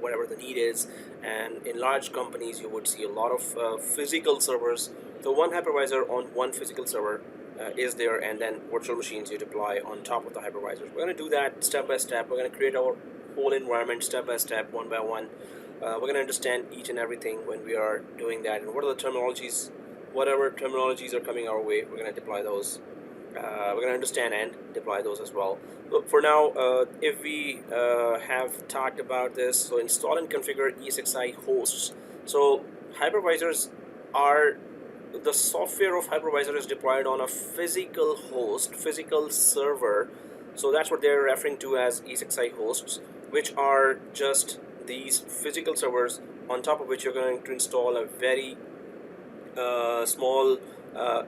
whatever the need is. And in large companies you would see a lot of physical servers. So one hypervisor on one physical server is there, and then virtual machines you deploy on top of the hypervisors. We're going to do that step by step. We're going to create our whole environment step by step, one by one. We're going to understand each and everything when we are doing that, and what are the terminologies, whatever terminologies are coming our way, we're going to deploy those. we're going to understand and deploy those as well. But for now, if we have talked about this, so install and configure Esxi hosts. So hypervisors are, the software of hypervisor is deployed on a physical host, physical server. So that's what they're referring to as Esxi hosts, which are just these physical servers on top of which you're going to install a very small,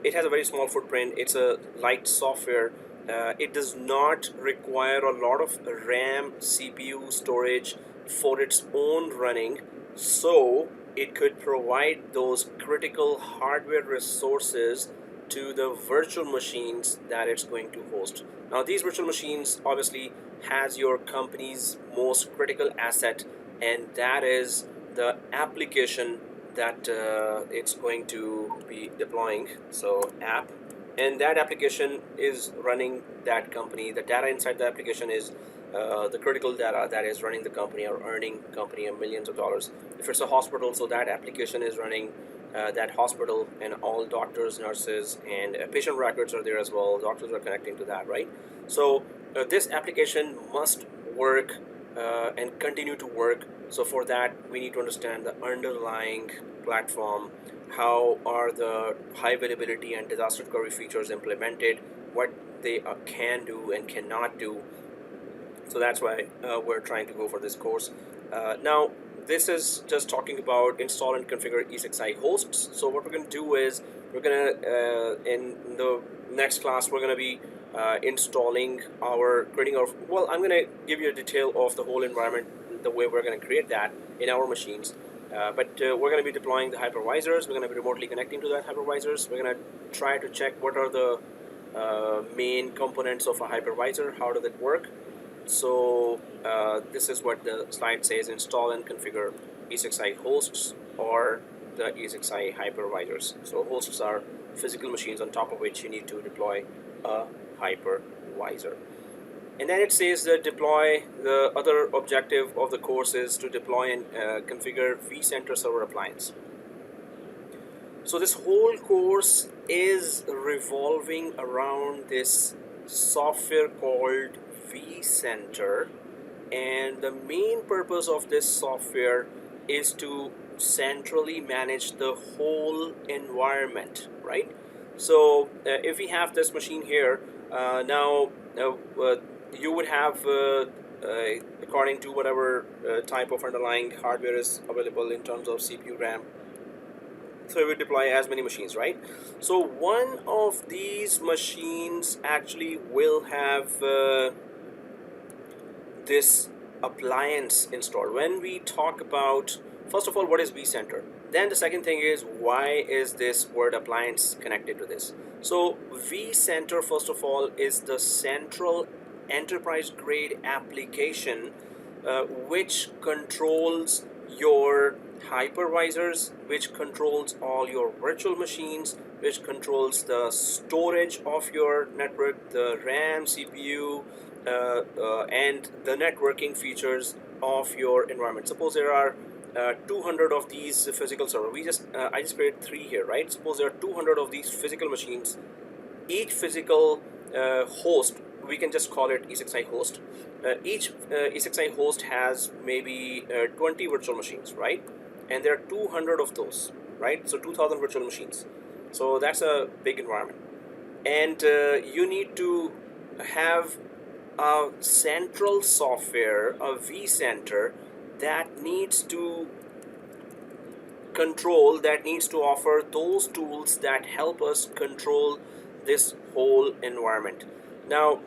it has a very small footprint. It's a light software. It does not require a lot of RAM, CPU storage for its own running, so it could provide those critical hardware resources to the virtual machines that it's going to host. Now these virtual machines obviously has your company's most critical asset, and that is the application that it's going to be deploying. So app, and that application is running that company. The data inside the application is the critical data that is running the company or earning company millions of dollars. If it's a hospital, so that application is running that hospital, and all doctors, nurses, and patient records are there as well. Doctors are connecting to that, right? So this application must work and continue to work. So for that, we need to understand the underlying platform. How are the high availability and disaster recovery features implemented? What they can do and cannot do. So that's why we're trying to go for this course. Now, this is just talking about install and configure Esxi hosts. So what we're going to do is we're going to, in the next class, we're going to be installing creating our, well, I'm going to give you a detail of the whole environment, the way we're going to create that in our machines. But we're going to be deploying the hypervisors. We're going to be remotely connecting to that hypervisors. We're going to try to check what are the main components of a hypervisor. How does it work? So this is what the slide says: install and configure Esxi hosts or the Esxi hypervisors. So hosts are physical machines on top of which you need to deploy a hypervisor. And then it says that deploy, the other objective of the course is to deploy and configure Vcenter server appliance. So this whole course is revolving around this software called Vcenter, and the main purpose of this software is to centrally manage the whole environment, right? So if we have this machine here, now you would have according to whatever type of underlying hardware is available in terms of CPU, RAM, so we would deploy as many machines, right? So one of these machines actually will have this appliance installed. When we talk about, first of all, what is vCenter, then the second thing is, why is this word appliance connected to this? So vCenter, first of all, is the central enterprise grade application which controls your hypervisors, which controls all your virtual machines, which controls the storage of your network, the RAM, CPU, and the networking features of your environment. Suppose there are 200 of these physical servers. I just created 3 here, right? Suppose there are 200 of these physical machines. Each physical host, we can just call it Esxi host. Each Esxi host has maybe 20 virtual machines, right? And there are 200 of those, right? So 2000 virtual machines. So that's a big environment. And you need to have a central software, a vCenter, that needs to control, that needs to offer those tools that help us control this whole environment. Now,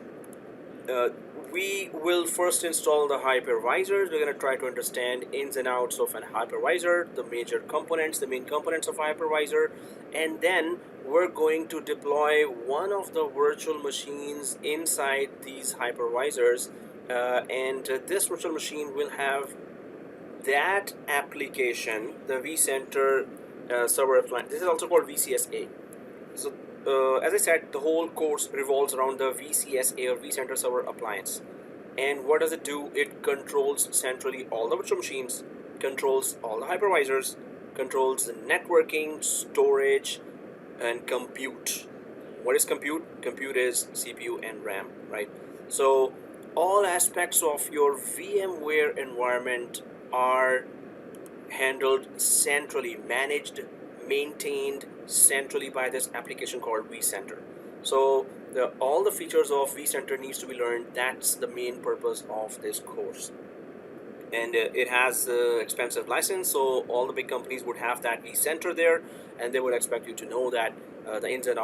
we will first install the hypervisors. We're going to try to understand ins and outs of an hypervisor, the major components, the main components of a hypervisor, and then we're going to deploy one of the virtual machines inside these hypervisors, and this virtual machine will have that application, the vCenter server appliance. This is also called Vcsa. So as I said, the whole course revolves around the Vcsa or vCenter server appliance. And what does it do? It controls centrally all the virtual machines, controls all the hypervisors, controls the networking, storage, and compute. What is compute? Compute is CPU and RAM, right? So all aspects of your VMware environment are handled centrally, managed, maintained centrally by this application called Vcenter. So all the features of Vcenter needs to be learned. That's the main purpose of this course. And it has expensive license, so all the big companies would have that Vcenter there, and they would expect you to know that the ins and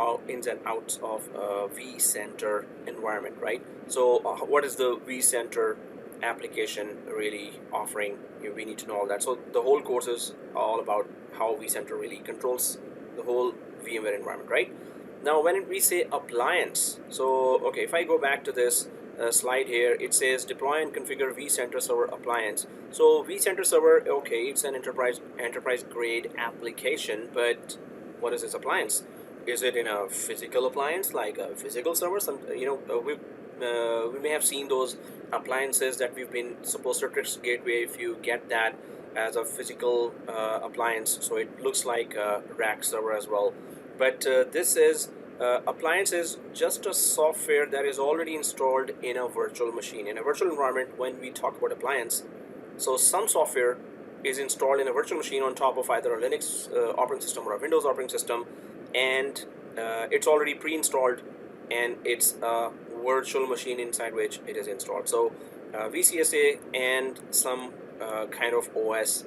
outs of Vcenter environment, right? So what is the Vcenter application really offering? We need to know all that. So the whole course is all about how Vcenter really controls the whole VMware environment, right? Now when we say appliance, so okay, if I go back to this slide here, it says deploy and configure Vcenter server appliance. So Vcenter server, okay, it's an enterprise grade application, but what is this appliance? Is it in a physical appliance, like a physical server? We may have seen those appliances that we've been supposed to Citrix Gateway. If you get that as a physical appliance, so it looks like a rack server as well. But this is appliance is just a software that is already installed in a virtual machine. In a virtual environment, when we talk about appliance, so some software is installed in a virtual machine on top of either a Linux operating system or a Windows operating system, and it's already pre-installed, and it's a virtual machine inside which it is installed. So Vcsa and some kind of OS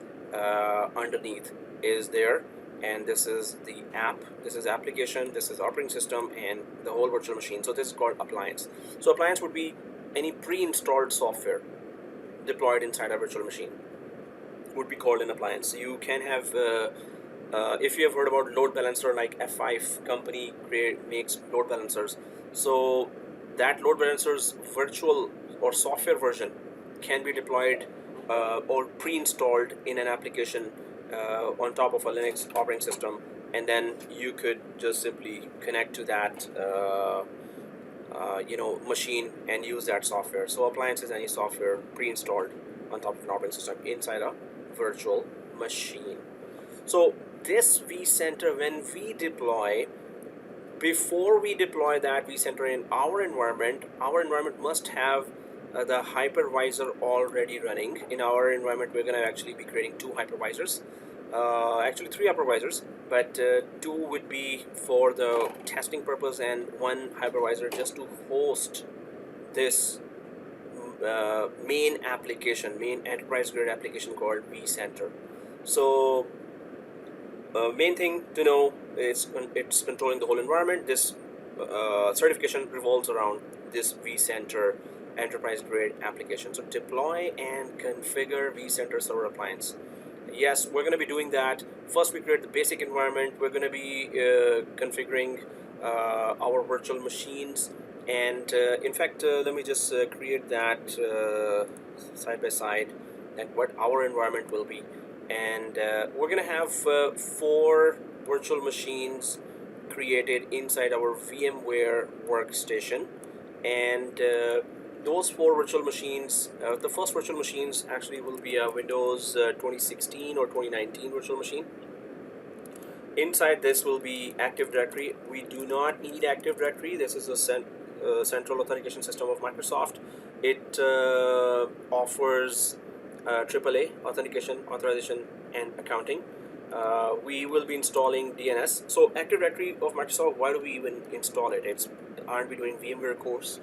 underneath is there, and this is the app, this is application, this is operating system, and the whole virtual machine. So this is called appliance. So appliance would be any pre-installed software deployed inside a virtual machine would be called an appliance. So you can have if you have heard about load balancer, like F5 company makes load balancers, so that load balancer's virtual or software version can be deployed or pre-installed in an application on top of a Linux operating system, and then you could just simply connect to that machine and use that software. So appliance is any software pre-installed on top of an operating system inside a virtual machine. So this Vcenter, when we deploy, before we deploy that Vcenter in our environment must have the hypervisor already running. In our environment, we're going to actually be creating two hypervisors, actually three hypervisors, but two would be for the testing purpose, and one hypervisor just to host this main enterprise grade application called Vcenter. So main thing to know is it's controlling the whole environment. This certification revolves around this Vcenter enterprise grade application. So deploy and configure Vcenter server appliance. Yes, we're going to be doing that. First, we create the basic environment. We're going to be configuring our virtual machines, and in fact, let me just create that side by side, and what our environment will be. And we're going to have 4 virtual machines created inside our VMware Workstation, and those 4 virtual machines, the first virtual machines actually will be a Windows 2016 or 2019 virtual machine. Inside this will be Active Directory. We do not need Active Directory. This is a central authentication system of Microsoft. It offers AAA authentication, authorization, and accounting. We will be installing DNS. So Active Directory of Microsoft, why do we even install it? Aren't we doing VMware course?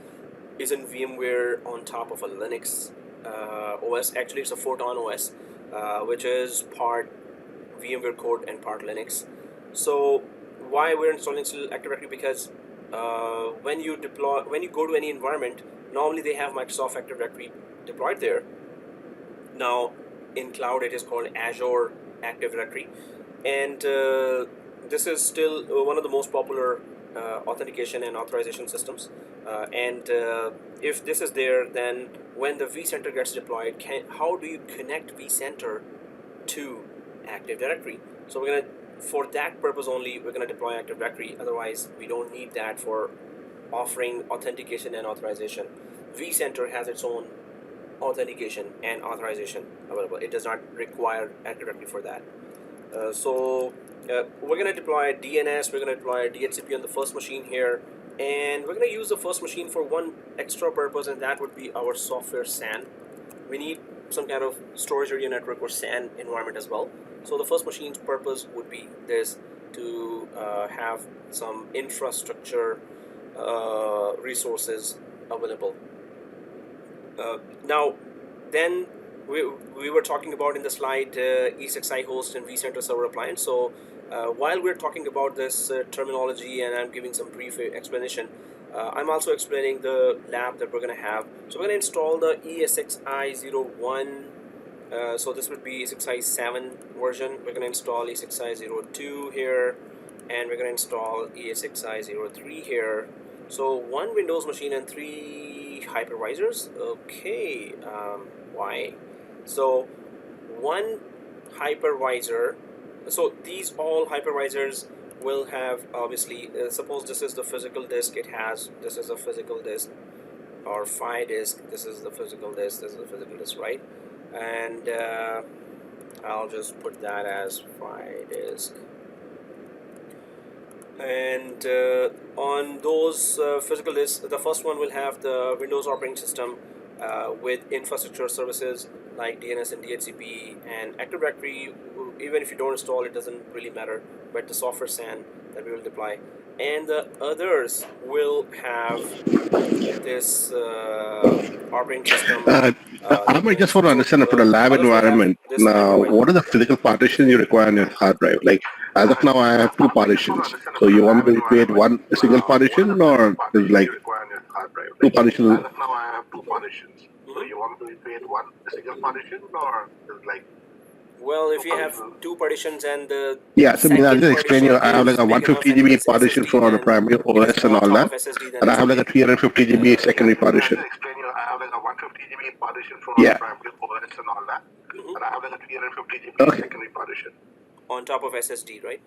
Isn't VMware on top of a Linux OS? Actually, it's a Photon Os, which is part VMware code and part Linux. So why we're installing Active Directory? Because when you go to any environment, normally they have Microsoft Active Directory deployed there. Now in cloud it is called Azure Active Directory, and this is still one of the most popular authentication and authorization systems, and if this is there, then when the Vcenter gets deployed, how do you connect Vcenter to Active Directory? So we're going to, for that purpose only, we're going to deploy Active Directory. Otherwise we don't need that for offering authentication and authorization. Vcenter has its own authentication and authorization available. It does not require Active Directory for that. So we're going to deploy a DNS, we're going to deploy a DHCP on the first machine here, and we're going to use the first machine for one extra purpose, and that would be our software SAN. We need some kind of storage area network or SAN environment as well. So the first machine's purpose would be this, to have some infrastructure resources available. Now, then we were talking about in the slide Esxi host and Vcenter server appliance. So while we're talking about this terminology and I'm giving some brief explanation, I'm also explaining the lab that we're going to have. So we're going to install the Esxi01. So this would be Esxi7 version. We're going to install Esxi02 here, and we're going to install Esxi03 here. So one Windows machine and 3 hypervisors. Okay, why? So one hypervisor. So these all hypervisors will have, obviously, suppose this is the physical disk. This is a physical disk, or PHY disk. This is the physical disk. This is the physical disk, right? And I'll just put that as PHY disk. And on those physical disks, the first one will have the Windows operating system with infrastructure services like DNS and DHCP and Active Directory. Even if you don't install it, doesn't really matter, but the software SAN that we will deploy. And the others will have this operating system. I might just want to understand for the lab environment. Now, what are the physical partitions you require on your hard drive? Like, as of now, I have 2 partitions. So you want me to create one single partition, or there's like 2 partitions? As of now, I have 2 partitions. So you want me to create one single partition, or there's like? Well, if you have 2 partitions and the yeah, so I'll just explain you. I have like a 150 GB partition for the primary OS and all that, and I have like a 350 GB secondary partition. I have like a 150 GB partition for the primary OS and all that, and I have like a 350 GB secondary partition. On top of SSD, right?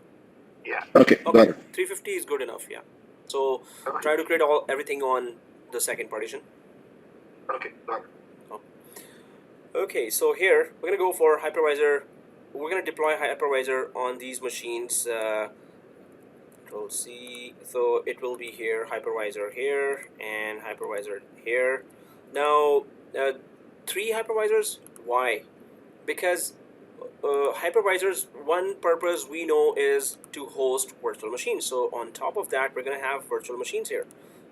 Yeah. Okay. Okay. 350 is good enough. Yeah. So try to create everything on the second partition. Okay. Got it. Okay, so here we're gonna go for hypervisor. We're gonna deploy hypervisor on these machines. Control C. So it will be here, hypervisor here, and hypervisor here. Now, 3 hypervisors. Why? Because hypervisors, one purpose we know is to host virtual machines. So on top of that, we're gonna have virtual machines here.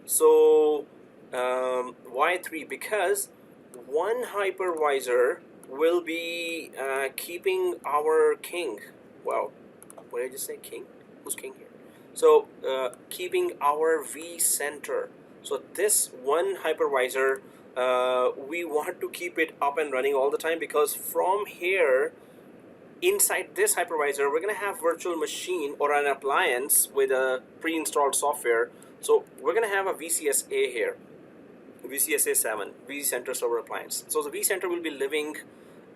So why 3? Because one hypervisor will be keeping our king. Well, what did I just say? King? Who's king here? So keeping our Vcenter. So this one hypervisor, we want to keep it up and running all the time, because from here, inside this hypervisor, we're going to have virtual machine or an appliance with a pre-installed software. So we're going to have a Vcsa here. Vcsa7, Vcenter server appliance. So the Vcenter will be living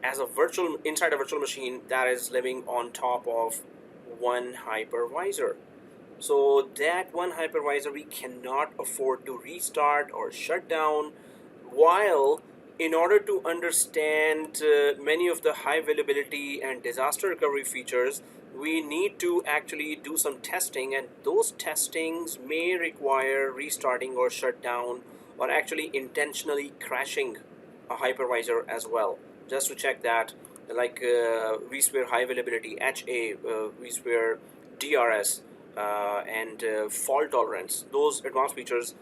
as a virtual, inside a virtual machine that is living on top of one hypervisor. So that one hypervisor we cannot afford to restart or shut down, while in order to understand many of the high availability and disaster recovery features, we need to actually do some testing, and those testings may require restarting or shut down, or actually intentionally crashing a hypervisor as well, just to check that, like Vsphere high availability, HA, Vsphere DRS, and fault tolerance. Those advanced features,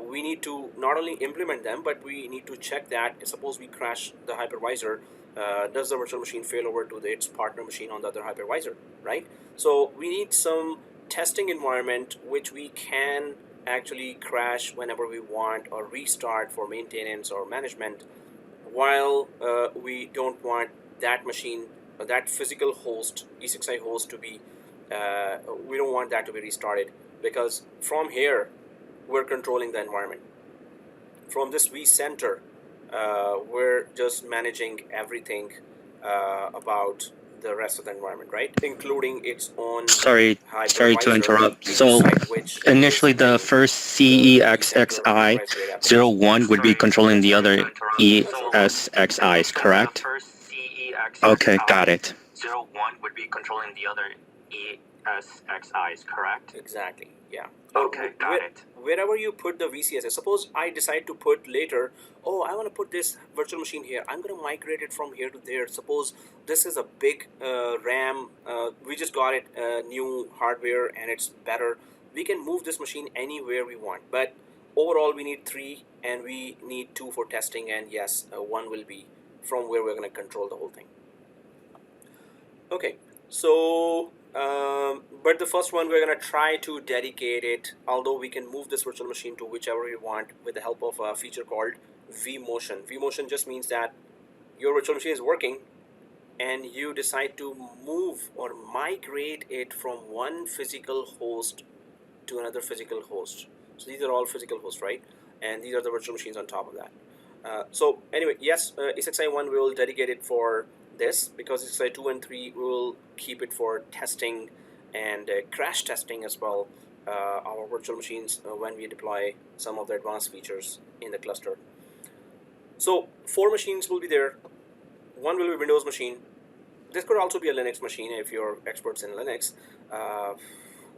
we need to not only implement them, but we need to check that, suppose we crash the hypervisor, does the virtual machine fail over to its partner machine on the other hypervisor, right? So we need some testing environment which we can actually crash whenever we want, or restart for maintenance or management, while we don't want that machine, that physical host, Esxi host, to be, we don't want that to be restarted, because from here we're controlling the environment. From this vCenter, we're just managing everything about the rest of the environment, right? Including its own. Sorry to interrupt. So initially the first Esxi01 would be controlling the other ESXIs, correct? Okay, got it. 01 would be controlling the other SXIs, correct? Exactly, yeah. Okay, got it. Wherever you put the VCSA, suppose I decide to put later, oh, I want to put this virtual machine here. I'm going to migrate it from here to there. Suppose this is a big RAM. We just got it new hardware and it's better. We can move this machine anywhere we want. But overall, we need 3 and we need 2 for testing. And yes, 1 will be from where we're going to control the whole thing. Okay, so but the first one we're going to try to dedicate it, although we can move this virtual machine to whichever we want with the help of a feature called vMotion. vMotion just means that your virtual machine is working and you decide to move or migrate it from one physical host to another physical host. So these are all physical hosts, right? And these are the virtual machines on top of that. So anyway, yes, Esxi 1 we will dedicate it for this, because Esxi 2 and 3 we will keep it for testing and crash testing as well, our virtual machines when we deploy some of the advanced features in the cluster. So 4 machines will be there. 1 will be Windows machine. This could also be a Linux machine if you're experts in Linux.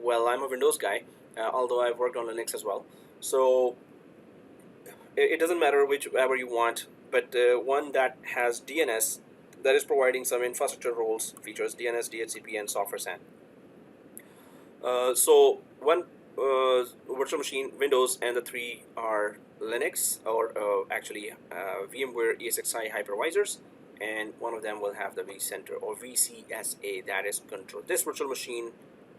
Well, I'm a Windows guy, although I've worked on Linux as well. So it doesn't matter whichever you want, but one that has DNS, that is providing some infrastructure roles, features, DNS, DHCP, and software SAN. So 1 virtual machine, Windows, and the 3 are Linux, or actually VMware Esxi Hypervisors, and one of them will have the Vcenter or Vcsa, that is control. This virtual machine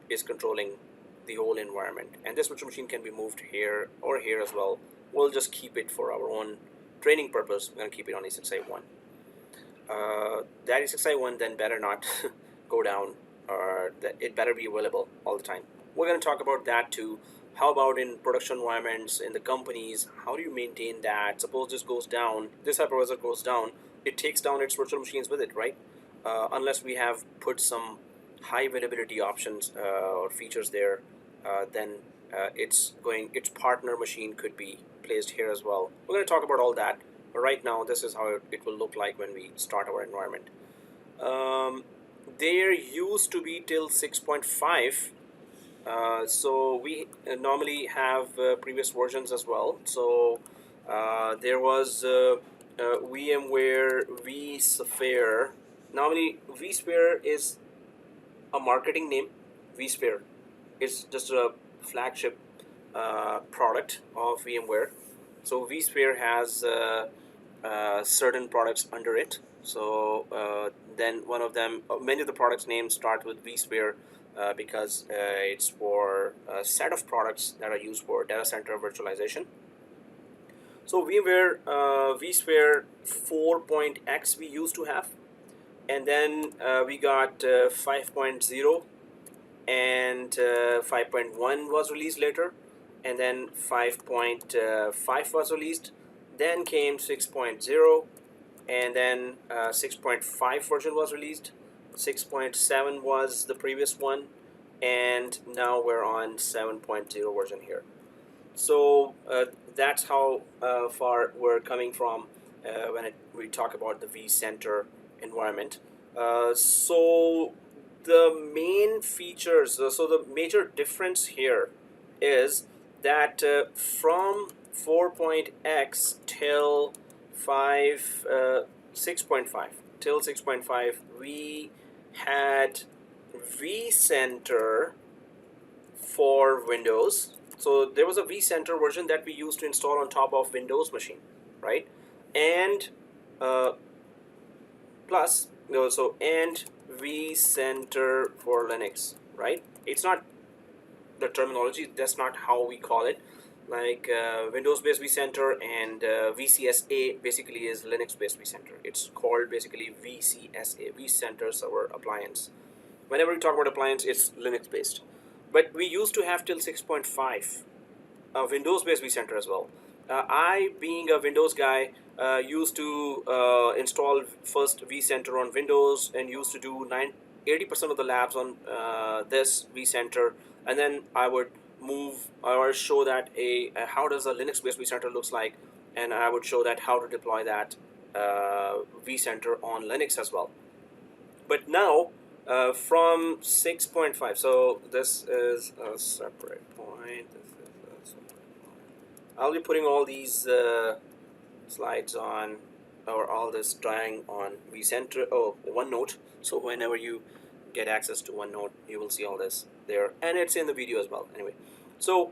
is controlling the whole environment, and this virtual machine can be moved here or here as well. We'll just keep it for our own training purpose. We're going to keep it on Esxi 1. That Esxi 1 then better not go down, or that it better be available all the time. We're going to talk about that too. How about in production environments, in the companies, how do you maintain that? Suppose this goes down, this hypervisor goes down, it takes down its virtual machines with it, right? Unless we have put some high availability options or features there, then its partner machine could be placed here as well. We're going to talk about all that, but right now this is how it will look like when we start our environment. There used to be till 6.5, so we normally have previous versions as well. So there was VMware Vsphere. Normally Vsphere is a marketing name. Vsphere is just a flagship product of VMware. So Vsphere has certain products under it. So then one of them, many of the products names start with Vsphere because it's for a set of products that are used for data center virtualization. So VMware Vsphere 4.x we used to have, and then we got 5.0, and 5.1 was released later, and then 5.5 was released. Then came 6.0, and then 6.5 version was released. 6.7 was the previous one, and now we're on 7.0 version here. So that's how far we're coming from when we talk about the vCenter environment. So the main features, so the major difference here is that from 4.x till 6.5 till 6.5 we had Vcenter for Windows. So there was a Vcenter version that we used to install on top of Windows machine, right? And plus also and Vcenter for Linux, right? It's not the terminology, that's not how we call it. Like Windows-based vCenter and Vcsa basically is Linux-based vCenter. It's called basically Vcsa, vCenter Server Appliance. Whenever we talk about appliance, it's Linux-based. But we used to have till 6.5 a Windows-based vCenter as well. I, being a Windows guy, used to install first vCenter on Windows and used to do 80% of the labs on this vCenter, and then I would move or show that how does a Linux-based vCenter looks like, and I would show that how to deploy that vCenter on Linux as well. But now from 6.5. So this is a separate point. This is a separate point. I'll be putting all these slides on, or all this drawing on Vcenter, OneNote. So whenever you get access to OneNote, you will see all this there, and it's in the video as well. Anyway, so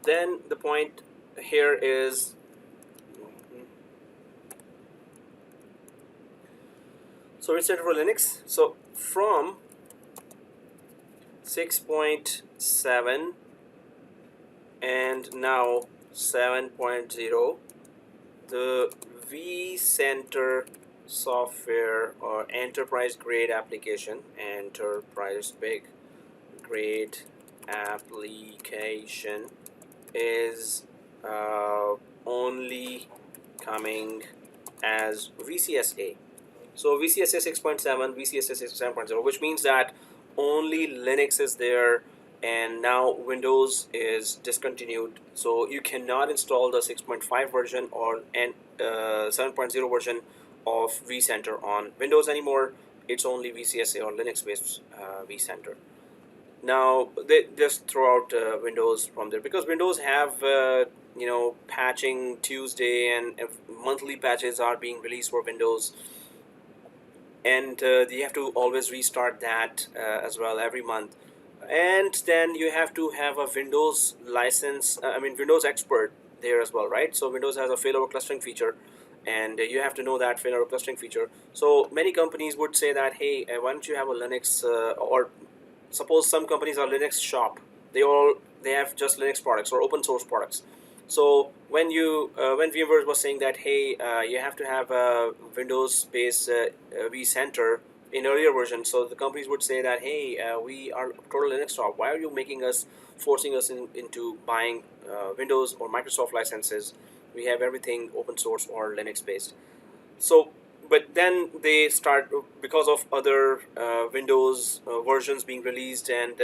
then the point here is, so it's for Linux. So from 6.7 and now 7.0, the Vcenter software or enterprise grade application, enterprise big grade application is only coming as Vcsa. So Vcsa 6.7, Vcsa 7.0, which means that only Linux is there, and now Windows is discontinued. So you cannot install the 6.5 version or 7.0 version of Vcenter on Windows anymore. It's only Vcsa or Linux-based Vcenter. Now they just throw out Windows from there, because Windows have patching Tuesday, and monthly patches are being released for Windows, and you have to always restart that as well every month. And then you have to have a Windows license, Windows expert there as well, right? So Windows has a failover clustering feature, and you have to know that failover clustering feature. So many companies would say that, hey, why don't you have a Linux, or suppose some companies are Linux shop, they have just Linux products or open source products. So when VMware was saying that, hey, you have to have a Windows-based Vcenter in earlier versions, so the companies would say that, hey, we are total Linux shop. Why are you forcing us into buying Windows or Microsoft licenses? We have everything open source or Linux-based. So, but then they start, because of other Windows versions being released and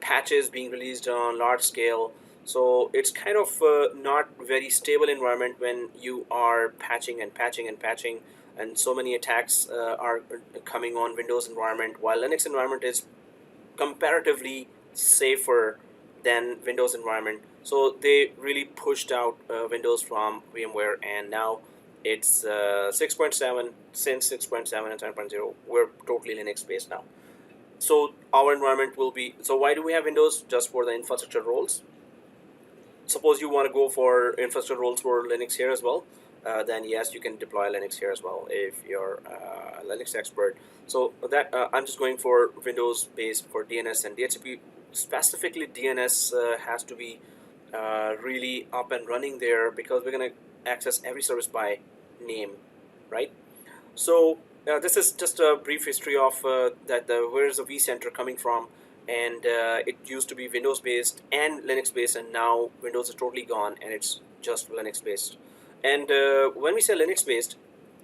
patches being released on large scale. So it's kind of not very stable environment when you are patching and patching and patching, and so many attacks are coming on Windows environment, while Linux environment is comparatively safer than Windows environment. So they really pushed out Windows from VMware, and now it's 6.7. Since 6.7 and 7.0, we're totally Linux based now. So our environment will be, so why do we have Windows? Just for the infrastructure roles. Suppose you want to go for infrastructure roles for Linux here as well, then yes, you can deploy Linux here as well if you're a Linux expert. So that I'm just going for Windows based for DNS and DHCP. Specifically, DNS has to be really up and running there, because we're going to access every service by name, right? So this is just a brief history of where is the Vcenter coming from. And it used to be Windows based and Linux based, and now Windows is totally gone and it's just Linux based. And when we say Linux based,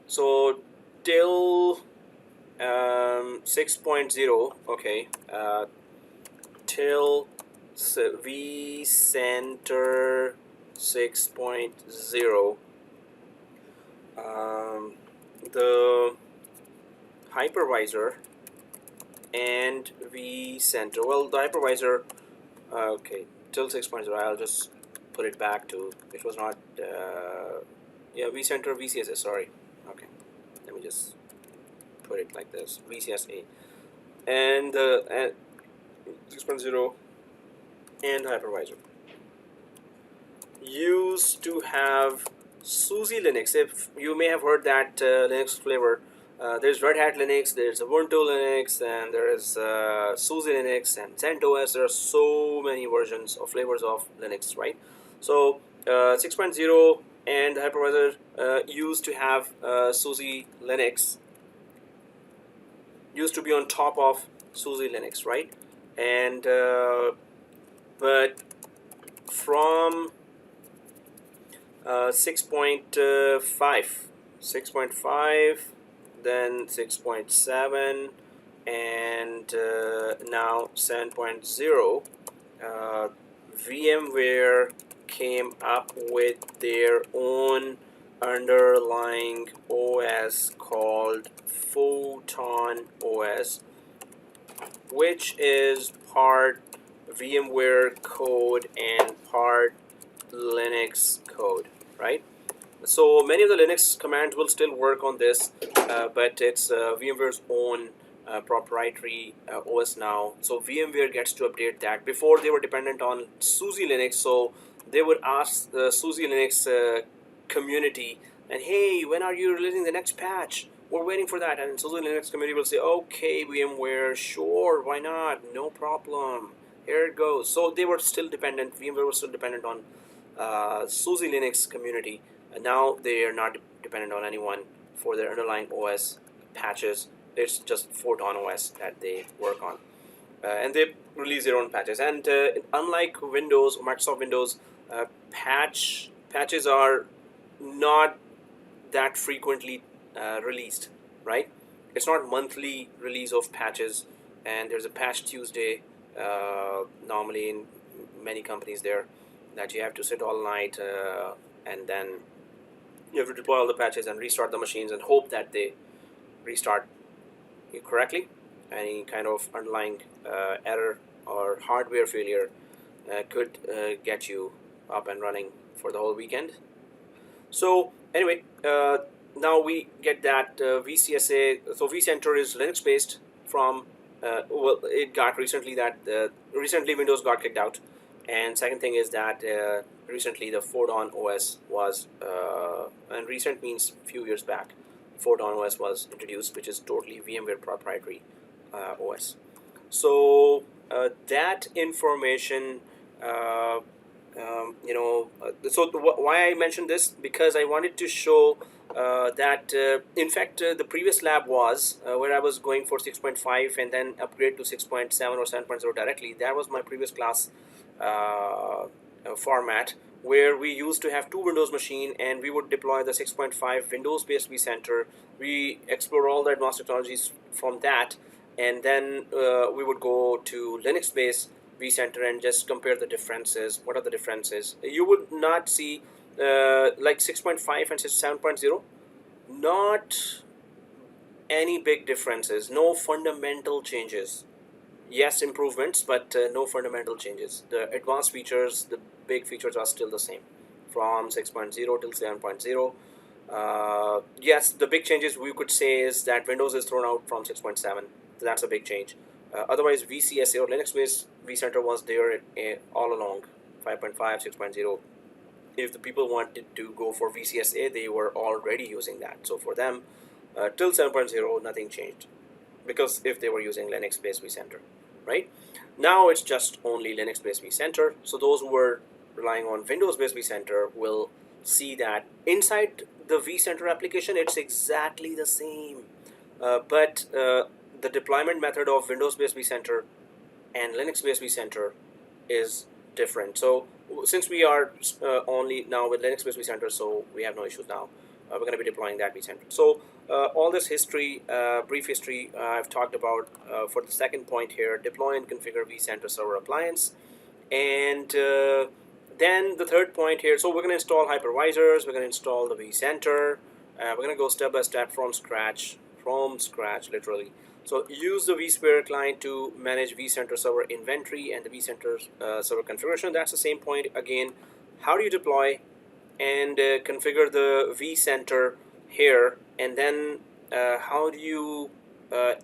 so till 6.0, okay, till Vcenter 6.0, the hypervisor and Vcenter. Well, the hypervisor, okay, till 6.0, I'll just put it back to, it was not, Vcenter, Vcsa, sorry. Okay, let me just put it like this, Vcsa. And 6.0 and hypervisor used to have SUSE Linux. If you may have heard that Linux flavor, there's Red Hat Linux, there's Ubuntu Linux, and there is SUSE Linux and CentOS. There are so many versions or flavors of Linux, right? So 6.0 and the hypervisor used to have SUSE Linux, used to be on top of SUSE Linux, right? And but from 6.5, then 6.7, and now 7.0, VMware came up with their own underlying OS called Photon Os, which is part VMware code and part Linux code, right? So many of the Linux commands will still work on this, but it's VMware's own proprietary OS now. So VMware gets to update that. Before they were dependent on SUSE Linux, so they would ask the SUSE Linux community, and hey, when are you releasing the next patch? We're waiting for that. And SUSE Linux community will say, okay, VMware, sure, why not? No problem. Here it goes. So they were still dependent. VMware was still dependent on SUSE Linux community. And now they are not dependent on anyone for their underlying OS patches. It's just Photon Os that they work on. And they release their own patches. And unlike Windows, Microsoft Windows, patches are not that frequently released, right? It's not monthly release of patches, and there's a patch Tuesday normally in many companies there that you have to sit all night and then you have to deploy all the patches and restart the machines and hope that they restart correctly. Any kind of underlying error or hardware failure could get you up and running for the whole weekend. So anyway, now we get that Vcsa. So Vcenter is Linux based from well, it got recently that recently Windows got kicked out, and second thing is that recently the Photon OS was and recent means few years back, Photon OS was introduced, which is totally VMware proprietary OS. So that information, so why I mentioned this, because I wanted to show that in fact the previous lab was where I was going for 6.5 and then upgrade to 6.7 or 7.0 directly. That was my previous class format, where we used to have two Windows machine and we would deploy the 6.5 Windows based vCenter. We explore all the advanced technologies from that, and then we would go to Linux based vCenter and just compare the differences. What are the differences? You would not see like 6.5 and 7.0, not any big differences, no fundamental changes. Yes, improvements, but no fundamental changes. The advanced features, the big features are still the same from 6.0 till 7.0. Yes, the big changes we could say is that Windows is thrown out from 6.7. So that's a big change. Otherwise, Vcsa or Linux-based vCenter was there all along, 5.5, 6.0. If the people wanted to go for Vcsa, they were already using that. So for them, till 7.0, nothing changed, because if they were using Linux-based vCenter, right? Now it's just only Linux-based vCenter. So those who were relying on Windows-based vCenter will see that inside the vCenter application, it's exactly the same, but the deployment method of Windows-based vCenter and Linux-based vCenter is different. So since we are only now with Linux-based vCenter, so we have no issues now. We're going to be deploying that vCenter. So all this history, brief history, I've talked about for the second point here: deploy and configure vCenter server appliance. And then the third point here, so we're going to install hypervisors, we're going to install the vCenter, we're going to go step by step from scratch literally. So use the Vsphere client to manage vCenter server inventory and the vCenter server configuration. That's the same point again. How do you deploy and configure the vCenter here, and then how do you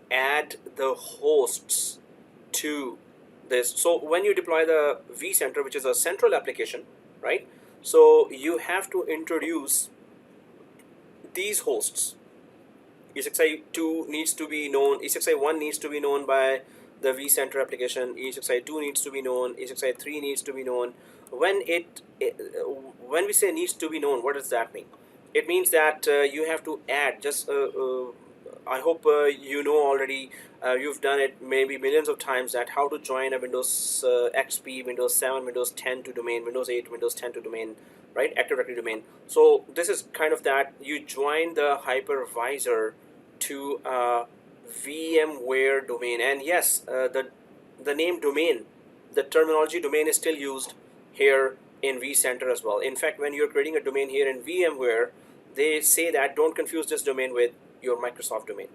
add the hosts to this? So when you deploy the vCenter, which is a central application, right? So you have to introduce these hosts. ESXi2 needs to be known, ESXi1 needs to be known by the vCenter application, ESXi2 needs to be known, ESXi3 needs to be known. When we say needs to be known, what does that mean? It means that you have to add, just I hope you know already, you've done it maybe millions of times, that how to join a Windows XP, Windows 7, Windows 10 to domain, Windows 8, Windows 10 to domain, right? Active Directory domain. So this is kind of that. You join the hypervisor to VMware domain, and yes, the name domain, the terminology domain is still used here in vCenter as well. In fact, when you're creating a domain here in VMware, they say that don't confuse this domain with your Microsoft domain.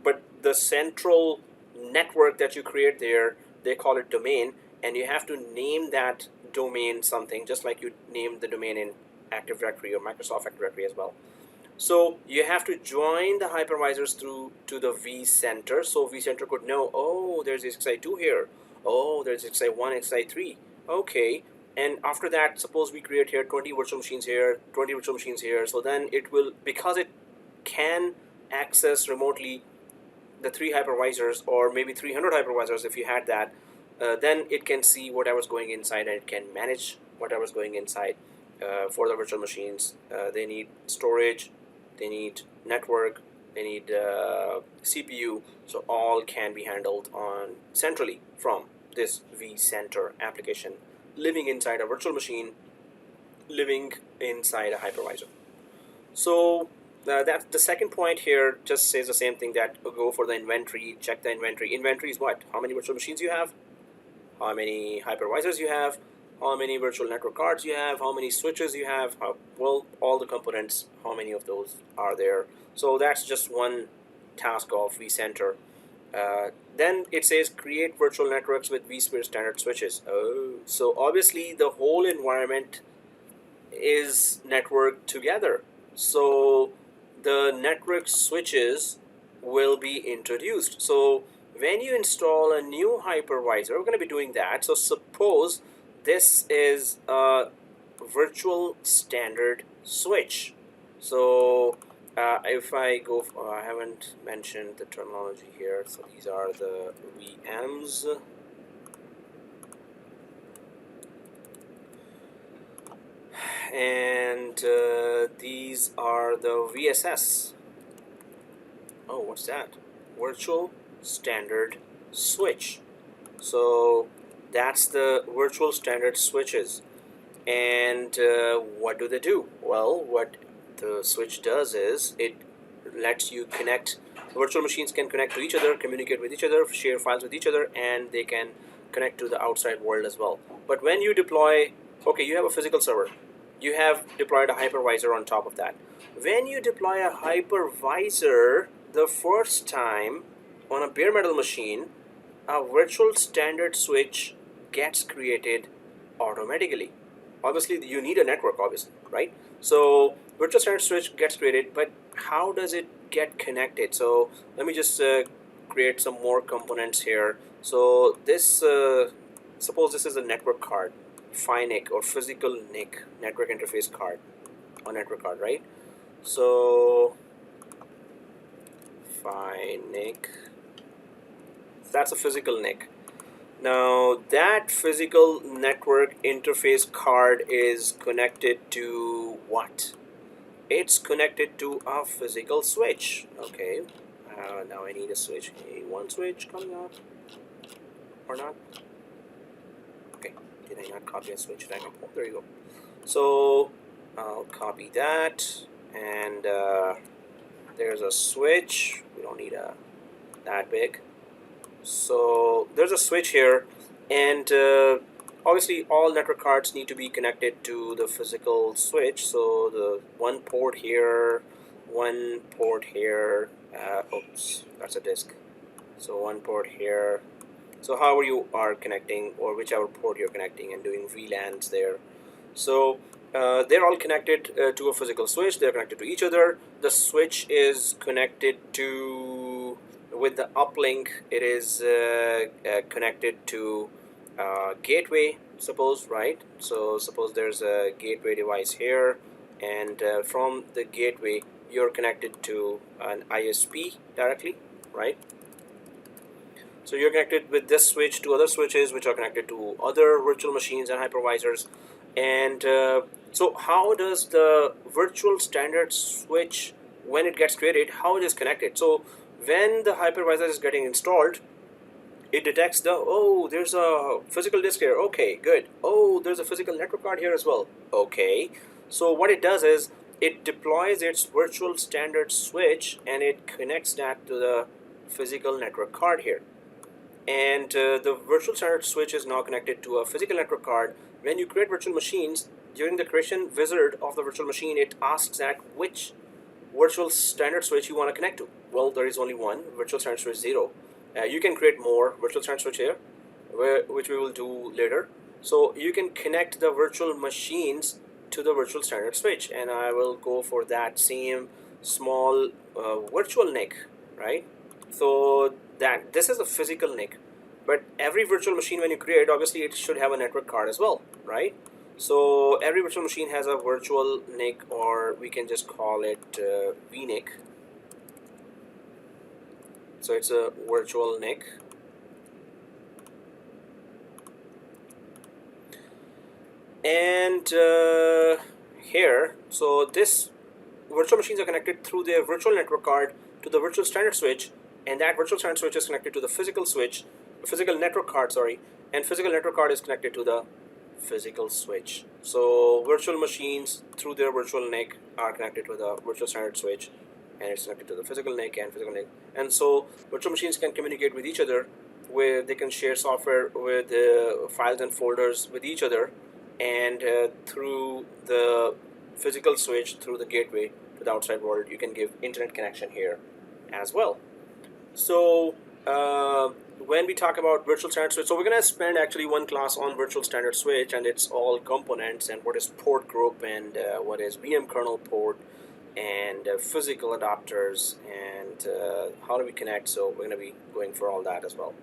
But the central network that you create there, they call it domain, and you have to name that domain something, just like you named the domain in Active Directory or Microsoft Active Directory as well. So you have to join the hypervisors through to the Vcenter, so Vcenter could know, oh, there's Esxi2 here, oh, there's Esxi1, Esxi3, okay. And after that, suppose we create here 20 virtual machines here, 20 virtual machines here, so then it will, because it can access remotely the 3 hypervisors or maybe 300 hypervisors if you had that, then it can see whatever's going inside and it can manage whatever's going inside for the virtual machines. They need storage, they need network, they need CPU, so all can be handled on centrally from this Vcenter application, living inside a virtual machine, living inside a hypervisor. So that's the second point here, just says the same thing, that go for the inventory, check the inventory. Inventory is what? How many virtual machines you have, how many hypervisors you have, how many virtual network cards you have, how many switches you have, well, all the components, how many of those are there. So that's just one task of Vcenter. Then it says create virtual networks with Vsphere standard switches. Oh, so obviously the whole environment is networked together. So the network switches will be introduced. So when you install a new hypervisor, we're going to be doing that. So suppose this is a virtual standard switch. So if I go, I haven't mentioned the terminology here. So these are the VMs. And these are the VSS. Oh, what's that? Virtual Standard Switch. So that's the virtual standard switches. And what do they do? Well, what the switch does is it lets you connect. Virtual machines can connect to each other, communicate with each other, share files with each other, and they can connect to the outside world as well. But when you deploy, okay, you have a physical server, you have deployed a hypervisor on top of that. When you deploy a hypervisor the first time on a bare metal machine, a virtual standard switch gets created automatically. Obviously, you need a network, obviously, right? So virtual standard switch gets created, but how does it get connected? So let me just create some more components here. So this, suppose this is a network card, PHY-NIC or physical NIC, network interface card, or network card, right? So PHY-NIC, that's a physical NIC. Now that physical network interface card is connected to what? It's connected to a physical switch. Okay, now I need a switch. One switch coming up or not? Okay, did I not copy a switch? Did I not? Oh, there you go. So I'll copy that, and there's a switch. We don't need that big. So there's a switch here, and obviously all network cards need to be connected to the physical switch. So the one port here, one port here, oops, that's a disk. So one port here. So however you are connecting, or whichever port you're connecting, and doing VLANs there. So they're all connected to a physical switch. They're connected to each other. The switch is connected to, with the uplink, it is connected to gateway, suppose, right? So suppose there's a gateway device here, and from the gateway you're connected to an ISP directly, right? So you're connected with this switch to other switches which are connected to other virtual machines and hypervisors. And so how does the virtual standard switch, when it gets created, how it is connected? So when the hypervisor is getting installed, it detects the, oh, there's a physical disk here. Okay, good. Oh, there's a physical network card here as well. Okay. So what it does is it deploys its virtual standard switch and it connects that to the physical network card here. And the virtual standard switch is now connected to a physical network card. When you create virtual machines, during the creation wizard of the virtual machine, it asks that which virtual standard switch you want to connect to. Well, there is only one, virtual standard switch 0. You can create more virtual standard switch here, which we will do later. So you can connect the virtual machines to the virtual standard switch, and I will go for that same small virtual NIC, right? So that this is a physical NIC, but every virtual machine when you create, obviously it should have a network card as well, right? So every virtual machine has a virtual NIC, or we can just call it VNIC. So it's a virtual NIC. And here, so this virtual machines are connected through their virtual network card to the virtual standard switch, and that virtual standard switch is connected to the physical switch, physical network card, sorry, and physical network card is connected to the physical switch. So virtual machines through their virtual NIC are connected to the virtual standard switch, and it's connected to the physical NIC and physical NIC. And so virtual machines can communicate with each other, where they can share software with files and folders with each other, and through the physical switch, through the gateway to the outside world, you can give internet connection here as well. So when we talk about virtual standard switch, so we're going to spend actually one class on virtual standard switch and its all components, and what is port group, and what is VM kernel port, and physical adapters, and how do we connect. So we're going to be going for all that as well.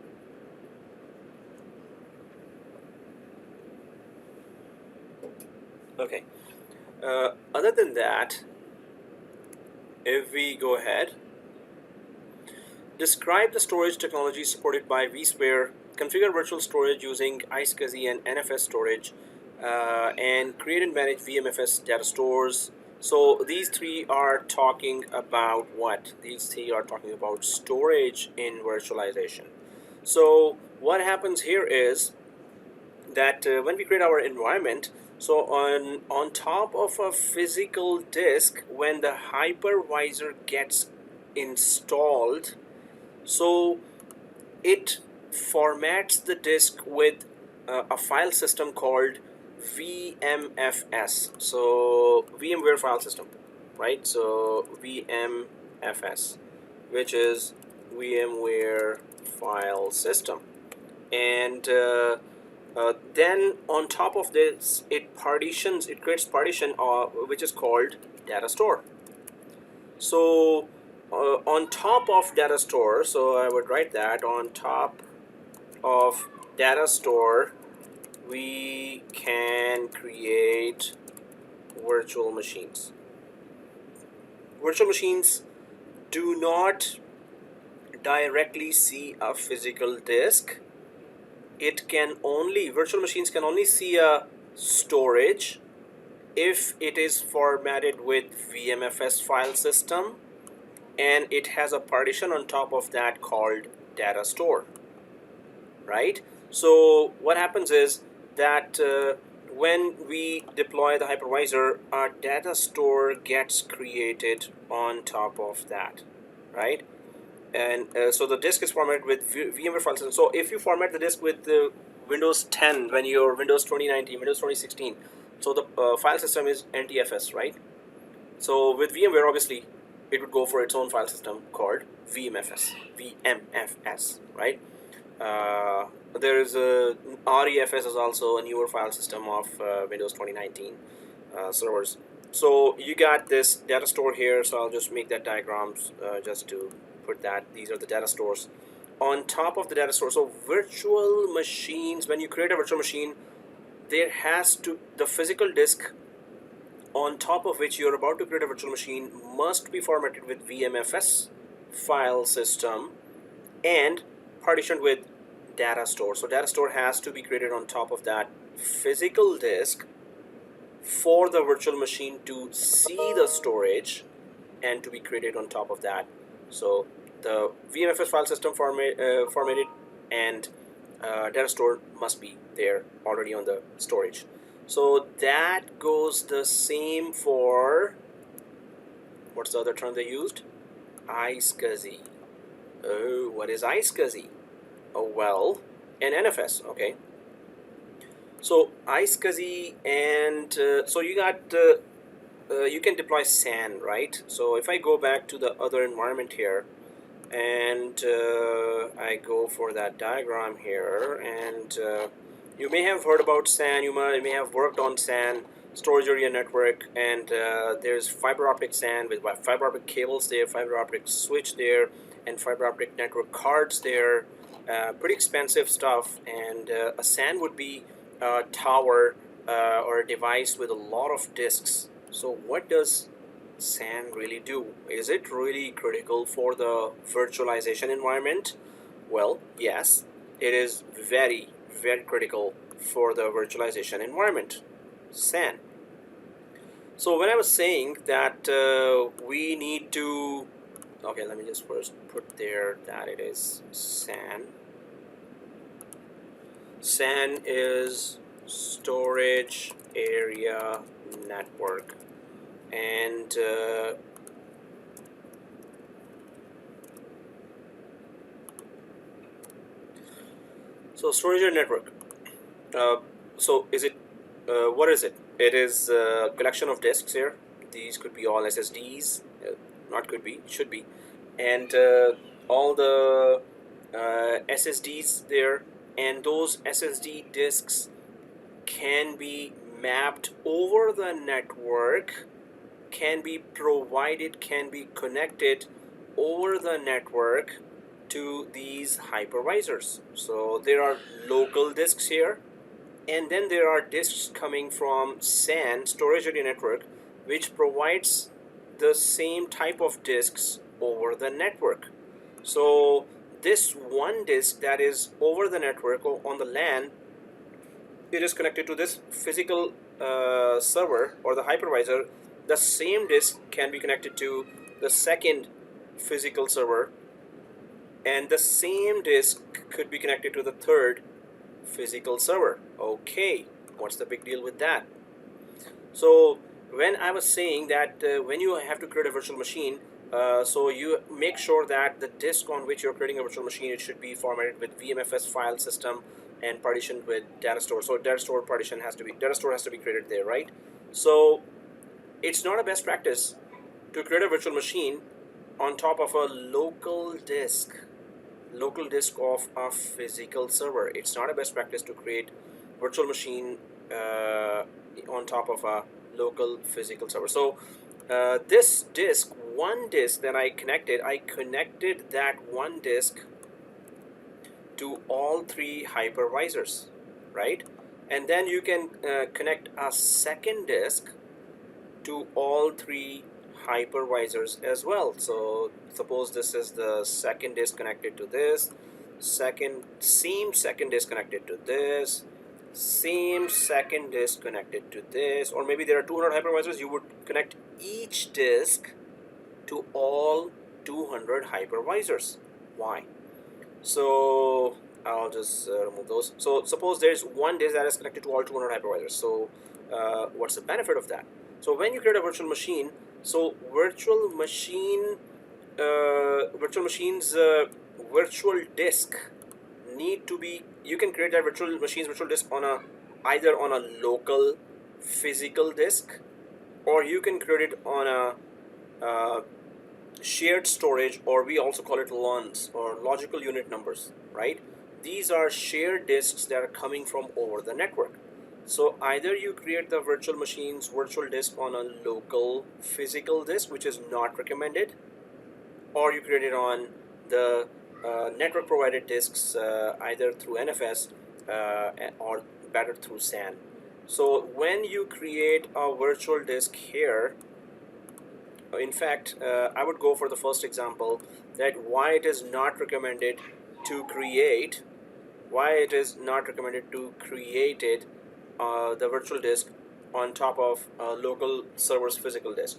Okay. Other than that, if we go ahead, describe the storage technology supported by Vsphere, configure virtual storage using iSCSI and NFS storage, and create and manage VMFS data stores. So these three are talking about what? These three are talking about storage in virtualization. So what happens here is that when we create our environment, so on top of a physical disk, when the hypervisor gets installed, so it formats the disk with a file system called VMFS. So VMware file system, right? So VMFS, which is VMware file system, and then on top of this, it creates partition which is called data store. So on top of data store, so I would write that on top of data store, we can create virtual machines. Virtual machines do not directly see a physical disk. Virtual machines can only see a storage if it is formatted with VMFS file system, and it has a partition on top of that called data store, right? So what happens is that when we deploy the hypervisor, our data store gets created on top of that, right? And so the disk is formatted with VMware file system. So if you format the disk with Windows 10, when you're Windows 2019, Windows 2016, so the file system is NTFS, right? So with VMware, obviously, it would go for its own file system called VMFS, right? There is a REFS is also a newer file system of Windows 2019 servers. So you got this data store here. So I'll just make that diagrams just to put that. These are the data stores. On top of the data store, so virtual machines, when you create a virtual machine, there has to, the physical disk on top of which you're about to create a virtual machine must be formatted with VMFS file system and partitioned with data store. So data store has to be created on top of that physical disk for the virtual machine to see the storage and to be created on top of that. So the VMFS file system formatted and data store must be there already on the storage. So that goes the same for, what's the other term they used? iSCSI. Oh, what is iSCSI? Oh, well, and NFS, okay. So iSCSI, and so you got, you can deploy SAN, right? So if I go back to the other environment here, and I go for that diagram here, and you may have heard about SAN, you may have worked on SAN, storage area network, and there's fiber optic SAN with fiber optic cables there, fiber optic switch there, and fiber optic network cards there. Pretty expensive stuff, and a SAN would be a tower or a device with a lot of disks. So what does SAN really do? Is it really critical for the virtualization environment? Well, yes, it is very, very critical for the virtualization environment, SAN. So when I was saying that we need to, okay, let me just first put there that it is SAN. SAN is storage area network, and so storage area network. So is it, what is it? It is a collection of disks here. These could be all SSDs, not could be, should be, and all the SSDs there, and those SSD disks can be mapped over the network, can be provided, can be connected over the network to these hypervisors. So there are local disks here, and then there are disks coming from SAN, storage area network, which provides the same type of disks over the network. So this one disk that is over the network or on the LAN, it is connected to this physical server or the hypervisor. The same disk can be connected to the second physical server, and the same disk could be connected to the third physical server. Okay, what's the big deal with that? So when I was saying that when you have to create a virtual machine, so you make sure that the disk on which you're creating a virtual machine, it should be formatted with VMFS file system and partitioned with data store. So data store partition has to be, data store has to be created there, right? So it's not a best practice to create a virtual machine on top of a local disk of a physical server. It's not a best practice to create virtual machine on top of a local physical server. So this disk, one disk that I connected that one disk to all three hypervisors, right? And then you can connect a second disk to all three hypervisors as well. So suppose this is the second disk connected to this, same second disk connected to this, same second disk connected to this, or maybe there are 200 hypervisors. You would connect each disk to all 200 hypervisors. Why? So I'll just remove those. So suppose there's one disk that is connected to all 200 hypervisors. So what's the benefit of that? So when you create a virtual machine, so virtual machine's virtual disk need to be, you can create that virtual machine's virtual disk on a, either on a local physical disk, or you can create it on a shared storage, or we also call it LUNs, or logical unit numbers, right? These are shared disks that are coming from over the network. So either you create the virtual machine's virtual disk on a local physical disk, which is not recommended, or you create it on the network provided disks, either through NFS or better through SAN. So when you create a virtual disk here, in fact, I would go for the first example, that why it is not recommended to create, it the virtual disk on top of a local server's physical disk.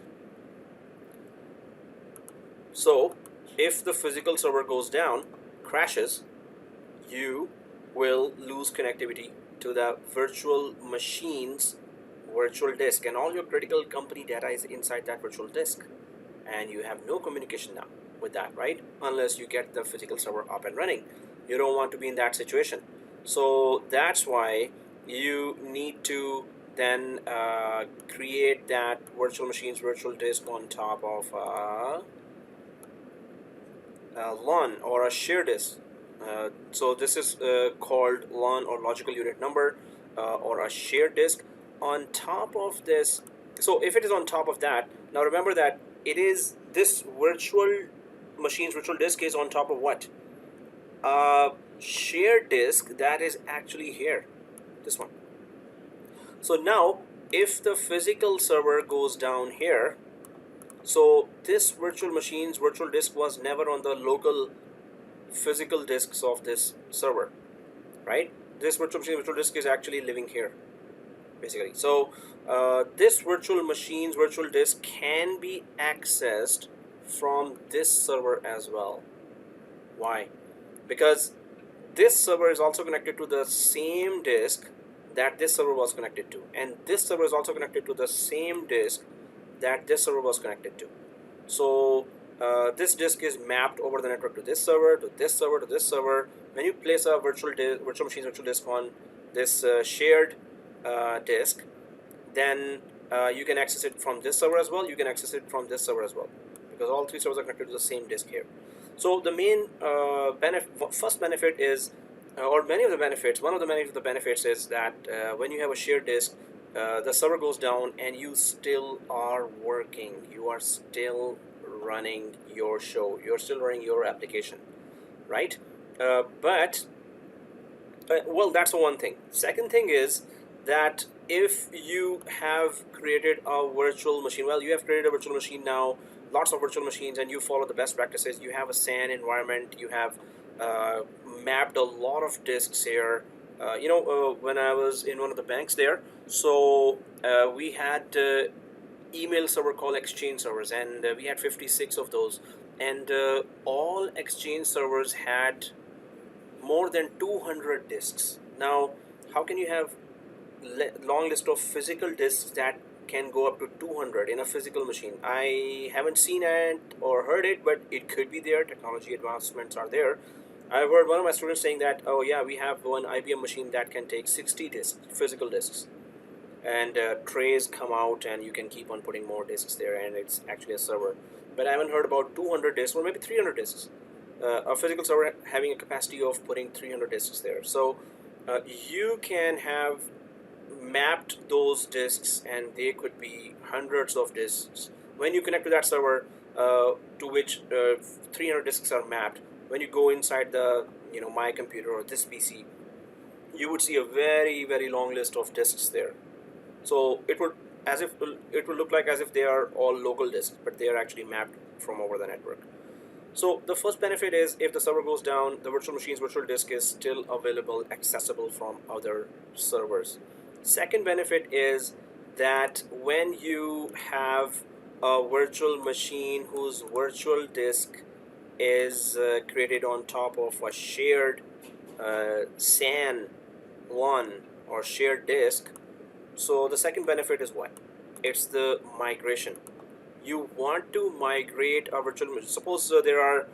So if the physical server goes down, crashes, you will lose connectivity to the virtual machine's virtual disk, and all your critical company data is inside that virtual disk, and you have no communication now with that, right? Unless you get the physical server up and running. You don't want to be in that situation. So that's why you need to then create that virtual machine's virtual disk on top of LUN or a shared disk. So this is called LUN or logical unit number or a shared disk. On top of this, so if it is on top of that, now remember that it is this virtual machine's virtual disk is on top of what? Shared disk that is actually here, this one. So now if the physical server goes down here, so this virtual machine's virtual disk was never on the local physical disks of this server, right? This virtual machine virtual disk is actually living here, basically. So this virtual machine's virtual disk can be accessed from this server as well. Why? Because this server is also connected to the same disk that this server was connected to, and this server is also connected to the same disk that this server was connected to. So this disk is mapped over the network to this server, to this server, to this server. When you place a virtual machine's virtual disk on this shared disk, then you can access it from this server as well. You can access it from this server as well, because all three servers are connected to the same disk here. So the main first benefit is, or many of the benefits, one of the many of the benefits is that when you have a shared disk, the server goes down and you still are working. You are still running your show. You're still running your application, right? Well, that's the one thing. Second thing is that if you have created a virtual machine, well, you have created a virtual machine now, lots of virtual machines, and you follow the best practices. You have a SAN environment. You have mapped a lot of disks here. When I was in one of the banks there, so we had email server called Exchange servers, and we had 56 of those, and all Exchange servers had more than 200 disks. Now, how can you have long list of physical disks that can go up to 200 in a physical machine? I haven't seen it or heard it, but it could be there. Technology advancements are there. I've heard one of my students saying that, oh yeah, we have one IBM machine that can take 60 disks, physical disks, and trays come out and you can keep on putting more disks there, and it's actually a server. But I haven't heard about 200 disks or maybe 300 disks. A physical server having a capacity of putting 300 disks there. So you can have mapped those disks, and they could be hundreds of disks. When you connect to that server to which 300 disks are mapped, when you go inside the my computer or this PC, you would see a very, very long list of disks there. So it would look like as if they are all local disks, but they are actually mapped from over the network. So the first benefit is, if the server goes down, the virtual machine's virtual disk is still available, accessible from other servers. Second benefit is that when you have a virtual machine whose virtual disk is created on top of a shared SAN LUN or shared disk, so the second benefit is what? It's the migration. You want to migrate a virtual machine. Suppose there are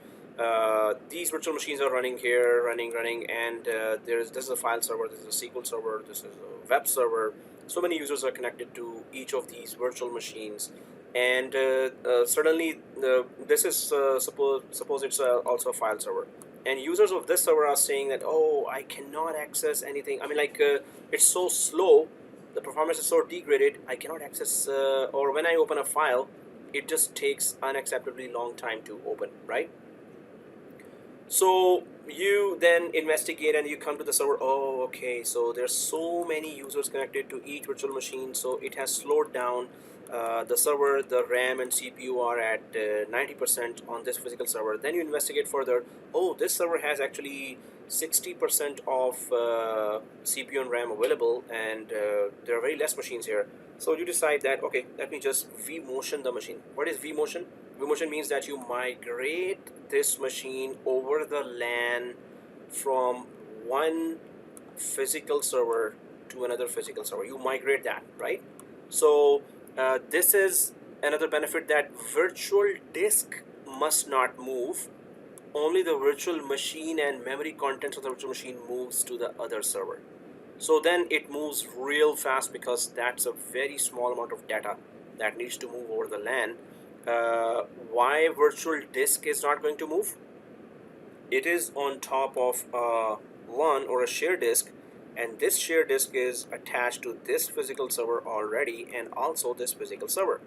these virtual machines are running here, running, and this is a file server, this is a SQL server, this is a web server. So many users are connected to each of these virtual machines, and suddenly this is suppose it's also a file server, and users of this server are saying that, oh, I cannot access anything. I mean, like it's so slow, the performance is so degraded, I cannot access, or when I open a file, it just takes unacceptably long time to open, right? So you then investigate and you come to the server. Oh, okay, so there's so many users connected to each virtual machine, so it has slowed down the server. The RAM and CPU are at 90% on this physical server. Then you investigate further. Oh, this server has actually 60% of CPU and RAM available, and there are very less machines here. So you decide that, okay, let me just vMotion the machine. What is vMotion? vMotion means that you migrate this machine over the LAN from one physical server to another physical server. You migrate that, right? So this is another benefit, that virtual disk must not move. Only the virtual machine and memory contents of the virtual machine moves to the other server. So then it moves real fast, because that's a very small amount of data that needs to move over the LAN. Why virtual disk is not going to move? it is on top of a LUN or a shared disk, and this shared disk is attached to this physical server already, and also this physical server.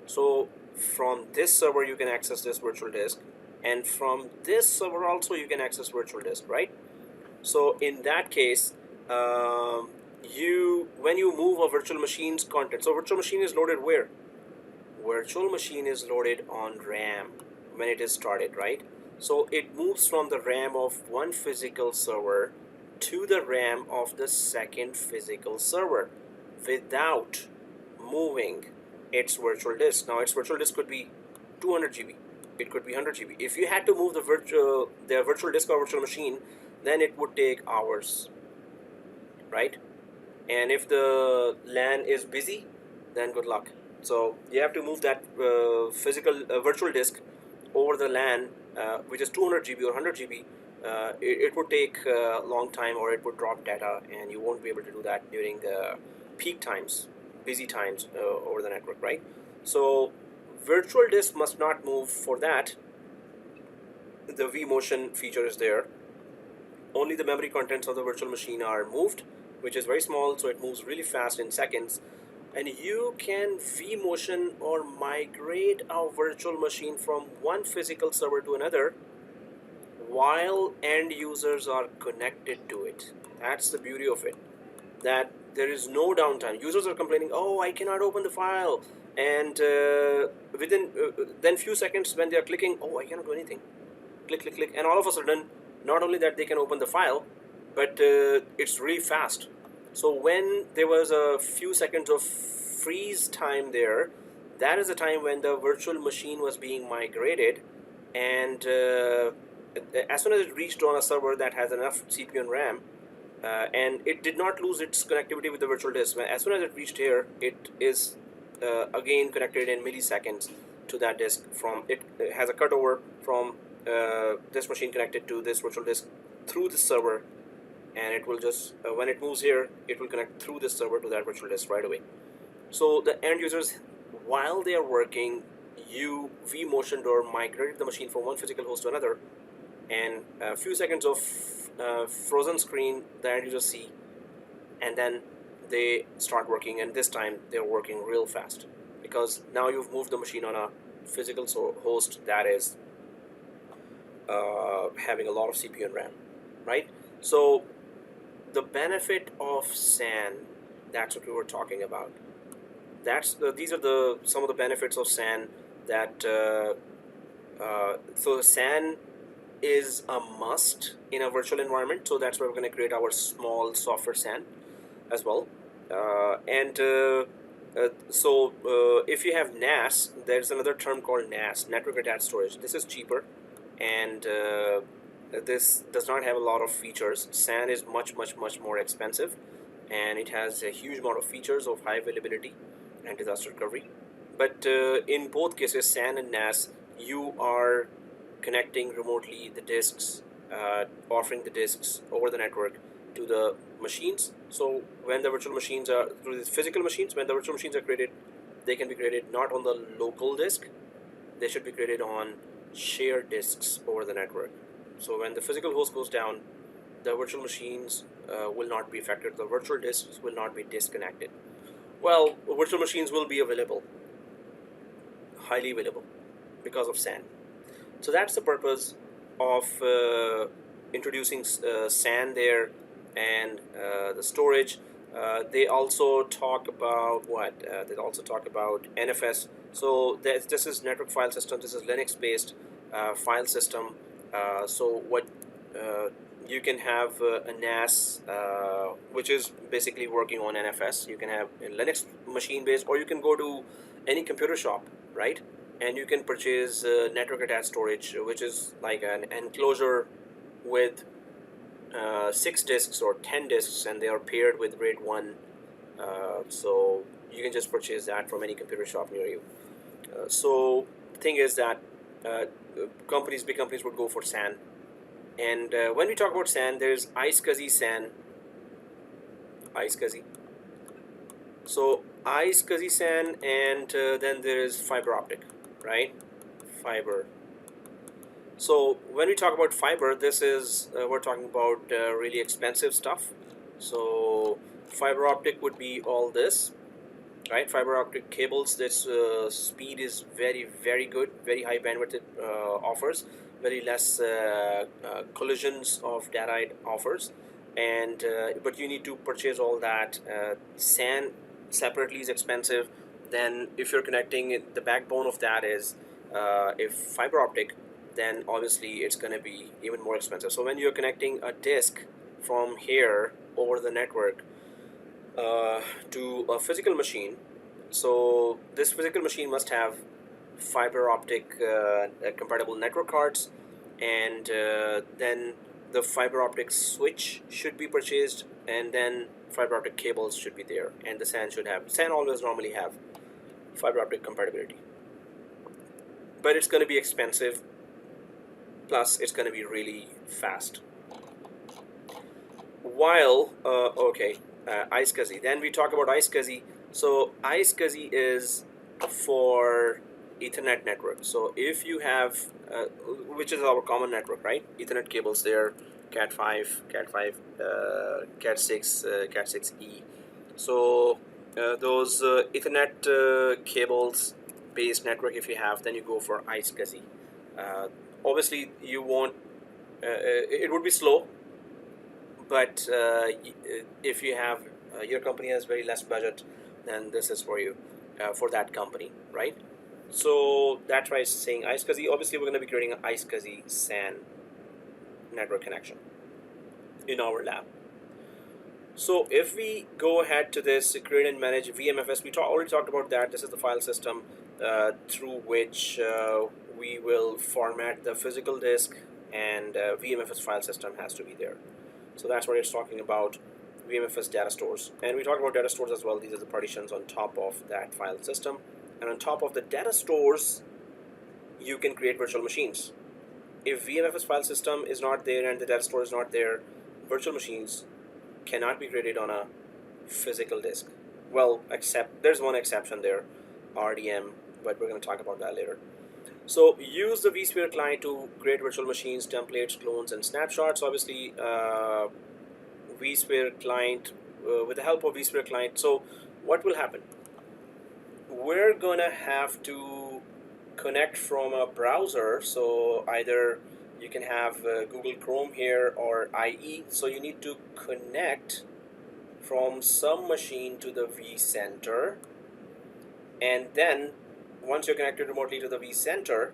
So from this server you can access this virtual disk, and from this server also you can access virtual disk, right? So in that case, when you move a virtual machine's content, so virtual machine is loaded where? Virtual machine is loaded on RAM when it is started, right? So it moves from the RAM of one physical server to the RAM of the second physical server without moving its virtual disk. Now its virtual disk could be 200 GB, it could be 100 GB. If you had to move the virtual disk or virtual machine, then it would take hours, right? And if the LAN is busy, then good luck. So you have to move that virtual disk over the LAN, which is 200 GB or 100 GB. It would take a long time, or it would drop data, and you won't be able to do that during peak times, busy times over the network, right? So virtual disk must not move. For that, the vMotion feature is there. Only the memory contents of the virtual machine are moved, which is very small, so it moves really fast in seconds. And you can vMotion or migrate a virtual machine from one physical server to another while end users are connected to it. That's the beauty of it, that there is no downtime. Users are complaining, oh, I cannot open the file, and within then few seconds when they are clicking, oh, I cannot do anything, click click click, and all of a sudden, not only that they can open the file, but it's really fast. So when there was a few seconds of freeze time there, that is the time when the virtual machine was being migrated, and as soon as it reached on a server that has enough CPU and RAM, and it did not lose its connectivity with the virtual disk. As soon as it reached here, it is again connected in milliseconds to that disk. From it has a cutover from this machine connected to this virtual disk through the server, and it will just when it moves here, it will connect through this server to that virtual disk right away. So the end users, while they are working, you vMotioned or migrated the machine from one physical host to another, and a few seconds of frozen screen the end users see, and then they start working, and this time they're working real fast because now you've moved the machine on a physical host that is having a lot of CPU and RAM, right? So the benefit of SAN, that's what we were talking about. These are some of the benefits of SAN. That so SAN is a must in a virtual environment, so that's why we're going to create our small software SAN as well. So if you have NAS, there's another term called NAS, network attached storage. This is cheaper, and this does not have a lot of features. SAN is much more expensive, and it has a huge amount of features of high availability and disaster recovery. But in both cases, SAN and NAS, you are connecting remotely the disks, offering the disks over the network to the machines. So when the virtual machines are through these physical machines, when the virtual machines are created, they can be created not on the local disk, they should be created on shared disks over the network. So when the physical host goes down, the virtual machines will not be affected. The virtual disks will not be disconnected. Well, virtual machines will be available, highly available, because of SAN. So that's the purpose of introducing SAN there, and the storage. They also talk about what? They also talk about NFS. So this is network file system. This is Linux-based file system. So what you can have a NAS, which is basically working on NFS. You can have a Linux machine-based, or you can go to any computer shop, right? And you can purchase network attached storage, which is like an enclosure with 6 disks or 10 disks, and they are paired with RAID 1. So you can just purchase that from any computer shop near you. So the thing is that big companies would go for SAN. And when we talk about SAN, there's iSCSI SAN. iSCSI. So iSCSI SAN, and then there is fiber optic, right? Fiber. So when we talk about fiber, this is we're talking about really expensive stuff. So fiber optic would be all this, right? Fiber optic cables, this speed is very good, very high bandwidth it offers, very less collisions of data it offers, and but you need to purchase all that. SAN separately is expensive. Then if you're connecting it, the backbone of that is if fiber optic, then obviously it's going to be even more expensive. So when you're connecting a disk from here over the network to a physical machine, so this physical machine must have fiber optic compatible network cards, and then the fiber optic switch should be purchased, and then fiber optic cables should be there, and the SAN should have. SAN always normally have fiber optic compatibility, but it's going to be expensive, plus it's going to be really fast. While iSCSI, then we talk about iSCSI. So iSCSI is for Ethernet network. So if you have which is our common network, right? Ethernet cables there, Cat5, Cat6, Cat6e. So those Ethernet cables based network, if you have, then you go for iSCSI. Obviously you won't it would be slow, but if you have your company has very less budget, then this is for you, for that company, right? So that's why it's saying iSCSI. Obviously we're going to be creating an iSCSI SAN network connection in our lab. So if we go ahead to this create and manage VMFS, we already talked about that. This is the file system through which we will format the physical disk, and VMFS file system has to be there. So that's what it's talking about, VMFS data stores. And we talk about data stores as well. These are the partitions on top of that file system. And on top of the data stores, you can create virtual machines. If VMFS file system is not there and the data store is not there, virtual machines cannot be created on a physical disk. Well, except there's one exception there, RDM, but we're going to talk about that later. So use the Vsphere client to create virtual machines, templates, clones, and snapshots. Obviously, Vsphere client, with the help of Vsphere client. So what will happen? We're gonna have to connect from a browser. So either you can have Google Chrome here or IE. So you need to connect from some machine to the Vcenter, and then once you're connected remotely to the Vcenter,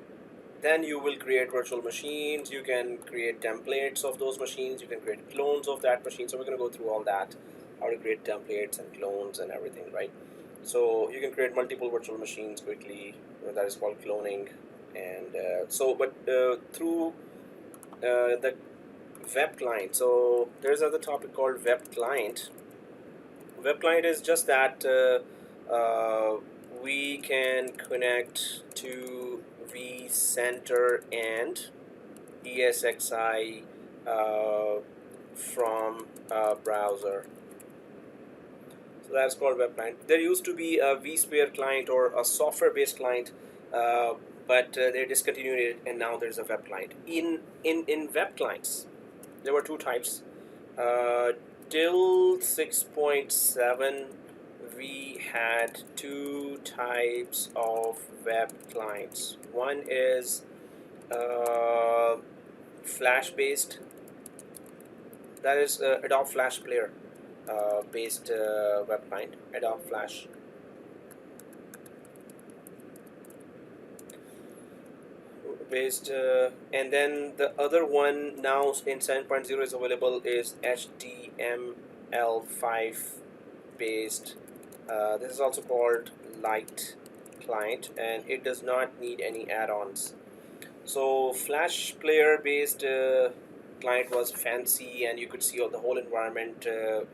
then you will create virtual machines. You can create templates of those machines. You can create clones of that machine. So we're going to go through all that, how to create templates and clones and everything, right? So you can create multiple virtual machines quickly. That is called cloning. And through the web client. So there's another topic called web client. Web client is just that we can connect to Vcenter and Esxi from a browser. So that's called web client. There used to be a Vsphere client or a software-based client, but they discontinued it, and now there's a web client. In web clients, there were two types. Till 6.7, we had two types of web clients. One is Flash-based. That is Adobe Flash Player based web client, Adobe Flash. Based, and then the other one now in 7.0 is available is HTML5 based. This is also called Light client, and it does not need any add-ons. So Flash Player based client was fancy, and you could see all the whole environment. You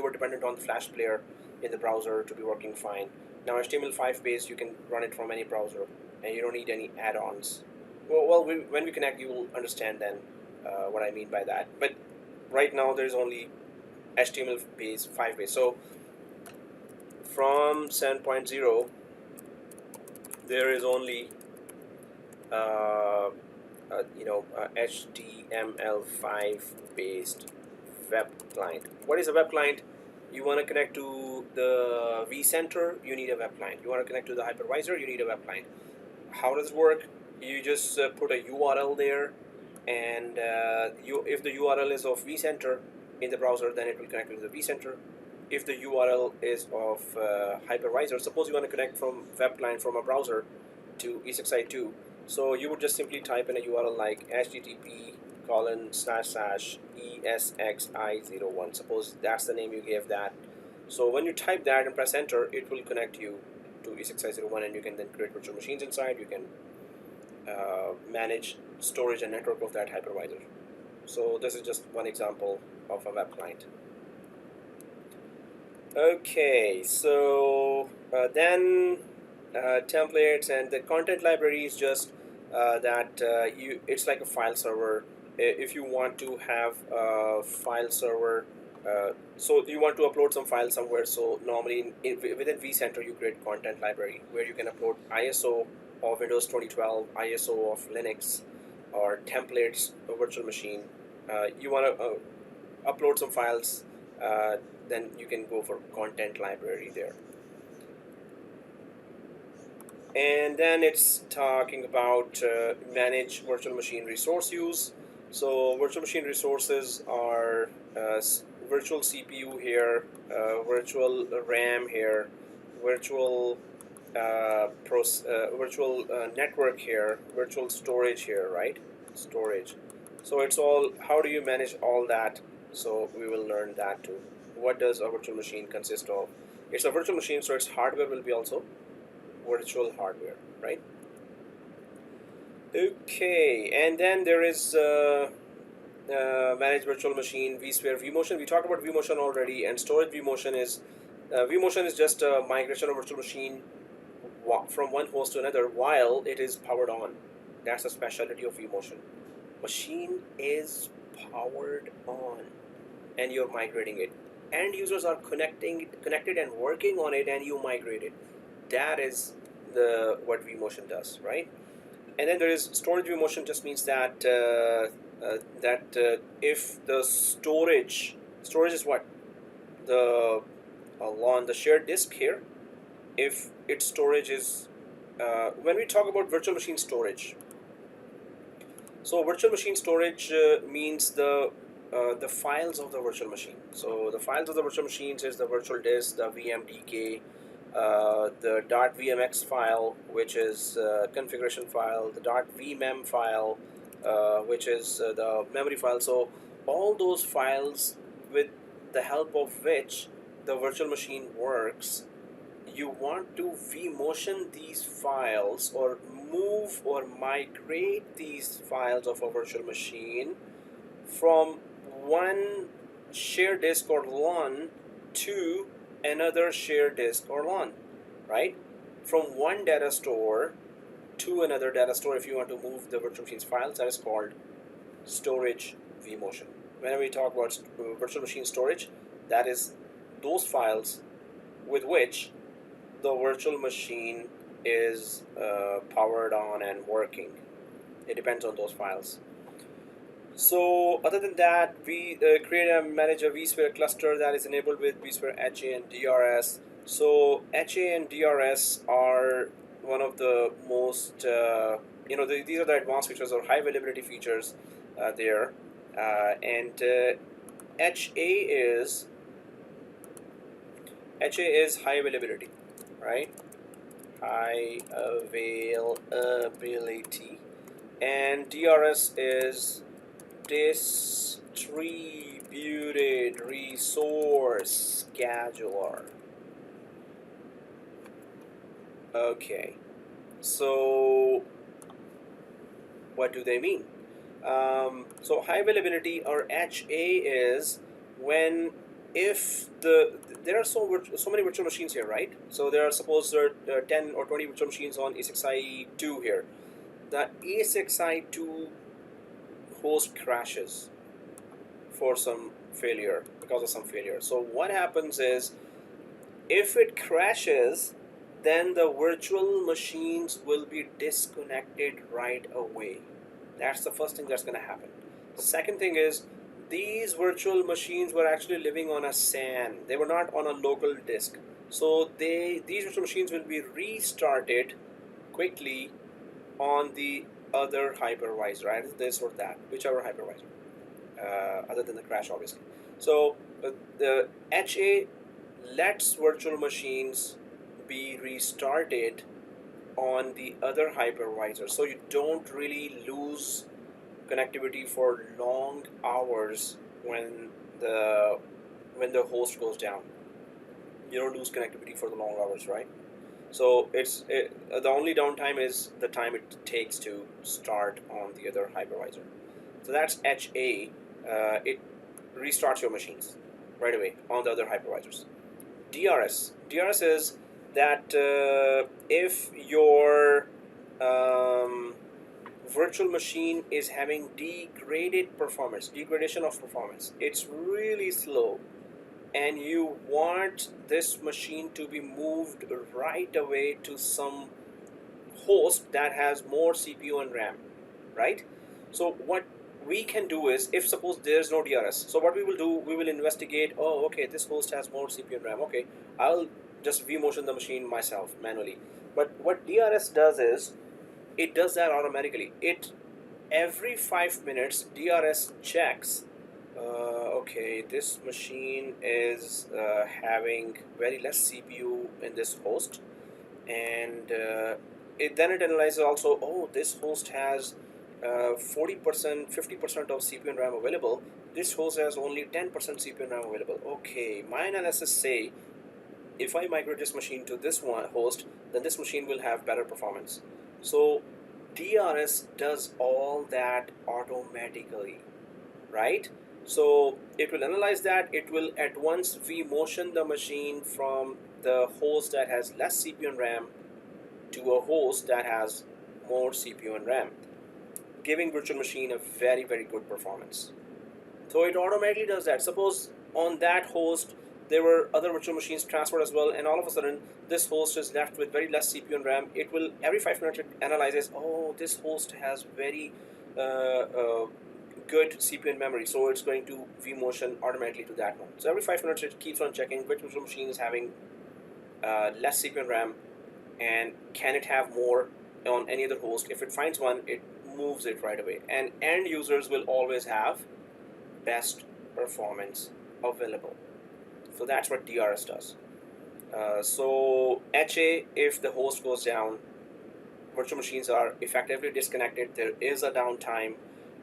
were dependent on the Flash Player in the browser to be working fine. Now HTML5 based, you can run it from any browser, and you don't need any add-ons. When we connect, you will understand then what I mean by that. But right now, there's only HTML5 based. So from 7.0, there is only HTML5 based web client. What is a web client? You want to connect to the Vcenter, you need a web client. You want to connect to the hypervisor, you need a web client. How does it work? You just put a URL there, and if the URL is of Vcenter in the browser, then it will connect to the Vcenter. If the URL is of hypervisor, suppose you want to connect from web client from a browser to Esxi 2, so you would just simply type in a URL like http://esxi01. Suppose that's the name you gave that. So when you type that and press enter, it will connect you to Esxi01, and you can then create virtual machines inside. You can manage storage and network of that hypervisor. So this is just one example of a web client. Okay, so then templates and the content library is just it's like a file server. If you want to have a file server, so you want to upload some file somewhere, so normally within Vcenter you create content library where you can upload ISO of Windows 2012, ISO of Linux, or templates of virtual machine. You want to upload some files, then you can go for content library there. And then it's talking about manage virtual machine resource use. So virtual machine resources are virtual CPU here, virtual RAM here, virtual virtual network here, virtual storage here, right? Storage. So it's all, how do you manage all that? So we will learn that too. What does a virtual machine consist of? It's a virtual machine, so its hardware will be also virtual hardware, right? Okay, and then there is manage virtual machine, Vsphere, Vmotion. We talked about Vmotion already, and storage Vmotion is just a migration of virtual machine from one host to another while it is powered on. That's a specialty of Vmotion. Machine is powered on, and you're migrating it. End users are connected and working on it, and you migrate it. That is what Vmotion does, right? And then there is storage Vmotion. Just means that if the storage is what, on the shared disk here, if its storage is when we talk about virtual machine storage, so virtual machine storage means the files of the virtual machine. So the files of the virtual machines is the virtual disk, the VMDK, the .vmx file, which is configuration file, the .vmem file, which is the memory file. So all those files with the help of which the virtual machine works, you want to vmotion these files or move or migrate these files of a virtual machine from one shared disk or LAN to another shared disk or LAN, right? From one data store to another data store. If you want to move the virtual machine's files, that is called storage vmotion. Whenever we talk about virtual machine storage, that is those files with which the virtual machine is powered on and working. It depends on those files. So other than that, we create and manage a Vsphere cluster that is enabled with Vsphere HA and DRS. So HA and DRS are one of the most, these are the advanced features or high availability features there. And HA is high availability, right? High availability. And DRS is distributed resource scheduler. Okay, so what do they mean? So high availability or HA is when there are so many virtual machines here, right? So there are 10 or 20 virtual machines on Esxi 2 here. The Esxi 2 host crashes for some failure, because of some failure. So what happens is, if it crashes, then the virtual machines will be disconnected right away. That's the first thing that's going to happen. Second thing is, these virtual machines were actually living on a SAN. They were not on a local disk. So these virtual machines will be restarted quickly on the other hypervisor, either this or that, whichever hypervisor, other than the crash, obviously. So the HA lets virtual machines be restarted on the other hypervisor, so you don't really lose connectivity for long hours when the host goes down. You don't lose connectivity for the long hours, right? So the only downtime is the time it takes to start on the other hypervisor. So that's HA. It restarts your machines right away on the other hypervisors. DRS is that if your virtual machine is having degradation of performance, it's really slow, and you want this machine to be moved right away to some host that has more CPU and RAM, right? So what we can do is, if suppose there's no DRS, so what we will do, we will investigate, oh, okay, this host has more CPU and RAM, okay, I'll just vmotion the machine myself manually. But what DRS does is, it does that automatically. It every 5 minutes DRS checks, okay, this machine is having very less CPU in this host, and it analyzes also, oh, this host has 40%, 50% of CPU and RAM available. This host has only 10% CPU and RAM available. Okay, my analysis say, if I migrate this machine to this one host, then this machine will have better performance. So DRS does all that automatically, right? So it will analyze that. It will at once vmotion the machine from the host that has less CPU and RAM to a host that has more CPU and RAM, giving virtual machine a very, very good performance. So it automatically does that. Suppose on that host there were other virtual machines transferred as well, and all of a sudden this host is left with very less CPU and RAM. It will every 5 minutes it analyzes, oh, this host has very good CPU and memory, so it's going to vmotion automatically to that one. So every 5 minutes it keeps on checking which virtual machine is having less CPU and RAM, and can it have more on any other host. If it finds one, it moves it right away, and end users will always have best performance available. So that's what DRS does. So HA, if the host goes down, virtual machines are effectively disconnected, there is a downtime,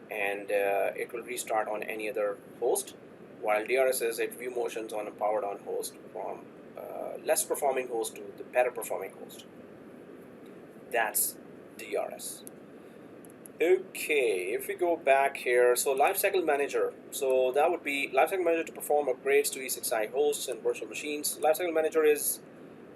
and it will restart on any other host, while DRS is, it vmotions on a powered on host from less performing host to the better performing host. That's DRS. Okay, if we go back here, so Lifecycle Manager. So that would be Lifecycle Manager to perform upgrades to Esxi hosts and virtual machines. Lifecycle Manager is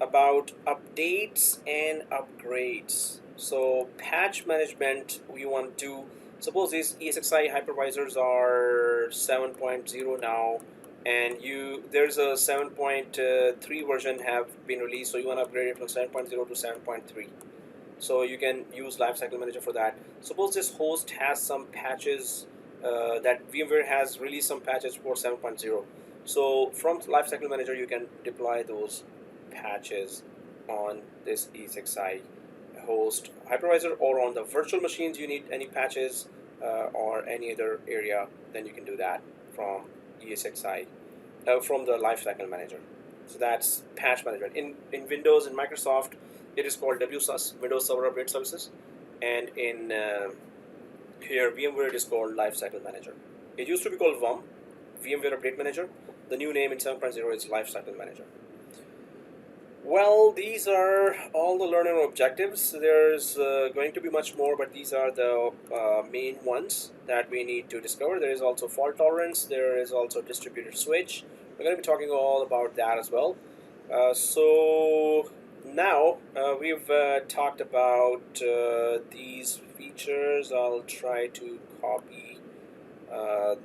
about updates and upgrades. So patch management, we want to, suppose these Esxi hypervisors are 7.0 now, and there's a 7.3 version have been released, so you want to upgrade it from 7.0 to 7.3. So you can use Lifecycle Manager for that. Suppose this host has some patches, that VMware has released some patches for 7.0. So from Lifecycle Manager, you can deploy those patches on this Esxi host hypervisor, or on the virtual machines you need any patches, or any other area, then you can do that from Esxi, from the Lifecycle Manager. So that's patch management. In Windows and Microsoft, it is called WSUS, Windows Server Update Services, and in here VMware it is called Lifecycle Manager. It used to be called VUM, VMware Update Manager. The new name in 7.0 is Lifecycle Manager. Well, these are all the learning objectives. There's going to be much more, but these are the main ones that we need to discover. There is also fault tolerance. There is also distributed switch. We're going to be talking all about that as well. So now we've talked about these features. I'll try to copy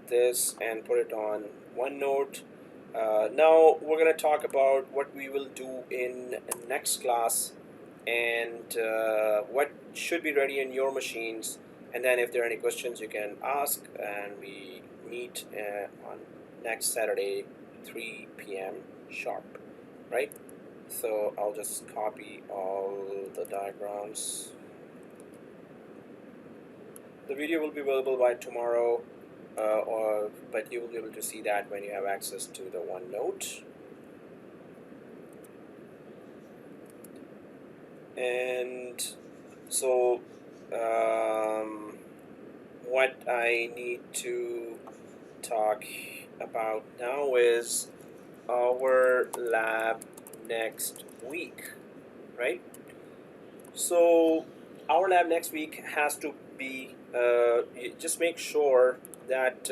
this and put it on OneNote. Now we're going to talk about what we will do in next class, and what should be ready in your machines And then if there are any questions, you can ask, and we meet on next Saturday, 3 p.m. sharp, right? So I'll just copy all the diagrams. The video will be available by tomorrow, but you will be able to see that when you have access to the OneNote. And so what I need to talk about now is our lab next week, right? So our lab next week has to be, just make sure that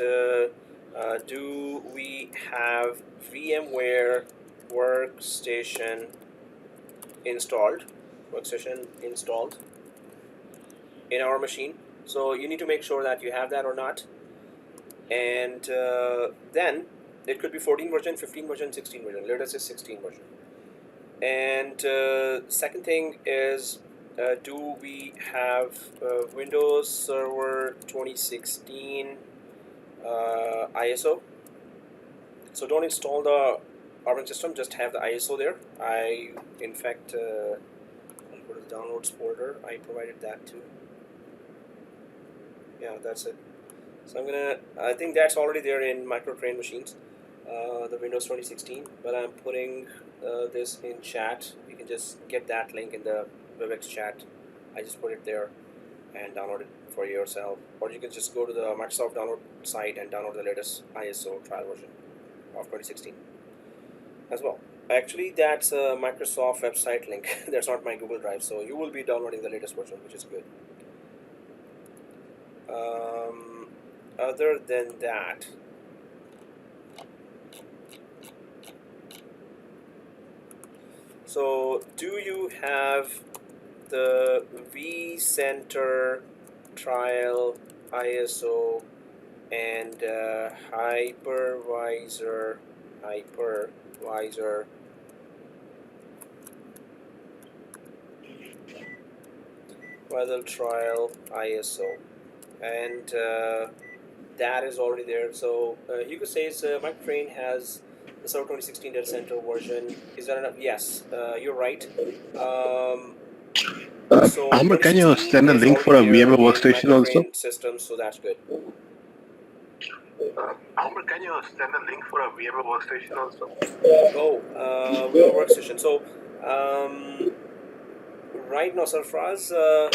do we have VMware Workstation installed in our machine. So you need to make sure that you have that or not. And then it could be 14 version, 15 version, 16 version. Let us say 16 version. And second thing is, do we have Windows Server 2016 ISO? So don't install the operating system, just have the ISO there. I, in fact, I'll go to the downloads folder. I provided that too. Yeah, that's it. So I think that's already there in microtrain machines, the Windows 2016, but I'm putting this in chat. You can just get that link in the WebEx chat. I just put it there and download it for yourself. Or you can just go to the Microsoft download site and download the latest ISO trial version of 2016 as well. Actually, that's a Microsoft website link. That's not my Google Drive, so you will be downloading the latest version, which is good. Other than that, so do you have the Vcenter trial ISO and hypervisor trial ISO, and that is already there. So Hugo says microtrain has the Server 2016 data center version. Is that enough? Yes, you're right. So Amir, can you 2016 send a is link for a already there VMware in Workstation also? microtrain systems, so that's good. Amir, can you send a link for a VMware Workstation also? Oh, Vmware Workstation. So right now, Sarfraz,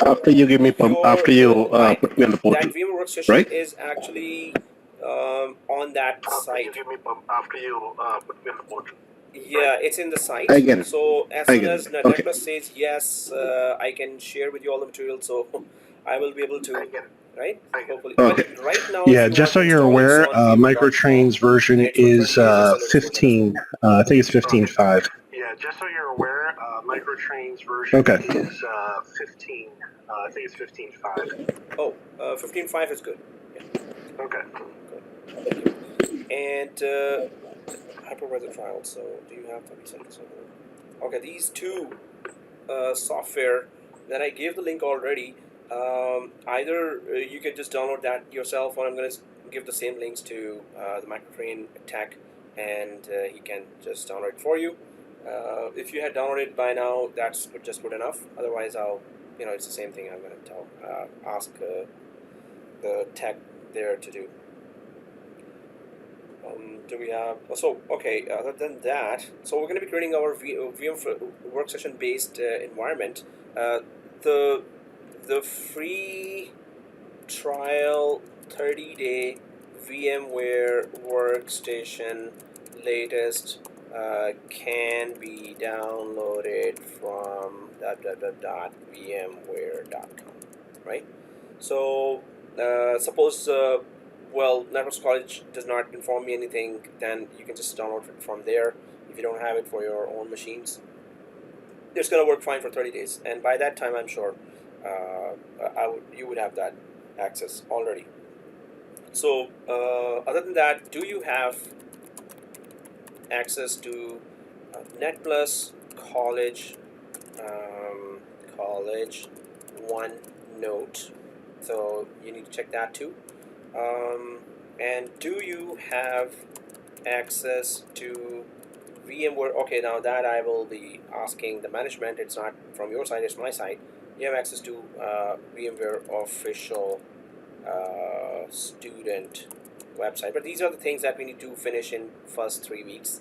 After you give me after you put me on the portal, that Vmware Workstation right? is actually on that site. After you put me on the portal. Yeah, it's in the site. I get it. So as I soon get as it. Okay. Netplus says yes, I can share with you all the material. So I will be able to, right? Hopefully. Okay. But right now, if Yeah, you just want so to you're install it, it's aware, on vmware.com, microtrain's version and it will is continue as the latest version as 15. I think it's 15.5. Yeah, just so you're aware, microtrain's version Okay. is 15. I think it's 15.5. well. Oh, 15.5 is good. Yeah. Okay. Good. And hypervisor trial. So do you have the Vcenter server? Okay, these two software that I gave the link already. Either you can just download that yourself, or I'm going to give the same links to the microtrain tech, and he can just download it for you. If you had downloaded it by now, that's just good enough. Otherwise, it's the same thing. I'm going to ask the tech there to do. Do we have, okay, other than that, so we're going to be creating our VMware Workstation based environment. The free trial 30-day VMware Workstation latest can be downloaded from vmware.com, right? So suppose Netplus College does not inform me anything, then you can just download it from there. If you don't have it for your own machines, it's going to work fine for 30 days. And by that time, I'm sure you would have that access already. So other than that, do you have access to Netplus College OneNote So you need to check that too. And do you have access to VMware? Okay, now that I will be asking the management. It's not from your side, it's my side. You have access to VMware official student website, but these are the things that we need to finish in first 3 weeks.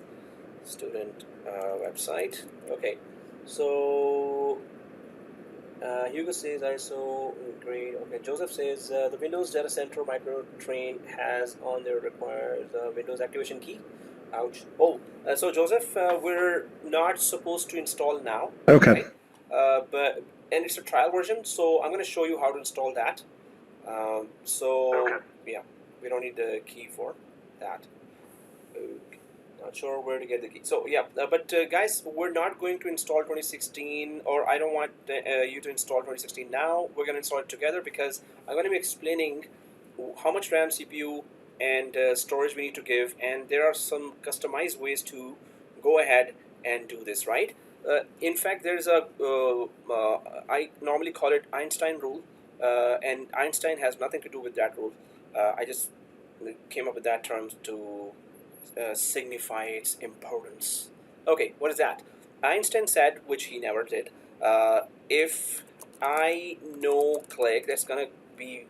Student website. Okay, so Hugo says ISO great. Okay, Joseph says the Windows Data Center micro train has on their requires Windows activation key. Ouch. Oh, so Joseph, we're not supposed to install now. Okay. Right? And it's a trial version, so I'm going to show you how to install that. Yeah, we don't need the key for that. Okay. Not sure where to get the key. So yeah, but guys, we're not going to install 2016, or I don't want you to install 2016 now. We're going to install it together because I'm going to be explaining how much RAM, CPU, and storage we need to give, and there are some customized ways to go ahead and do this, right? In fact, there's a I normally call it Einstein rule, and Einstein has nothing to do with that rule. I just came up with that term to signify its importance. Okay, what is that? Einstein said, which he never did, if I no click, that's gonna be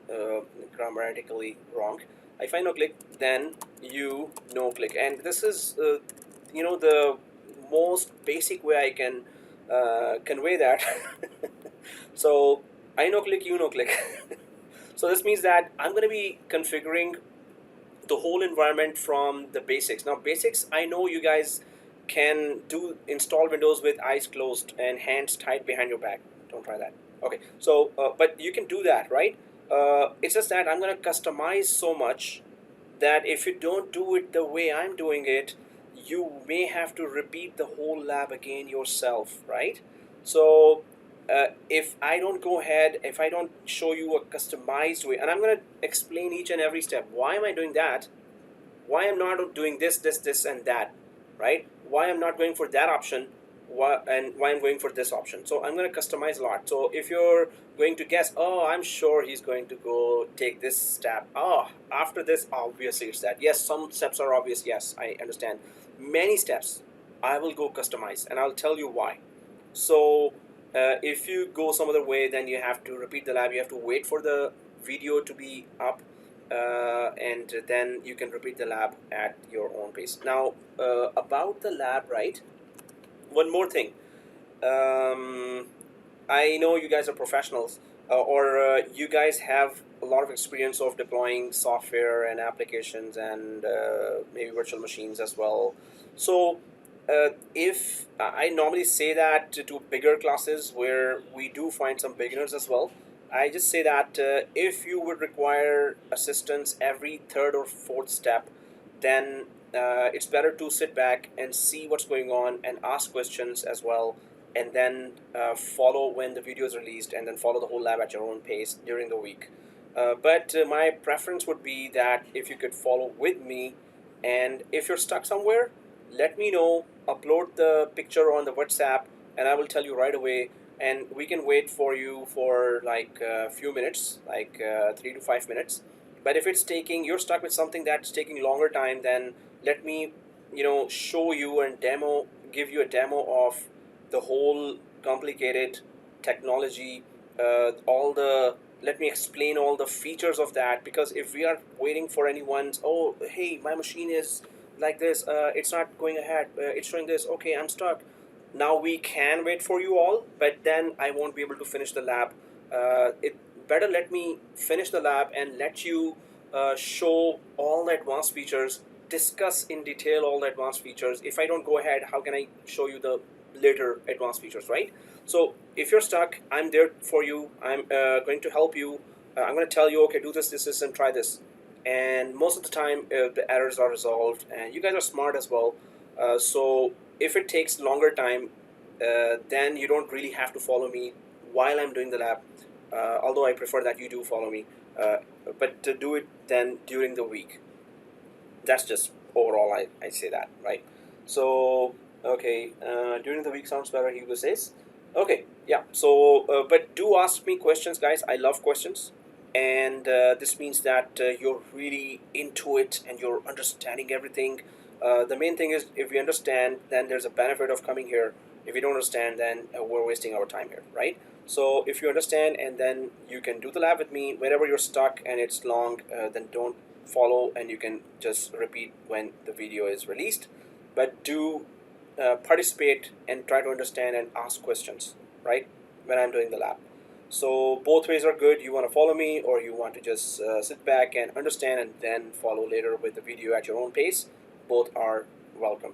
grammatically wrong. If I no click, then you no click, and this is the most basic way I can convey that. So I no click, you no click. So this means that I'm going to be configuring the whole environment from the basics. Now basics, I know you guys can install Windows with eyes closed and hands tied behind your back. Don't try that. Okay, so but you can do that, right? It's just that I'm going to customize so much that if you don't do it the way I'm doing it, you may have to repeat the whole lab again yourself, right? So if I don't go ahead, if I don't show you a customized way, and I'm going to explain each and every step. Why am I doing that? Why I'm not doing this, and that, right? Why I'm not going for that option, why I'm going for this option. So I'm going to customize a lot. So if you're going to guess, oh, I'm sure he's going to go take this step. Oh, after this, obviously it's that. Yes, some steps are obvious. Yes, I understand. Many steps, I will go customize, and I'll tell you why. So if you go some other way, then you have to repeat the lab. You have to wait for the video to be up, and then you can repeat the lab at your own pace. Now, about the lab, right? One more thing. I know you guys are professionals, or you guys have a lot of experience of deploying software and applications and maybe virtual machines as well. So if I normally say that to bigger classes where we do find some beginners as well, I just say that if you would require assistance every third or fourth step, then it's better to sit back and see what's going on and ask questions as well, and then follow when the video is released, and then follow the whole lab at your own pace during the week. But my preference would be that if you could follow with me, and if you're stuck somewhere, let me know, upload the picture on the WhatsApp, and I will tell you right away, and we can wait for you for like a few minutes, like 3 to 5 minutes. But if you're stuck with something that's taking longer time, then let me show you and give you a demo of the whole complicated technology, let me explain all the features of that. Because if we are waiting for anyone's, oh hey, my machine is like this, it's not going ahead, it's showing this, okay, I'm stuck. Now we can wait for you all, but then I won't be able to finish the lab. It better let me finish the lab and let you show all the advanced features, discuss in detail all the advanced features. If I don't go ahead, how can I show you the later advanced features, right? So if you're stuck, I'm there for you. I'm going to help you. I'm going to tell you, okay, do this, and try this. And most of the time, the errors are resolved, and you guys are smart as well. So if it takes longer time, then you don't really have to follow me while I'm doing the lab. Although I prefer that you do follow me, but to do it then during the week. That's just overall, I say that, right? So okay, during the week sounds better, Hugo says. Okay, yeah. So but do ask me questions, guys. I love questions. and this means that you're really into it and you're understanding everything. The main thing is, if you understand, then there's a benefit of coming here. If you don't understand, then we're wasting our time here, right? So if you understand, and then you can do the lab with me. Whenever you're stuck and it's long, then don't follow, and you can just repeat when the video is released. But do participate and try to understand and ask questions, right, when I'm doing the lab. So both ways are good. You want to follow me, or you want to just sit back and understand and then follow later with the video at your own pace. Both are welcome.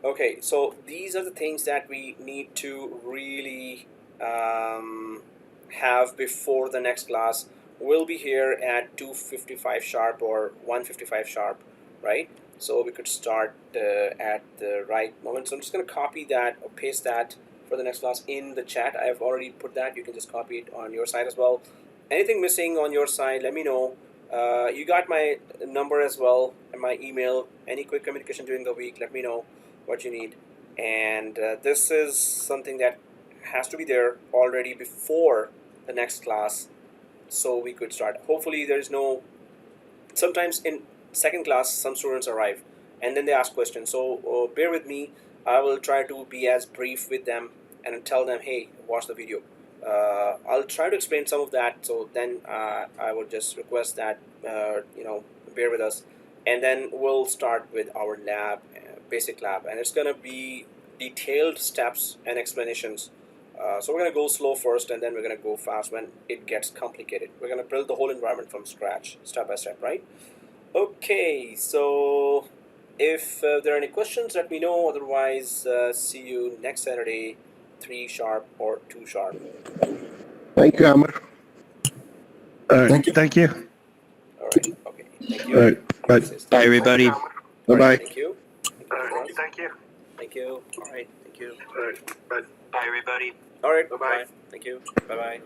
Okay, so these are the things that we need to really have before the next class. We'll be here at 2:55 sharp or 1:55 sharp, right? So we could start at the right moment. So I'm just going to copy that or paste that for the next class in the chat. I've already put that. You can just copy it on your side as well. Anything missing on your side, let me know. You got my number as well and my email. Any quick communication during the week, let me know what you need. And this is something that has to be there already before the next class, so we could start. Hopefully there is no, sometimes in second class some students arrive and then they ask questions, so bear with me. I will try to be as brief with them and tell them, hey, watch the video. I'll try to explain some of that, so then I would just request that bear with us, and then we'll start with our lab, basic lab, and it's going to be detailed steps and explanations. So we're going to go slow first, and then we're going to go fast when it gets complicated. We're going to build the whole environment from scratch, step by step, right? Okay, so if there are any questions, let me know. Otherwise, see you next Saturday, 3 sharp or 2 sharp. Thank you, Amir. All right. Thank you. Thank you. All right, okay. Thank you. All right. Bye. Bye, everybody. All Bye-bye. right, thank you. Thank you. Thank you. All right, thank you. All right. Bye. Bye, everybody. All right, Bye-bye. bye. Thank you. Bye-bye.